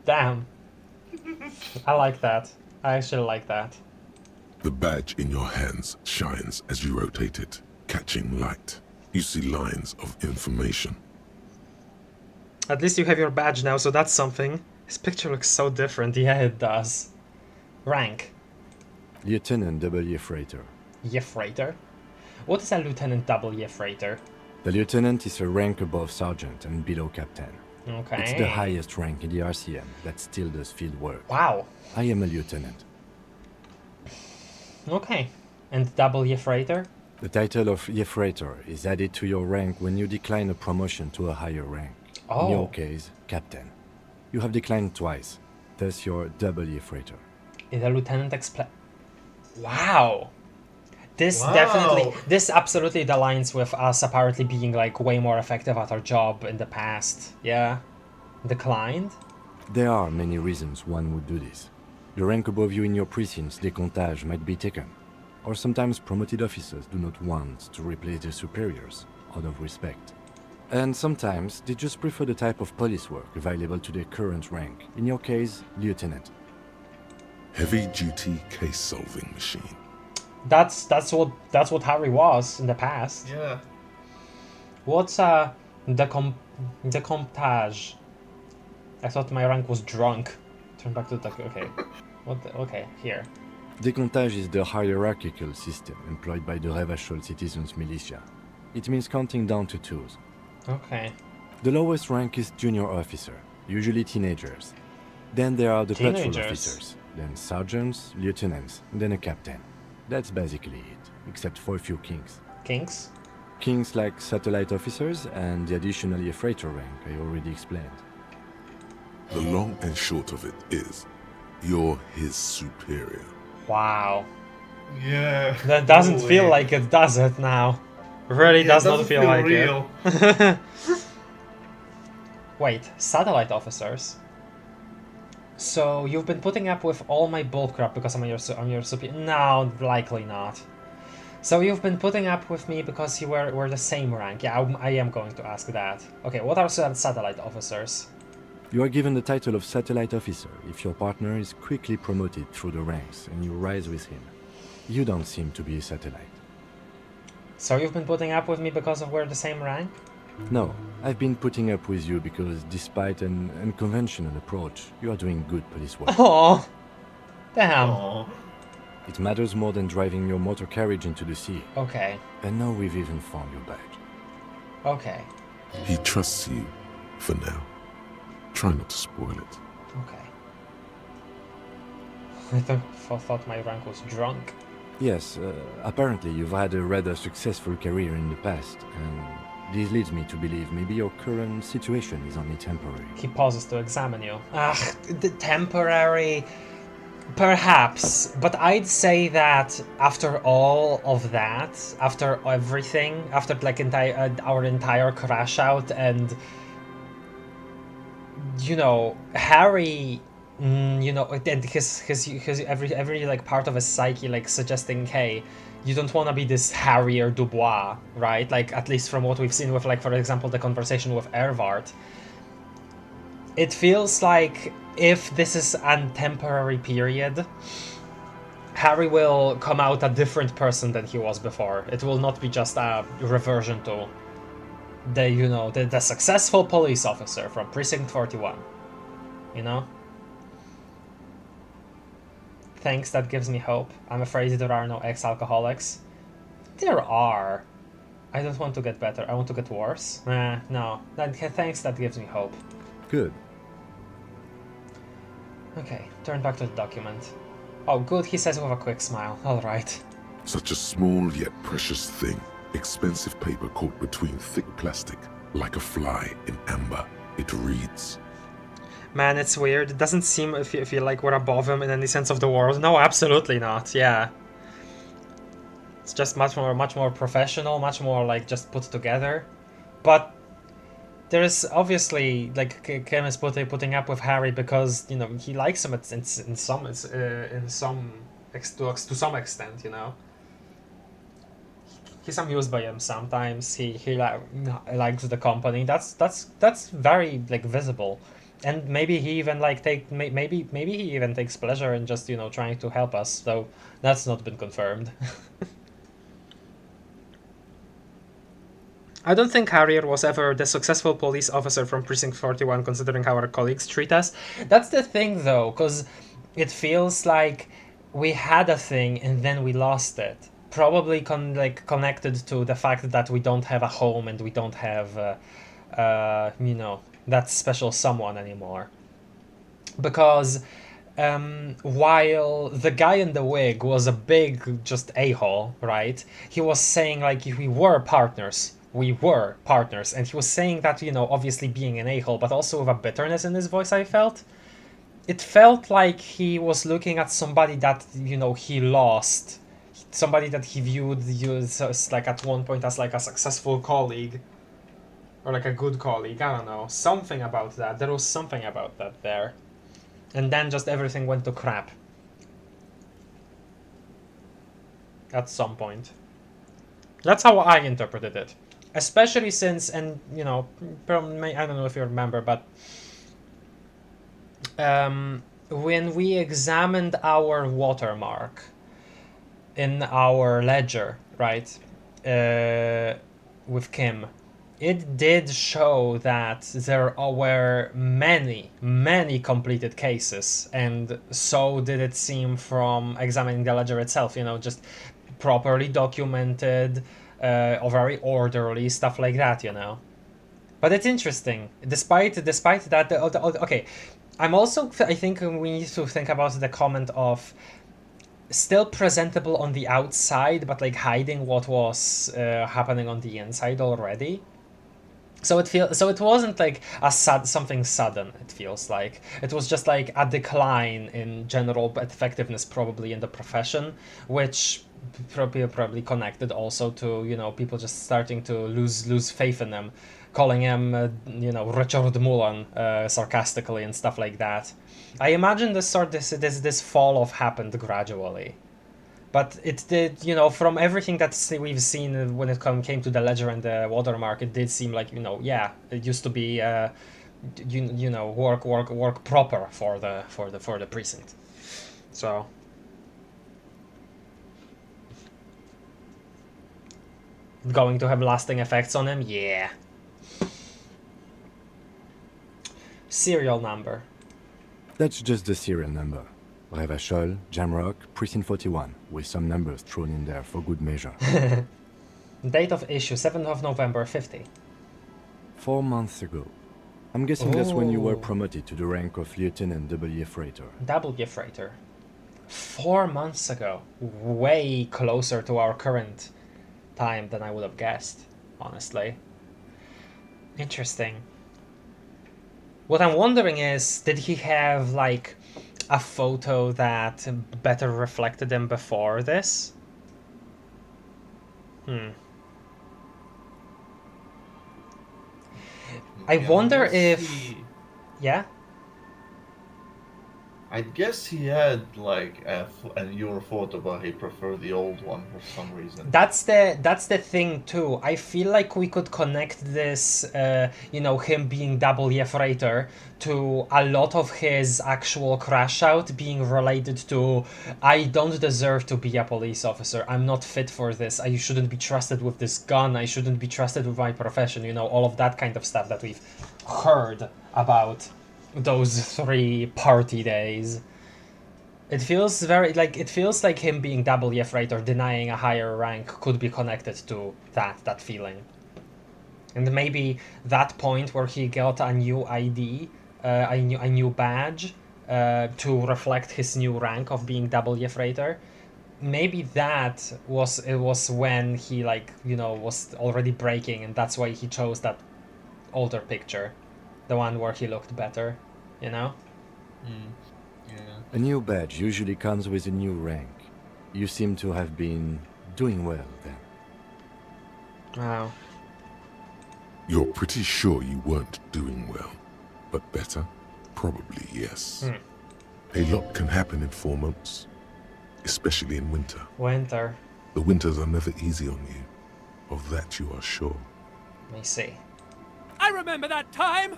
Damn. I like that. I actually like that. The badge in your hands shines as you rotate it, catching light. You see lines of information. At least you have your badge now, so that's something. His picture looks so different. Yeah, it does. Rank. Lieutenant W. Freighter. Freighter? What is a Lieutenant W. Freighter? The lieutenant is a rank above sergeant and below captain. Okay. It's the highest rank in the RCM that still does field work. Wow. I am a lieutenant. Okay. And W. Freighter? The title of Freighter is added to your rank when you decline a promotion to a higher rank. Oh. In your case, captain. You have declined twice, thus you're W. Freighter. Is a lieutenant Wow. This Wow. this absolutely aligns with us apparently being like way more effective at our job in the past. Yeah. Declined? There are many reasons one would do this. The rank above you in your precinct's decomptage might be taken, or sometimes promoted officers do not want to replace their superiors, out of respect. And sometimes they just prefer the type of police work available to their current rank, in your case, lieutenant. Heavy-duty case-solving machine. That's what Harry was in the past. Yeah. What's decomptage? I thought my rank was drunk. Turn back to the okay. Okay, here. Decomptage is the hierarchical system employed by the Revachol Citizens Militia. It means counting down to twos. Okay. The lowest rank is junior officer, usually teenagers. Then there are the patrol Teenagers. officers, then sergeants, lieutenants, then a captain. That's basically it, except for a few kings. Kings? Kings like satellite officers and the additional freighter rank I already explained. The long and short of it is, you're his superior. Wow. Yeah. That doesn't no feel way. like it, does it now? Really Yeah, does it not doesn't feel feel like real. it. Wait, satellite officers? So you've been putting up with all my bullcrap because I'm your superior? No, likely not. So you've been putting up with me because we're the same rank. Yeah, I am going to ask that. Okay, what are satellite officers? You are given the title of satellite officer if your partner is quickly promoted through the ranks and you rise with him. You don't seem to be a satellite. So you've been putting up with me because we're the same rank? No, I've been putting up with you because despite an unconventional approach, you are doing good police work. Oh, damn. Aw. It matters more than driving your motor carriage into the sea. Okay, And now we've even found your badge. okay, He trusts you, for now. Try not to spoil it. okay. I thought my rank was drunk. Yes, apparently you've had a rather successful career in the past, and this leads me to believe maybe your current situation is only temporary. He pauses to examine you. Ah, the temporary... Perhaps, but I'd say that after all of that, after everything, after like our entire crash out and you know, Harry, you know, and his every like part of his psyche like suggesting, hey, you don't want to be this Harry or Dubois, right? Like, at least from what we've seen with, like, for example, the conversation with Ervart. It feels like if this is a temporary period, Harry will come out a different person than he was before. It will not be just a reversion to the, you know, the successful police officer from Precinct 41. You know? Thanks, that gives me hope. I'm afraid there are no ex-alcoholics. There are. I don't want to get better. I want to get worse. No. Thanks, that gives me hope. Good. Okay, turn back to the document. Oh, good, he says with a quick smile. Alright. Such a small yet precious thing. Expensive paper caught between thick plastic, like a fly in amber. It reads... Man, it's weird. It doesn't seem if you like we're above him in any sense of the word. No, absolutely not. Yeah. It's just much more professional, much more like just put together. But there is obviously like Kim is putting up with Harry because, you know, he likes him to some extent, you know. He's amused by him sometimes. He likes the company. That's very like visible. And maybe he even like maybe he even takes pleasure in just, you know, trying to help us, though that's not been confirmed. I don't think Harrier was ever the successful police officer from Precinct 41, considering how our colleagues treat us. That's the thing, though, because it feels like we had a thing and then we lost it. Probably connected to the fact that we don't have a home and we don't have, you know, that special someone anymore. Because while the guy in the wig was a big just a-hole, right? He was saying like we were partners, and he was saying that, you know, obviously being an a-hole, but also with a bitterness in his voice. I felt it felt like he was looking at somebody that, you know, he lost, somebody that he viewed as like at one point as like a successful colleague. Or like a good colleague, I don't know. Something about that. There was something about that there. And then just everything went to crap. At some point. That's how I interpreted it. Especially since, and you know, I don't know if you remember, but when we examined our watermark in our ledger, right, with Kim, it did show that there were many completed cases, and so did it seem from examining the ledger itself, you know, just properly documented, or very orderly, stuff like that, you know. But it's interesting, despite that, okay, I'm also, I think we need to think about the comment of still presentable on the outside, but like hiding what was happening on the inside already. So it wasn't like something sudden. It feels like it was just like a decline in general effectiveness, probably in the profession, which probably connected also to, you know, people just starting to lose faith in them, calling him you know, Richard Mullen sarcastically and stuff like that. I imagine this fall off happened gradually. But it did, you know, from everything that we've seen when it came to the ledger and the watermark, it did seem like, you know, yeah, it used to be, you know, work proper for the precinct. So going to have lasting effects on him, yeah. Serial number. That's just the serial number. Revachol, Jamrock, Precinct 41, with some numbers thrown in there for good measure. Date of issue, 7th of November, 50. 4 months ago. I'm guessing that's when you were promoted to the rank of Lieutenant W. Freighter. W. Freighter. 4 months ago. Way closer to our current time than I would have guessed, honestly. Interesting. What I'm wondering is, did he have, like, a photo that better reflected him before this? I wonder if... Yeah? I guess he had like a newer photo, but he preferred the old one for some reason. That's the thing too. I feel like we could connect this, him being double freighter to a lot of his actual crash out being related to, I don't deserve to be a police officer. I'm not fit for this. I shouldn't be trusted with this gun. I shouldn't be trusted with my profession. All of that kind of stuff that we've heard about those 3 party days. It feels like him being double right or denying a higher rank could be connected to that feeling. And maybe that point where he got a new ID, a new badge, to reflect his new rank of being double freighter. Maybe that was when he was already breaking, and that's why he chose that older picture, the one where he looked better, Yeah. A new badge usually comes with a new rank. You seem to have been doing well then. Wow. You're pretty sure you weren't doing well, but better? Probably yes. A lot can happen in 4 months, especially in winter. Winter. The winters are never easy on you. Of that you are sure. Let me see. I remember that time!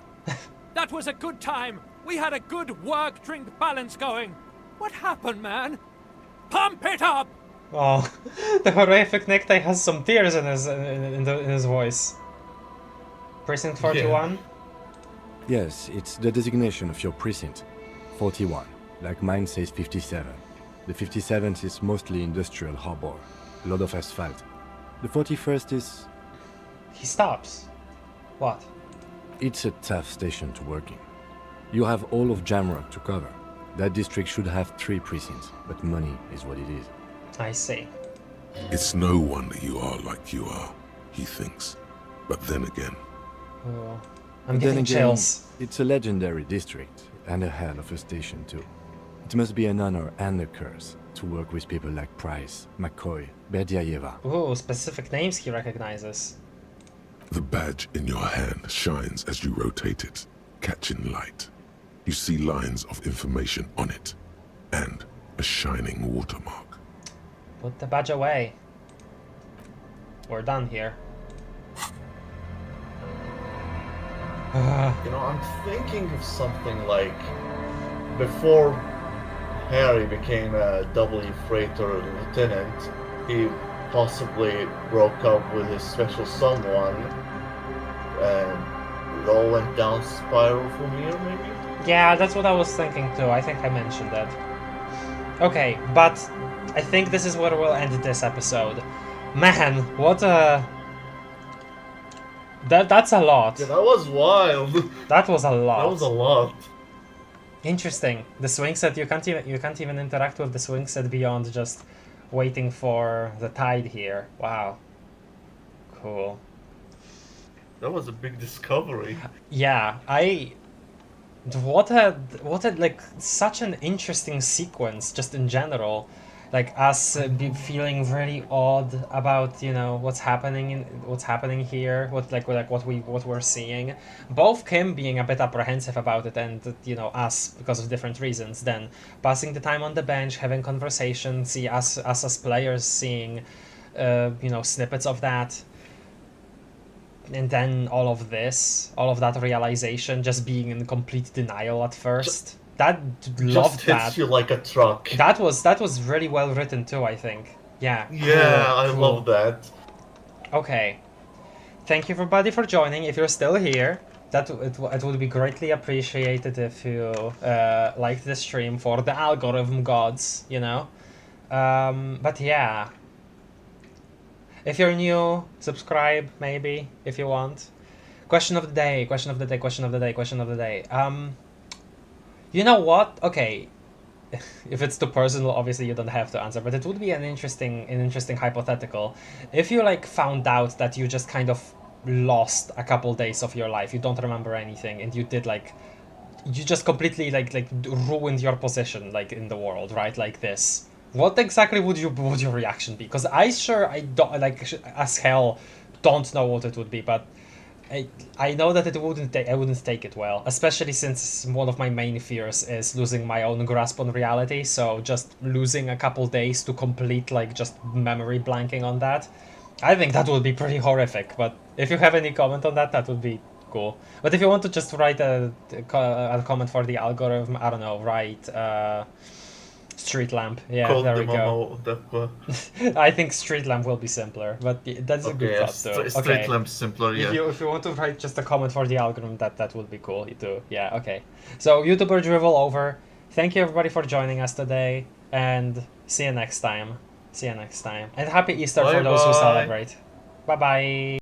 That was a good time. We had a good work-drink balance going. What happened, man? Pump it up! Oh, the horrific necktie has some tears in his voice. Precinct 41? Yes, it's the designation of your precinct. 41. Like mine says 57. The 57th is mostly industrial harbor. A lot of asphalt. The 41st is... He stops. What? It's a tough station to work in. You have all of Jamrock to cover. That district should have 3 precincts, but money is what it is. I see. It's no wonder you are like you are, he thinks. But then again... Oh, I'm getting chills. It's a legendary district, and a hell of a station too. It must be an honor and a curse to work with people like Price, McCoy, Berdiaeva. Ooh, specific names he recognizes. The badge in your hand shines as you rotate it, catching light. You see lines of information on it, and a shining watermark. Put the badge away. We're done here. I'm thinking of something like before Harry became a double freighter lieutenant, he possibly broke up with his special someone, and it all went down spiral from here, maybe? Yeah, that's what I was thinking too. I think I mentioned that. Okay, but I think this is where we'll end this episode. Man, what a... That's a lot. Yeah, that was wild. That was a lot. That was a lot. Interesting. The Swingset, you can't even interact with the Swingset beyond just waiting for the tide here. Wow. Cool. That was a big discovery. Yeah, what a like such an interesting sequence just in general. Like us be feeling very odd about what's happening here, what we're seeing. Both Kim being a bit apprehensive about it, and us because of different reasons. Then passing the time on the bench, having conversations, see us as players seeing snippets of that, and then all of that realization, just being in complete denial at first. Just hits you like a truck. That was really well written too, I think. Yeah. Yeah, cool, I love that. Okay. Thank you everybody for joining. If you're still here, it would be greatly appreciated if you liked the stream for the algorithm gods, But yeah. If you're new, subscribe maybe if you want. Question of the day. You know what? Okay, if it's too personal, obviously you don't have to answer, but it would be an interesting hypothetical. If you found out that you just kind of lost a couple days of your life, you don't remember anything, and you did you just completely ruined your position in the world, right? Like this. What exactly would your reaction be? Because I don't as hell don't know what it would be, but I know that I wouldn't take it well, especially since one of my main fears is losing my own grasp on reality. So just losing a couple days to complete like just memory blanking on that, I think that would be pretty horrific. But if you have any comment on that, that would be cool. But if you want to just write a comment for the algorithm, I don't know, write street lamp. Yeah, Call there the we go. I think street lamp will be simpler, but that's a good thought too. Street lamp simpler, yeah. If you want to write just a comment for the algorithm, that would be cool too. Yeah, okay. So YouTuber drivel over. Thank you everybody for joining us today, and see you next time. And happy Easter for those who celebrate. Bye bye.